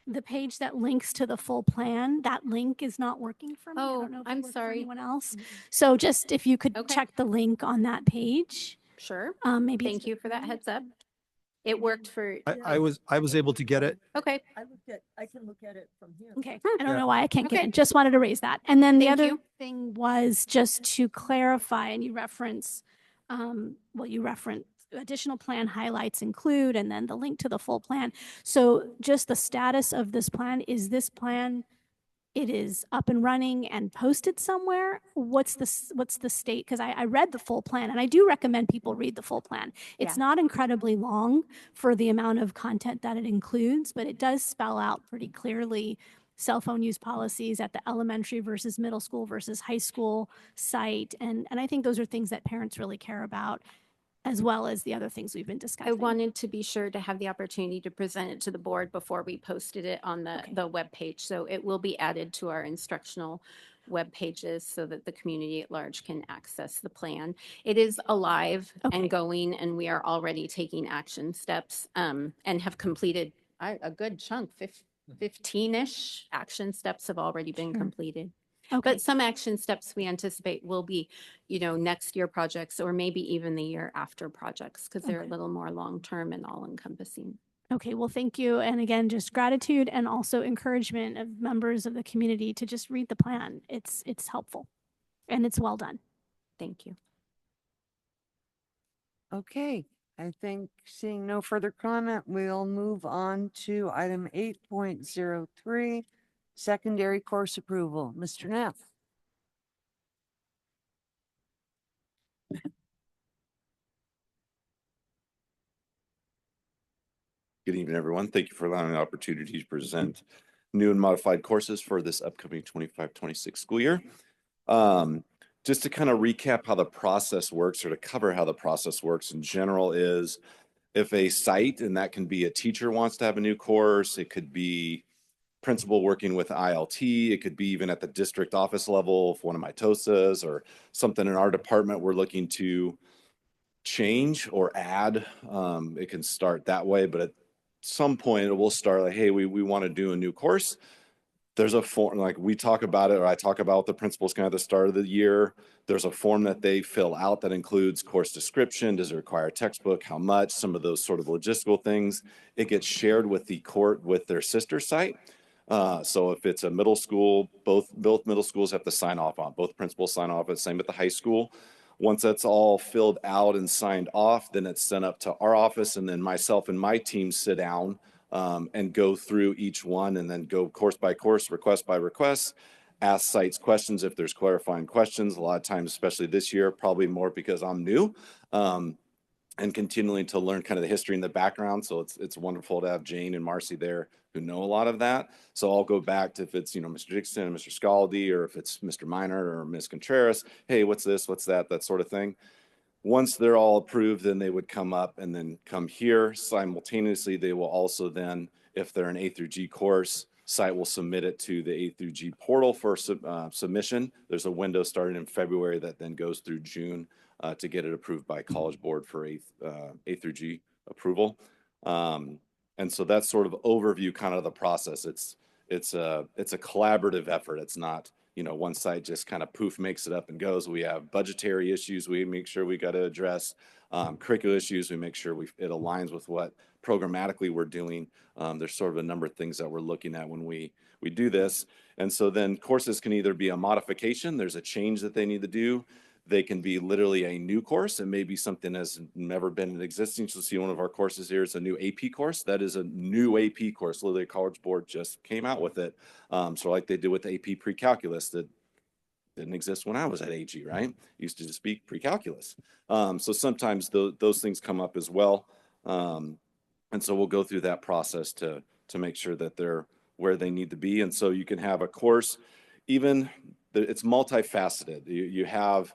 the page that links to the full plan, that link is not working for me. I don't know if it I'm worked for sorry. anyone else. So just if you could check the link on that page. Sure. Maybe. Thank you for that heads up. It worked for. I was able to get it. Okay. I can look at it from here. Okay. I don't know why I can't get it. Just wanted to raise that. And then the Thank other you. thing was just to clarify, and you reference, you reference additional plan highlights include, and then the link to the full plan. So just the status of this plan, is this plan, it is up and running and posted somewhere? What's the state? Because I read the full plan, and I do recommend people read the full plan. It's not incredibly long for the amount of content that it includes, but it does spell out pretty clearly cell phone use policies at the elementary versus middle school versus high school site. And I think those are things that parents really care about, as well as the other things we've been discussing. I wanted to be sure to have the opportunity to present it to the board before we posted it on the web page. So it will be added to our instructional web pages so that the community at large can access the plan. It is alive and going, and we are already taking action steps and have completed a good chunk, 15-ish action steps have already been completed. But some action steps we anticipate will be, you know, next year projects or maybe even the year after projects, because they're a little more long-term and all-encompassing. Okay, well, thank you. And again, just gratitude and also encouragement of members of the community to just read the plan. It's helpful and it's well done. Thank you. Okay, I think seeing no further comment, we'll move on to item 8.03, secondary course approval. Mr. Neff. Good evening, everyone. Thank you for allowing the opportunity to present new and modified courses for this upcoming 25-26 school year. Just to kind of recap how the process works, or to cover how the process works in general, is if a site, and that can be a teacher wants to have a new course, it could be principal working with ILT, it could be even at the district office level, if one of my TOSAs or something in our department we're looking to change or add, it can start that way. But at some point it will start like, hey, we want to do a new course. There's a form, like we talk about it, or I talk about the principals kind of at the start of the year. There's a form that they fill out that includes course description. Does it require a textbook? How much? Some of those sort of logistical things. It gets shared with the court with their sister site. So if it's a middle school, both middle schools have to sign off on, both principals sign off, and same at the high school. Once that's all filled out and signed off, then it's sent up to our office, and then myself and my team sit down and go through each one, and then go course by course, request by request, ask sites questions if there's clarifying questions. A lot of times, especially this year, probably more because I'm new, and continuing to learn kind of the history and the background. So it's wonderful to have Jane and Marcy there who know a lot of that. So I'll go back to, if it's, you know, Mr. Dixon and Mr. Scaldi, or if it's Mr. Minor or Ms. Contreras, hey, what's this, what's that, that sort of thing. Once they're all approved, then they would come up and then come here. Simultaneously, they will also then, if they're an A through G course, site will submit it to the A through G portal for submission. There's a window starting in February that then goes through June to get it approved by College Board for A through G approval. And so that's sort of overview kind of the process. It's a collaborative effort. It's not, you know, one site just kind of poof makes it up and goes. We have budgetary issues we make sure we got to address, curricular issues we make sure it aligns with what programmatically we're doing. There's sort of a number of things that we're looking at when we do this. And so then courses can either be a modification, there's a change that they need to do. They can be literally a new course. It may be something that's never been in existence. You'll see one of our courses here is a new AP course. That is a new AP course. Literally, College Board just came out with it. So like they did with the AP pre-calculus that didn't exist when I was at AG, right? Used to just be pre-calculus. So sometimes those things come up as well. And so we'll go through that process to make sure that they're where they need to be. And so you can have a course, it's multifaceted. You have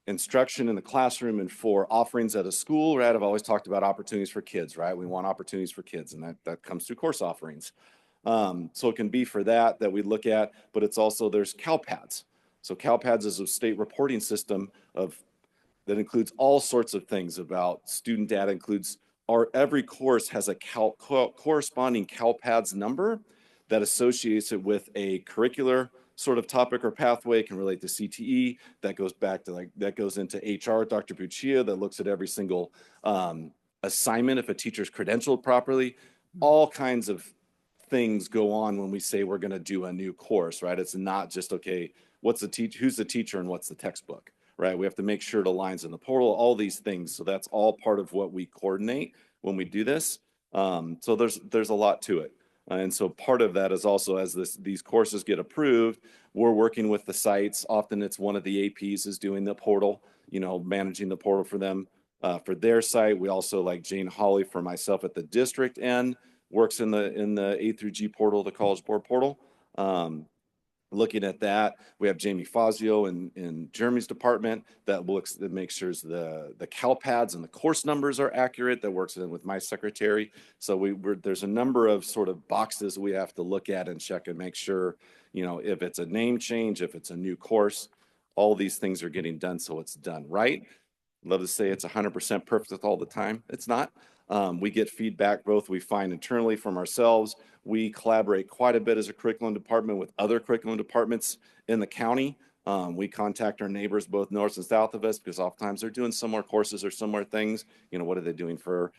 instruction in the classroom and for offerings at a school, right? I've always talked about opportunities for kids, right? We want opportunities for kids, and that comes through course offerings. So it can be for that we look at, but it's also, there's CalPads. So CalPads is a state reporting system that includes all sorts of things about student data, includes every course has a corresponding CalPads number that associates it with a curricular sort of topic or pathway, can relate to CTE, that goes back to that goes into HR, Dr. Buccia, that looks at every single assignment if a teacher's credentialed properly. All kinds of things go on when we say we're going to do a new course, right? It's not just, okay, who's the teacher and what's the textbook, right? We have to make sure it aligns in the portal, all these things. So that's all part of what we coordinate when we do this. So there's a lot to it. And so part of that is also as these courses get approved, we're working with the sites. Often it's one of the APs is doing the portal, managing the portal for them for their site. We also, like Jane Hawley for myself at the district end, works in the A through G portal, the College Board portal. Looking at that, we have Jamie Fazio in Jeremy's department that makes sure the CalPads and the course numbers are accurate, that works in with my secretary. So there's a number of sort of boxes we have to look at and check and make sure, if it's a name change, if it's a new course, all these things are getting done so it's done right. Love to say it's 100% perfect all the time. It's not. We get feedback both we find internally from ourselves. We collaborate quite a bit as a curriculum department with other curriculum departments in the county. We contact our neighbors both north and south of us because oftentimes they're doing similar courses or similar things. What are they doing for,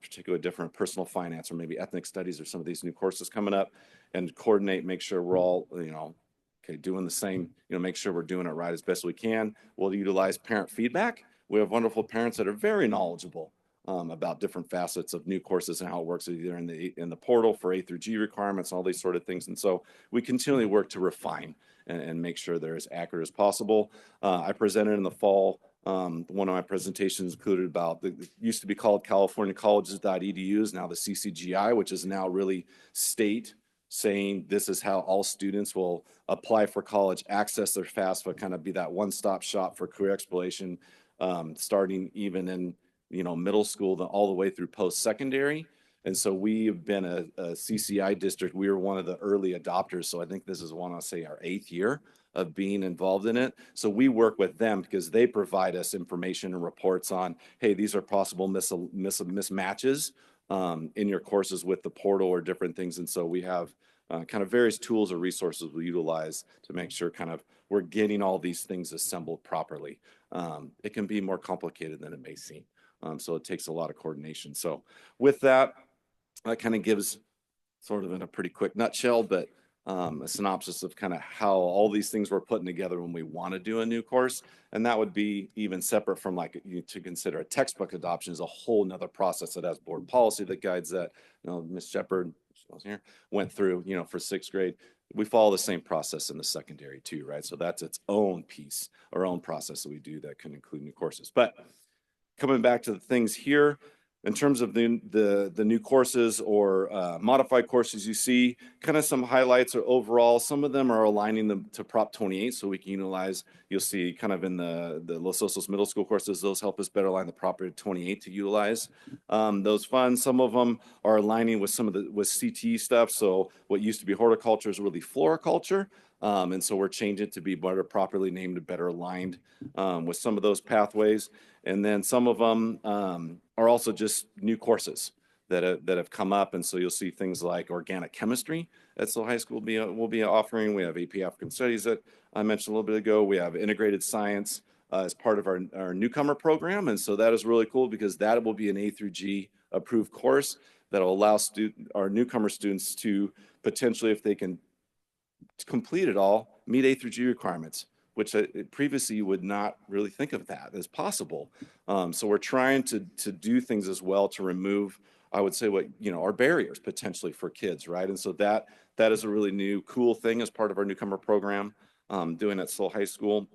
particularly different personal finance or maybe ethnic studies or some of these new courses coming up, and coordinate, make sure we're all, doing the same, make sure we're doing it right as best we can. We'll utilize parent feedback. We have wonderful parents that are very knowledgeable about different facets of new courses and how it works either in the portal for A through G requirements, all these sort of things. And so we continually work to refine and make sure they're as accurate as possible. I presented in the fall, one of my presentations included about, it used to be called California Colleges.edu, is now the CCGI, which is now really state saying this is how all students will apply for college, access their FAFSA, kind of be that one-stop shop for career exploration, starting even in middle school, all the way through post-secondary. And so we have been a CCI district. We were one of the early adopters. So I think this is our 8th year of being involved in it. So we work with them because they provide us information and reports on, hey, these are possible mismatches in your courses with the portal or different things. And so we have kind of various tools or resources we utilize to make sure we're getting all these things assembled properly. It can be more complicated than it may seem. So it takes a lot of coordination. So with that kind of gives sort of in a pretty quick nutshell, but a synopsis of kind of how all these things were putting together when we want to do a new course. And that would be even separate from to consider a textbook adoption is a whole nother process that has board policy that guides that. Ms. Shepard went through, for 6th grade. We follow the same process in the secondary too, right? So that's its own piece, our own process that we do that can include new courses. But coming back to the things here, in terms of the new courses or modified courses, you see kind of some highlights or overall, some of them are aligning them to Prop 28 so we can utilize, you'll see kind of in the Los Osos middle school courses, those help us better align the Prop 28 to utilize those funds. Some of them are aligning with with CTE stuff. So what used to be horticulture is really floriculture. And so we're changing it to be better properly named and better aligned with some of those pathways. And then some of them are also just new courses that have come up. And so you'll see things like organic chemistry at SLO High School will be offering. We have AP African Studies that I mentioned a little bit ago. We have integrated science, as part of our newcomer program. And so that is really cool because that will be an A through G approved course that will allow our newcomer students to potentially, if they can complete it all, meet A through G requirements, which previously you would not really think of that as possible. So we're trying to do things as well to remove, I would say, our barriers potentially for kids, right? And so that is a really new, cool thing as part of our newcomer program, doing at SLO High School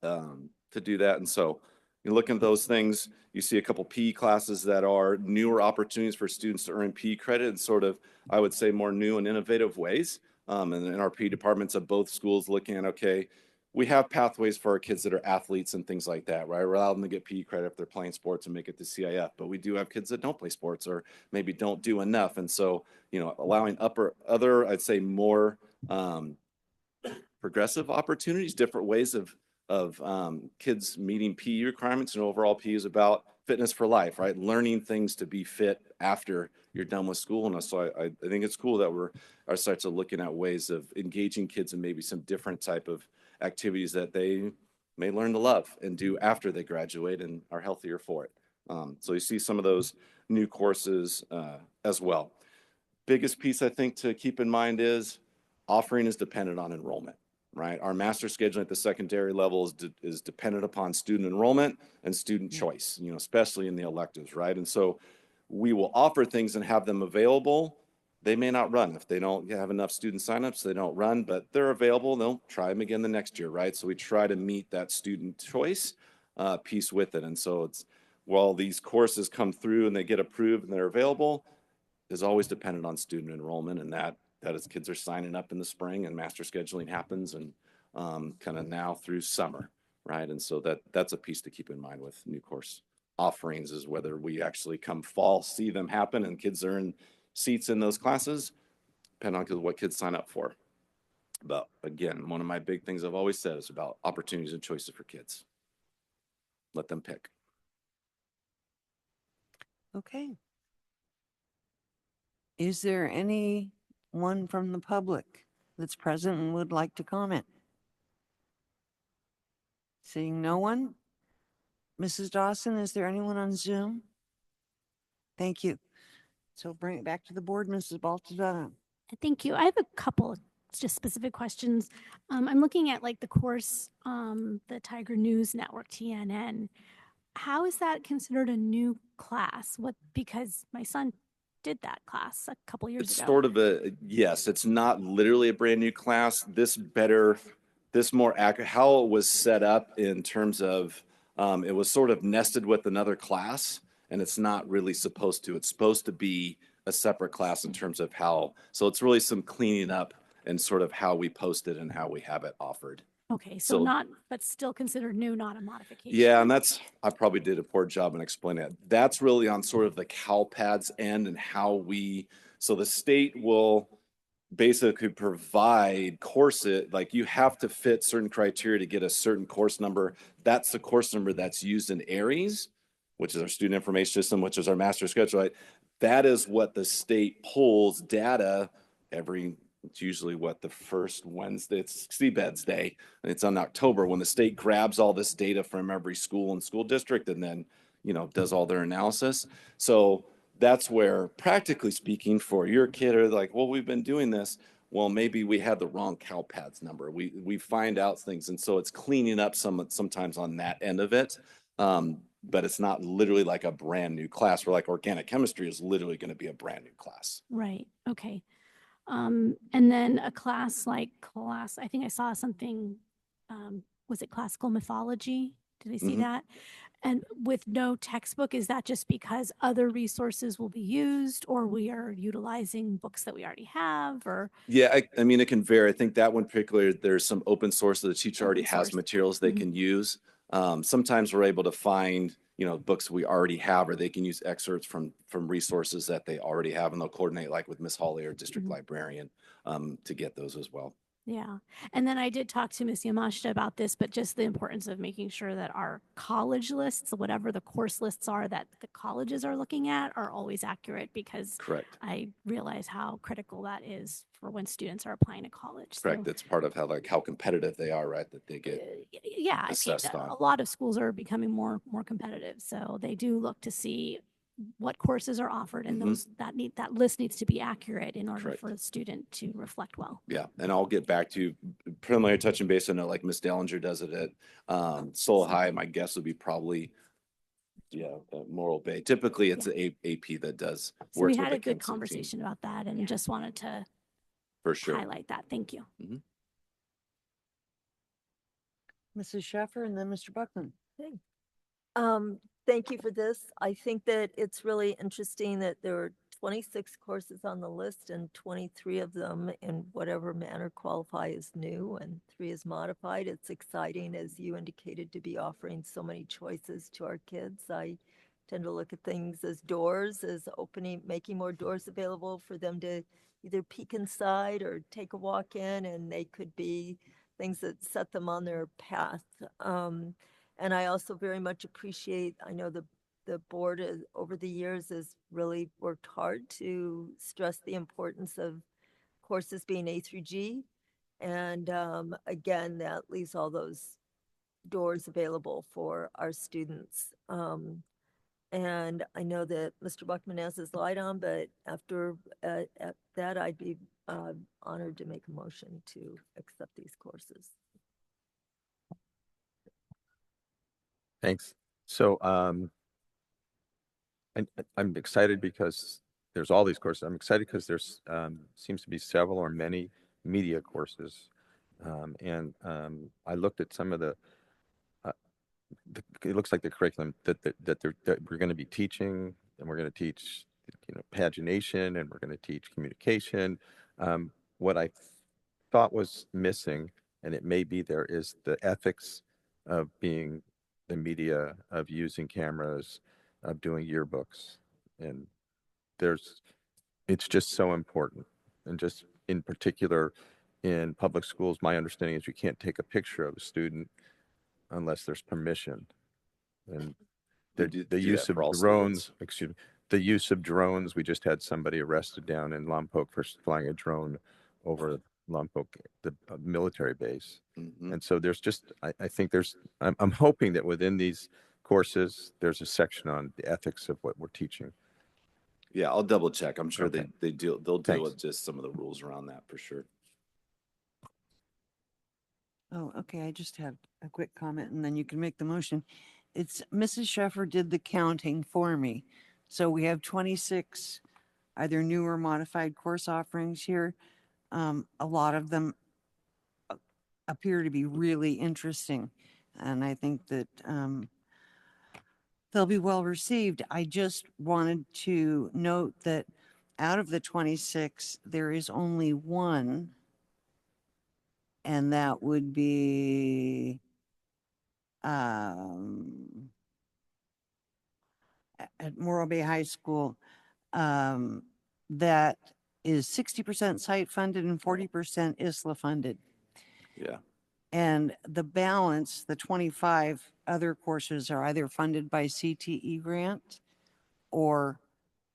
to do that. And so you look at those things, you see a couple PE classes that are newer opportunities for students to earn PE credit in sort of, I would say, more new and innovative ways. And in our PE departments of both schools looking at, okay, we have pathways for our kids that are athletes and things like that, right? We're allowing them to get PE credit if they're playing sports and make it to CIF, but we do have kids that don't play sports or maybe don't do enough. And so, allowing other, I'd say, more progressive opportunities, different ways of kids meeting PE requirements. And overall, PE is about fitness for life, right? Learning things to be fit after you're done with school. And so I think it's cool that our sites are looking at ways of engaging kids in maybe some different type of activities that they may learn to love and do after they graduate and are healthier for it. So you see some of those new courses as well. Biggest piece I think to keep in mind is offering is dependent on enrollment, right? Our master scheduling at the secondary level is dependent upon student enrollment and student choice, especially in the electives, right? And so we will offer things and have them available. They may not run. If they don't have enough student signups, they don't run, but they're available. They'll try them again the next year, right? So we try to meet that student choice piece with it. And so while these courses come through and they get approved and they're available, is always dependent on student enrollment, and that is kids are signing up in the spring and master scheduling happens and kind of now through summer, right? And so that's a piece to keep in mind with new course offerings, is whether we actually come fall see them happen and kids are in seats in those classes, depending on what kids sign up for. But again, one of my big things I've always said is about opportunities and choices for kids. Let them pick. Okay. Is there anyone from the public that's present and would like to comment? Seeing no one? Mrs. Dawson, is there anyone on Zoom? Thank you. So bring it back to the board, Mrs. Baltazar. Thank you. I have a couple of just specific questions. I'm looking at like the course, the Tiger News Network, TNN. How is that considered a new class? Because my son did that class a couple years It's ago. sort of yes, it's not literally a brand new class. This more accurate, how it was set up in terms of, it was sort of nested with another class, and it's not really supposed to. It's supposed to be a separate class in terms of how, so it's really some cleaning up and sort of how we post it and how we have it offered. Okay, so but still considered new, not a modification. Yeah, and I probably did a poor job in explaining it. That's really on sort of the CalPADS end and how so the state will basically provide courses, like you have to fit certain criteria to get a certain course number. That's the course number that's used in ARIES, which is our student information system, which is our master schedule. Right? That is what the state pulls data it's usually the first Wednesday, it's CBEDS Day. And it's on October when the state grabs all this data from every school and school district and then, does all their analysis. So that's where, practically speaking, for your kid are like, well, we've been doing this. Well, maybe we had the wrong CalPADS number. We find out things. And so it's cleaning up sometimes on that end of it. But it's not literally like a brand new class where like organic chemistry is literally going to be a brand new class. Right. Okay. And then a class, I think I saw something, was it classical mythology? Did I see that? And with no textbook, is that just because other resources will be used, or we are utilizing books that we already have, or? Yeah, I mean, it can vary. I think that one particularly, there's some open source that the teacher already has materials they can use. Sometimes we're able to find, books we already have, or they can use excerpts from resources that they already have, and they'll coordinate like with Miss Holly or district librarian to get those as well. Yeah. And then I did talk to Ms. Yamashita about this, but just the importance of making sure that our college lists, whatever the course lists are that the colleges are looking at, are always accurate, because Correct. I realize how critical that is for when students are applying to college. Correct. So, It's part of how competitive they are, right? That they get yeah, I mean, assessed on. a lot of schools are becoming more competitive. So they do look to see what courses are offered, and Mhm. that list needs to be accurate in order Correct. for the student to reflect well. Yeah, and I'll get back to you, preliminary touching base. I know like Miss Dellinger does it at Soul High. My guess would be probably, Morro Bay. Typically, it's a AP that does. So we works with had the a good Kansas team. conversation about that, and just wanted to For sure. highlight that. Thank you. Mrs. Sheffer and then Mr. Buckman. Okay. Thank you for this. I think that it's really interesting that there are 26 courses on the list, and 23 of them in whatever manner qualify as new and 3 is modified. It's exciting, as you indicated, to be offering so many choices to our kids. I tend to look at things as doors, as making more doors available for them to either peek inside or take a walk in, and they could be things that set them on their path. And I also very much appreciate, I know the board over the years has really worked hard to stress the importance of courses being A through G. And again, that leaves all those doors available for our students. And I know that Mr. Buckman has his light on, but after at that, I'd be honored to make a motion to accept these courses. Thanks. So I'm excited because there's all these courses. I'm excited because there's seems to be several or many media courses. And I looked at some of it looks like the curriculum that we're going to be teaching, and we're going to teach, pagination, and we're going to teach communication. What I thought was missing, and it may be there, is the ethics of being the media, of using cameras, of doing yearbooks. And it's just so important. And just in particular in public schools, my understanding is you can't take a picture of a student unless there's permission. And the use of drones, we just had somebody arrested down in Lompoc for flying a drone over Lompoc, the military base. And so there's just, I think I'm hoping that within these courses, there's a section on the ethics of what we're teaching. Yeah, I'll double check. I'm sure Okay. they'll deal Thanks. with just some of the rules around that for sure. Oh, okay. I just have a quick comment and then you can make the motion. It's Mrs. Sheffer did the counting for me. So we have 26 either new or modified course offerings here. A lot of them appear to be really interesting. And I think that they'll be well received. I just wanted to note that out of the 26, there is only one, and that would be at Morro Bay High School, that is 60% site funded and 40% ISLA funded. Yeah. And the balance, the 25 other courses, are either funded by CTE grant or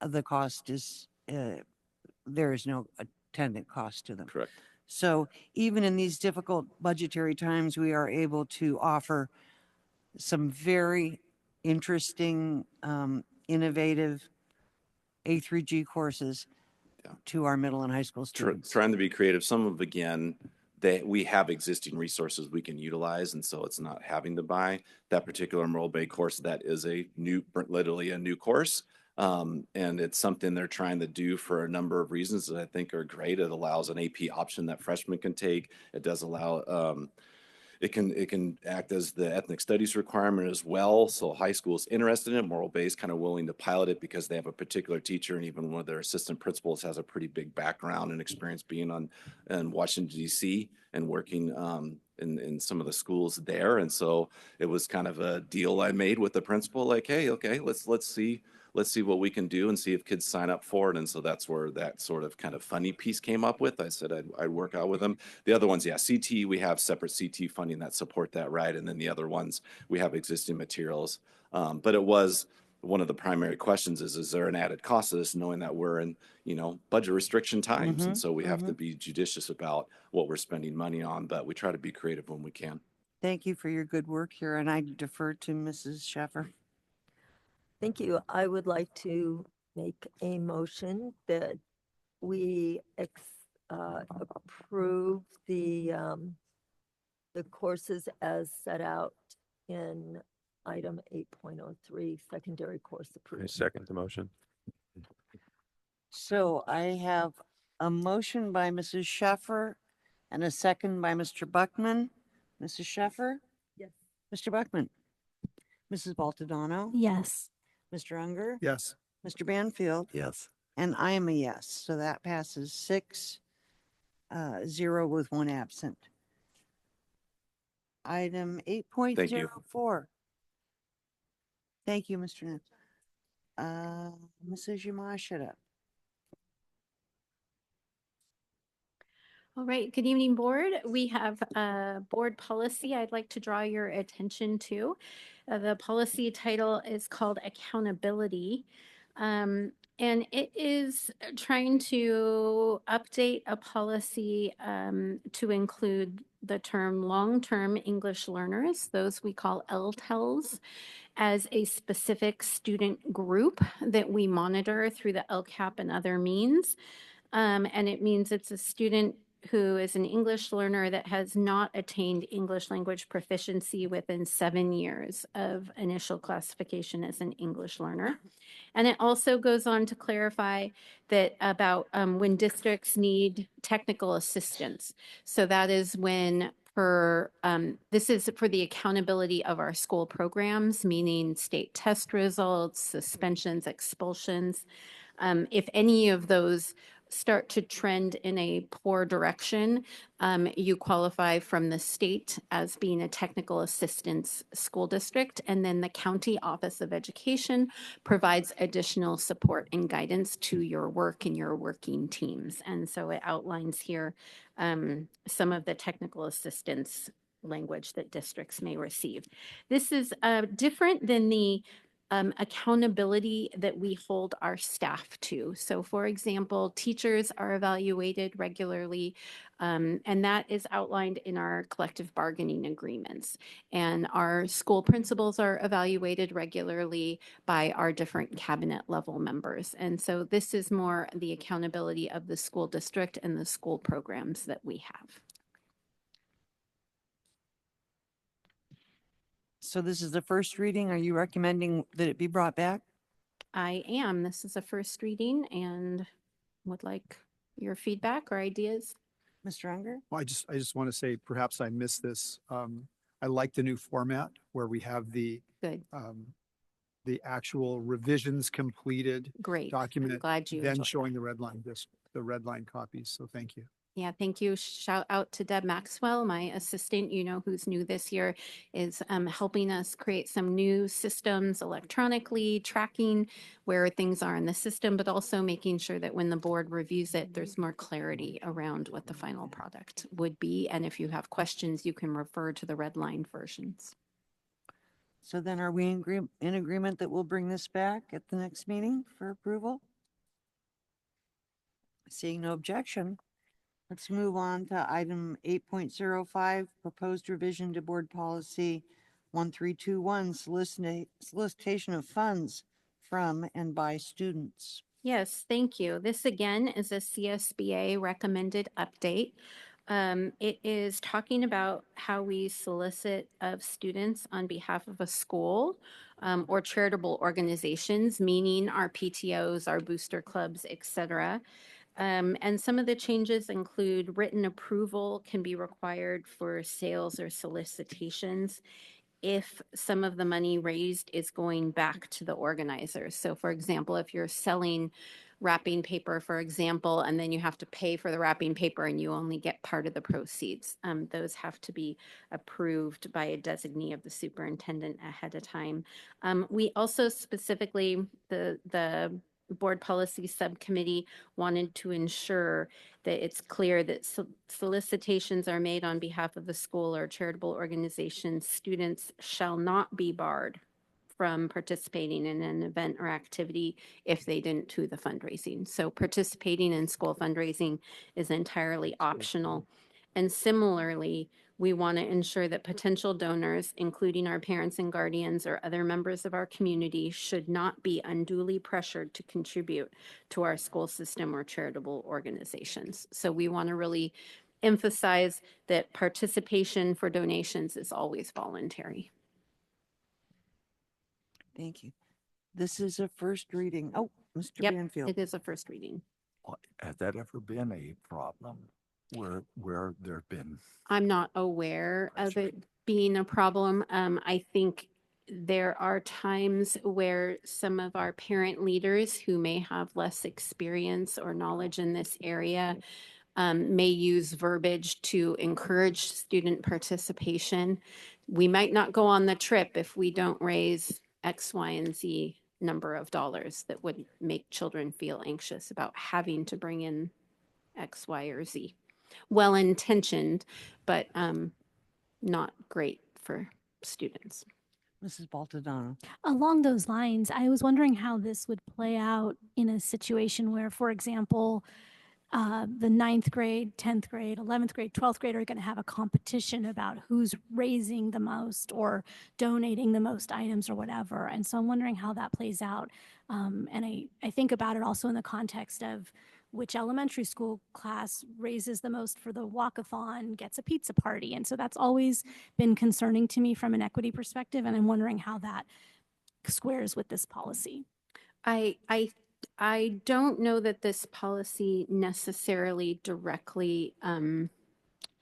the cost is, there is no attendant cost to them. Correct. So even in these difficult budgetary times, we are able to offer some very interesting, innovative A through G courses to our middle and high school students. Trying to be creative. Some of, again, we have existing resources we can utilize, and so it's not having to buy that particular Morro Bay course. That is literally a new course. And it's something they're trying to do for a number of reasons that I think are great. It allows an AP option that freshmen can take. It does allow, it can act as the ethnic studies requirement as well. So high school is interested in it. Morro Bay is kind of willing to pilot it because they have a particular teacher, and even one of their assistant principals has a pretty big background and experience being in Washington, D.C. and working in some of the schools there. And so it was kind of a deal I made with the principal, like, hey, okay, let's let's see what we can do and see if kids sign up for it. And so that's where that sort of kind of funny piece came up with. I said I'd work out with them. The other ones, yeah, CT, we have separate CT funding that support that, right? And then the other ones, we have existing materials. But it was one of the primary questions is there an added cost to this, knowing that we're in, budget restriction times. And so we have to be judicious about what we're spending money on, but we try to be creative when we can. Thank you for your good work here, and I defer to Mrs. Sheffer. Thank you. I would like to make a motion that we approve the courses as set out in item 8.03, secondary course I approval. second the motion. So I have a motion by Mrs. Sheffer and a second by Mr. Buckman. Mrs. Sheffer? Yes. Mr. Buckman? Mrs. Baltadano? Yes. Mr. Unger? Yes. Mr. Banfield? Yes. And I am a yes. So that passes 6-0 with one absent. Item 8.04. Thank you, Mr. Ness. Mrs. Yamashita. All right, good evening, board. We have a board policy I'd like to draw your attention to. The policy title is called Accountability. And it is trying to update a policy to include the term long-term English learners, those we call LTELs, as a specific student group that we monitor through the LCAP and other means. And it means it's a student who is an English learner that has not attained English language proficiency within 7 years of initial classification as an English learner. And it also goes on to clarify that about when districts need technical assistance. So that is when this is for the accountability of our school programs, meaning state test results, suspensions, expulsions. If any of those start to trend in a poor direction, you qualify from the state as being a technical assistance school district, and then the County Office of Education provides additional support and guidance to your work and your working teams. And so it outlines here some of the technical assistance language that districts may receive. This is different than the accountability that we hold our staff to. So for example, teachers are evaluated regularly, and that is outlined in our collective bargaining agreements. And our school principals are evaluated regularly by our different cabinet level members. And so this is more the accountability of the school district and the school programs that we have. So this is the first reading. Are you recommending that it be brought back? I am. This is a first reading and would like your feedback or ideas. Mr. Unger? Well, I just want to say, perhaps I missed this. I like the new format where we have the actual revisions completed. Great. Document, Glad you then enjoyed showing the red line copies. So thank you. Yeah, thank you. Shout out to Deb Maxwell, my assistant, who's new this year, is helping us create some new systems electronically, tracking where things are in the system, but also making sure that when the board reviews it, there's more clarity around what the final product would be. And if you have questions, you can refer to the red line versions. So then are we in agreement that we'll bring this back at the next meeting for approval? Seeing no objection. Let's move on to item 8.05, proposed revision to board policy 1321, solicitation of funds from and by students. Yes, thank you. This again is a CSBA recommended update. It is talking about how we solicit of students on behalf of a school or charitable organizations, meaning our PTOs, our booster clubs, etc. And some of the changes include written approval can be required for sales or solicitations if some of the money raised is going back to the organizers. So for example, if you're selling wrapping paper, for example, and then you have to pay for the wrapping paper and you only get part of the proceeds. Those have to be approved by a designee of the superintendent ahead of time. We also specifically, the board policy subcommittee wanted to ensure that it's clear that solicitations are made on behalf of the school or charitable organization. Students shall not be barred from participating in an event or activity if they didn't do the fundraising. So participating in school fundraising is entirely optional. And similarly, we want to ensure that potential donors, including our parents and guardians or other members of our community, should not be unduly pressured to contribute to our school system or charitable organizations. So we want to really emphasize that participation for donations is always voluntary. Thank you. This is a first reading. Oh, Mr. Yep, Banfield. it is a first reading. Has that ever been a problem where there've been? I'm not aware of it being a problem. I think there are times where some of our parent leaders who may have less experience or knowledge in this area may use verbiage to encourage student participation. We might not go on the trip if we don't raise X, Y, and Z number of dollars. That would make children feel anxious about having to bring in X, Y, or Z. Well-intentioned, but not great for students. Mrs. Baltadano. Along those lines, I was wondering how this would play out in a situation where, for example, the 9th grade, 10th grade, 11th grade, 12th grade are going to have a competition about who's raising the most or donating the most items or whatever. And so I'm wondering how that plays out. And I think about it also in the context of which elementary school class raises the most for the walkathon, gets a pizza party. And so that's always been concerning to me from an equity perspective. And I'm wondering how that squares with this policy. I don't know that this policy necessarily directly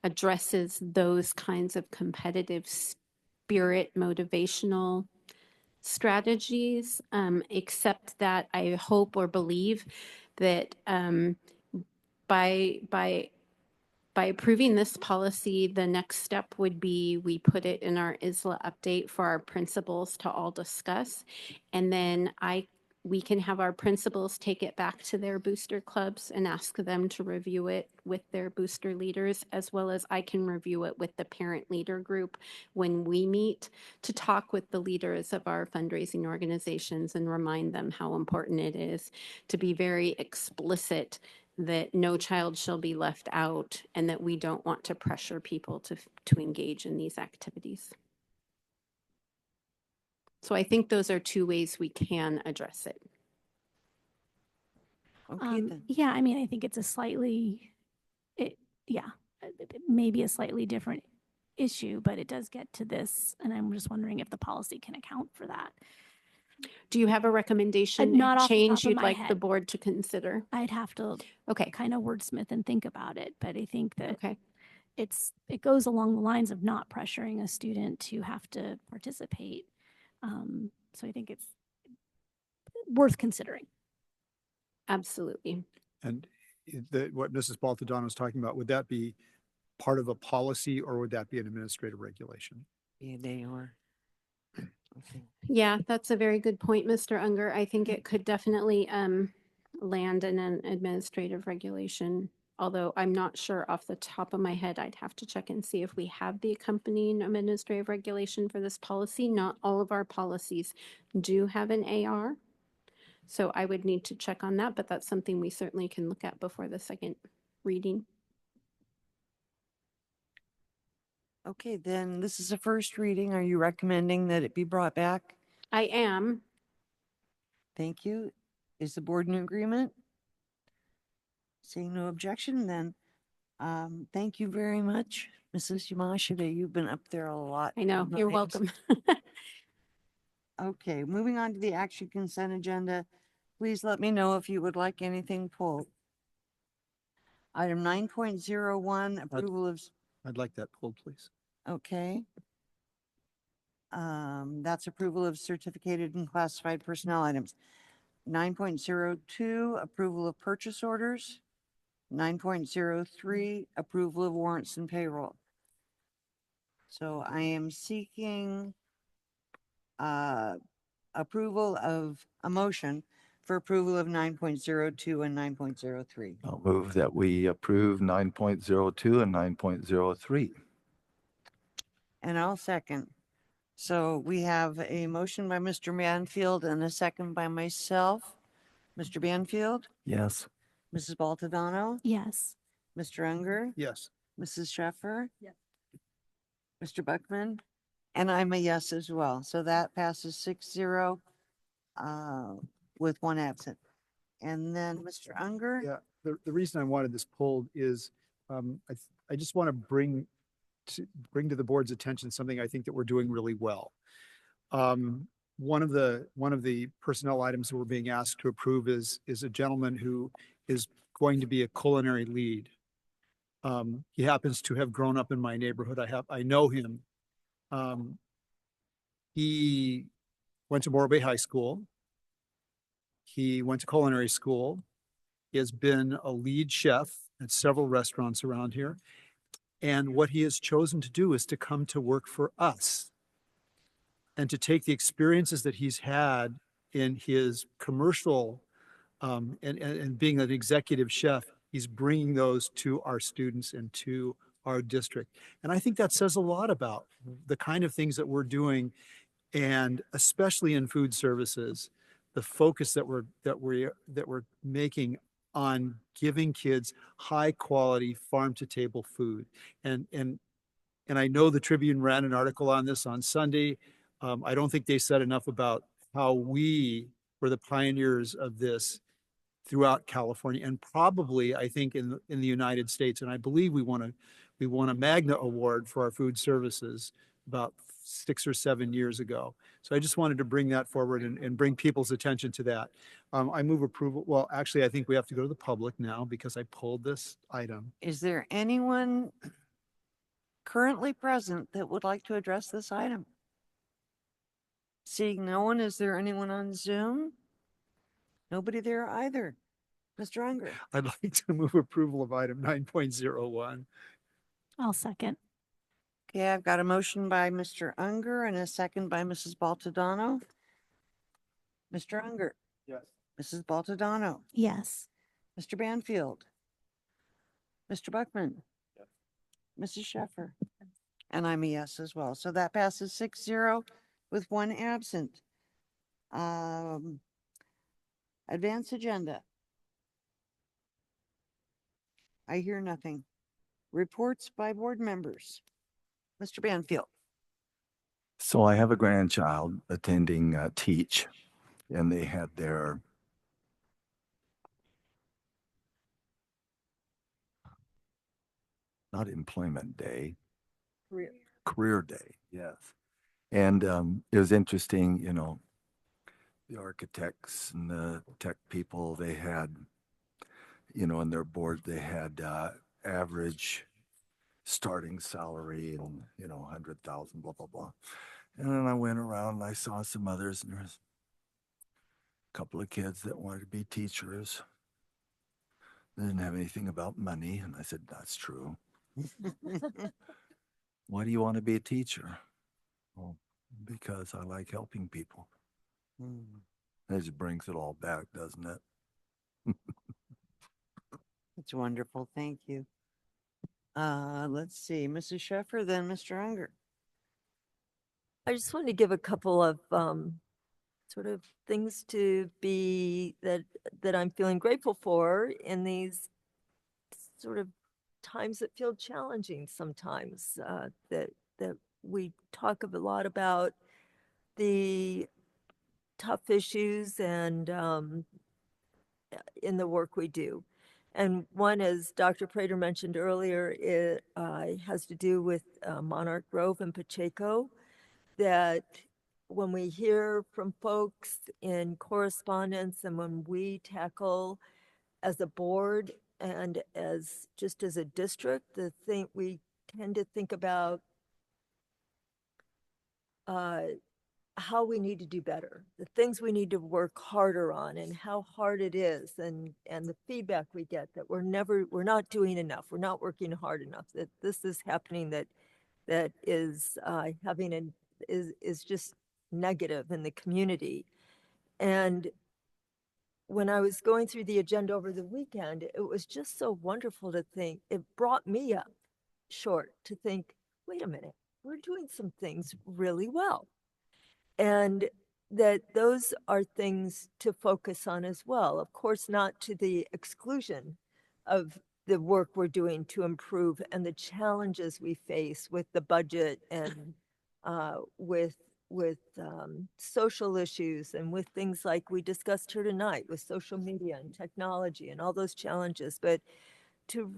addresses those kinds of competitive spirit motivational strategies, except that I hope or believe that by approving this policy, the next step would be we put it in our ISLA update for our principals to all discuss, and then we can have our principals take it back to their booster clubs and ask them to review it with their booster leaders, as well as I can review it with the parent leader group when we meet to talk with the leaders of our fundraising organizations and remind them how important it is to be very explicit that no child shall be left out and that we don't want to pressure people to engage in these activities. So I think those are two ways we can address it. Okay, then. Yeah, I mean, I think it's maybe a slightly different issue, but it does get to this. And I'm just wondering if the policy can account for that. Do you have a recommendation, not off the change top of you'd my like the head. board to consider? I'd have to kind of wordsmith and think about it, but I think that it goes along the lines of not pressuring a student to have to participate. So I think it's worth considering. Absolutely. And what Mrs. Baltadano is talking about, would that be part of a policy or would that be an administrative regulation? Yeah, they are. Okay. Yeah, that's a very good point, Mr. Unger. I think it could definitely land in an administrative regulation, although I'm not sure off the top of my head. I'd have to check and see if we have the accompanying administrative regulation for this policy. Not all of our policies do have an AR, so I would need to check on that, but that's something we certainly can look at before the second reading. Okay, then this is a first reading. Are you recommending that it be brought back? I am. Thank you. Is the board in agreement? Seeing no objection, then thank you very much, Mrs. Yamashita. You've been up there a lot. I know. You're welcome. Okay, moving on to the action consent agenda. Please let me know if you would like anything pulled. Item 9.01, approval of. I'd like that pulled, please. Okay. That's approval of certificated and classified personnel items. 9.02, approval of purchase orders. 9.03, approval of warrants and payroll. So I am seeking approval of a motion for approval of 9.02 and 9.03. I'll move that we approve 9.02 and 9.03. And I'll second. So we have a motion by Mr. Banfield and a second by myself. Mr. Banfield, Yes. Mrs. Baltadano, Yes. Mr. Unger, Yes. Mrs. Sheffer, Yes. Mr. Buckman, and I'm a yes as well. So that passes 6-0 with one absent. And then Mr. Unger? Yeah, the reason I wanted this pulled is I just want to bring to the board's attention something I think that we're doing really well. One of the personnel items that we're being asked to approve is a gentleman who is going to be a culinary lead. He happens to have grown up in my neighborhood. I know him. He went to Morro Bay High School. He went to culinary school. He has been a lead chef at several restaurants around here. And what he has chosen to do is to come to work for us and to take the experiences that he's had in his commercial and being an executive chef, he's bringing those to our students and to our district. And I think that says a lot about the kind of things that we're doing, and especially in food services, the focus that we're making on giving kids high quality farm to table food. And I know the Tribune ran an article on this on Sunday. I don't think they said enough about how we were the pioneers of this throughout California, and probably I think in the United States. And I believe we won a Magna Award for our food services about 6 or 7 years ago. So I just wanted to bring that forward and bring people's attention to that. I move approval. Well, actually, I think we have to go to the public now because I pulled this item. Is there anyone currently present that would like to address this item? Seeing no one, is there anyone on Zoom? Nobody there either. Mr. Unger. I'd like to move approval of item 9.01. I'll second. Okay, I've got a motion by Mr. Unger and a second by Mrs. Baltadano. Mr. Unger. Yes. Mrs. Baltadano. Yes. Mr. Banfield. Mr. Buckman. Yes. Mrs. Sheffer. And I'm a yes as well. So that passes 6-0 with one absent. Advance agenda. I hear nothing. Reports by board members. Mr. Banfield. So I have a grandchild attending Teach, and they had their not employment day, career day. Yes. And it was interesting, you know, the architects and the tech people, they had, you know, in their board, they had average starting salary and, you know, 100,000, blah, blah, blah. And then I went around and I saw some others, and there was a couple of kids that wanted to be teachers. They didn't have anything about money. And I said, that's true. Why do you want to be a teacher? Well, because I like helping people. That just brings it all back, doesn't it? It's wonderful. Thank you. Let's see, Mrs. Sheffer, then Mr. Unger. I just wanted to give a couple of sort of things to be that I'm feeling grateful for in these sort of times that feel challenging sometimes. That we talk a lot about the tough issues and in the work we do. And one, as Dr. Prater mentioned earlier, it has to do with Monarch Grove and Pacheco, that when we hear from folks in correspondence and when we tackle as a board and as just as a district, we tend to think about how we need to do better, the things we need to work harder on and how hard it is, and the feedback we get that we're not doing enough, we're not working hard enough, that this is happening, that is having an is just negative in the community. And when I was going through the agenda over the weekend, it was just so wonderful to think, it brought me up short to think, wait a minute, we're doing some things really well. And that those are things to focus on as well. Of course, not to the exclusion of the work we're doing to improve and the challenges we face with the budget and with social issues and with things like we discussed here tonight with social media and technology and all those challenges. But to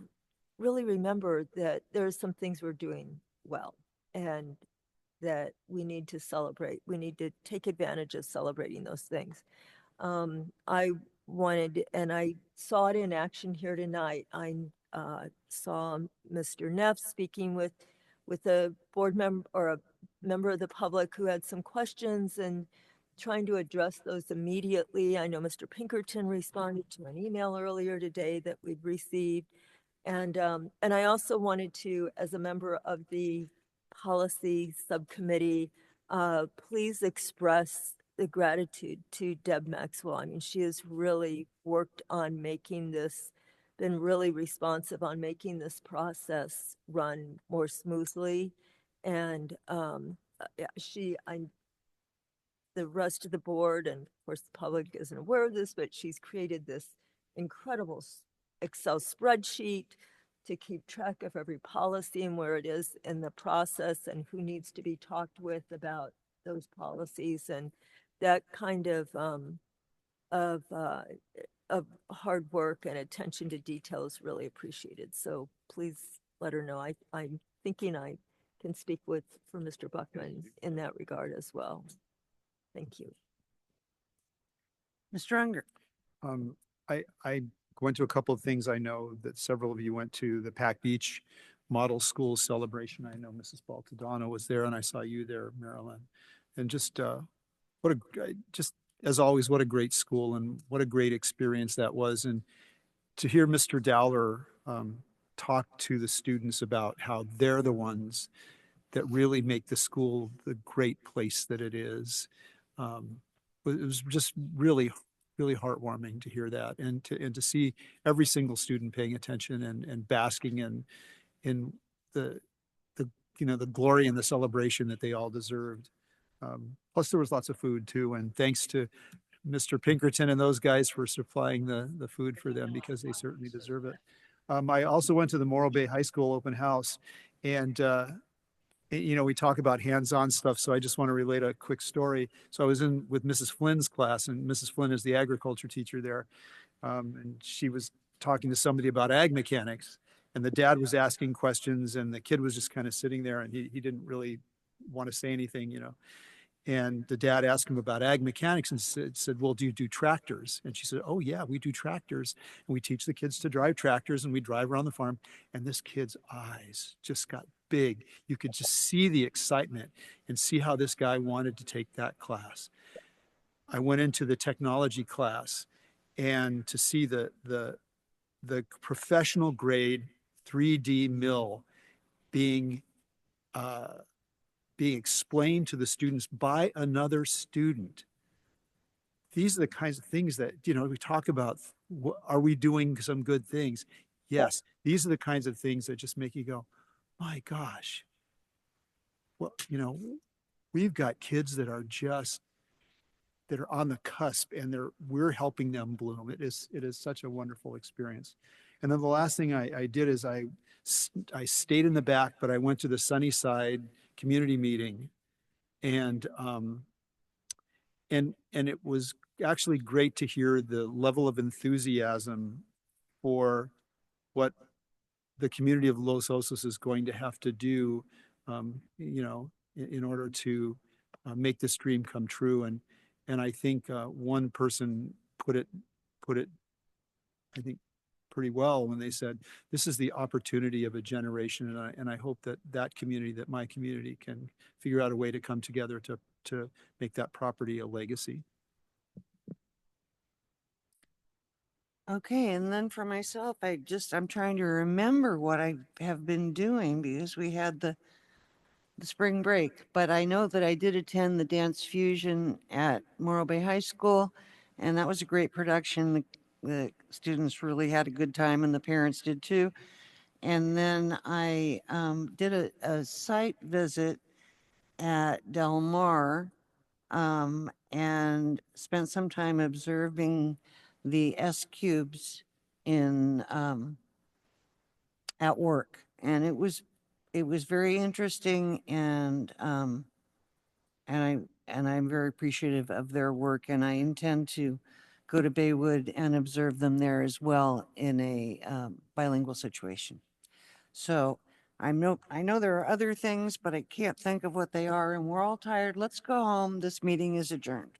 really remember that there are some things we're doing well and that we need to celebrate. We need to take advantage of celebrating those things. I wanted, and I saw it in action here tonight. I saw Mr. Neff speaking with a board member or a member of the public who had some questions and trying to address those immediately. I know Mr. Pinkerton responded to an email earlier today that we'd received. And I also wanted to, as a member of the policy subcommittee, please express the gratitude to Deb Maxwell. I mean, she has really worked on making this, been really responsive on making this process run more smoothly. And the rest of the board, and of course the public isn't aware of this, but she's created this incredible Excel spreadsheet to keep track of every policy and where it is in the process and who needs to be talked with about those policies. And that kind of hard work and attention to detail is really appreciated. So please let her know. I'm thinking I can speak for Mr. Buckman in that regard as well. Thank you. Mr. Unger. I went to a couple of things. I know that several of you went to the Pac Beach Model School celebration. I know Mrs. Baltadano was there, and I saw you there, Marilyn. And just just as always, what a great school and what a great experience that was. And to hear Mr. Dowler talk to the students about how they're the ones that really make the school the great place that it is. It was just really heartwarming to hear that, and to see every single student paying attention and basking in the glory and the celebration that they all deserved. Plus there was lots of food too, and thanks to Mr. Pinkerton and those guys for supplying the food for them, because they certainly deserve it. I also went to the Morro Bay High School open house, and we talk about hands-on stuff, so I just want to relate a quick story. So I was with Mrs. Flynn's class, and Mrs. Flynn is the agriculture teacher there, and she was talking to somebody about ag mechanics, and the dad was asking questions, and the kid was just kind of sitting there, and he didn't really want to say anything, And the dad asked him about ag mechanics and said, well, do you do tractors? And she said, oh yeah, we do tractors. And we teach the kids to drive tractors, and we drive around the farm. And this kid's eyes just got big. You could just see the excitement and see how this guy wanted to take that class. I went into the technology class, and to see the professional grade 3D mill being explained to the students by another student. These are the kinds of things that, we talk about. Are we doing some good things? Yes, these are the kinds of things that just make you go, my gosh. Well, we've got kids that are on the cusp, and we're helping them bloom. It is such a wonderful experience. And then the last thing I did is I stayed in the back, but I went to the Sunnyside community meeting, and it was actually great to hear the level of enthusiasm for what the community of Los Osos is going to have to do, in order to make this dream come true. And I think one person put it, I think, pretty well when they said, this is the opportunity of a generation. And I hope that that my community can figure out a way to come together to make that property a legacy. Okay, and then for myself, I'm trying to remember what I have been doing because we had the spring break, but I know that I did attend the Dance Fusion at Morro Bay High School, and that was a great production. The students really had a good time, and the parents did too. And then I did a site visit at Del Mar and spent some time observing the S cubes in at work, and it was very interesting, and I'm very appreciative of their work, and I intend to go to Baywood and observe them there as well in a bilingual situation. So I know there are other things, but I can't think of what they are, and we're all tired. Let's go home. This meeting is adjourned.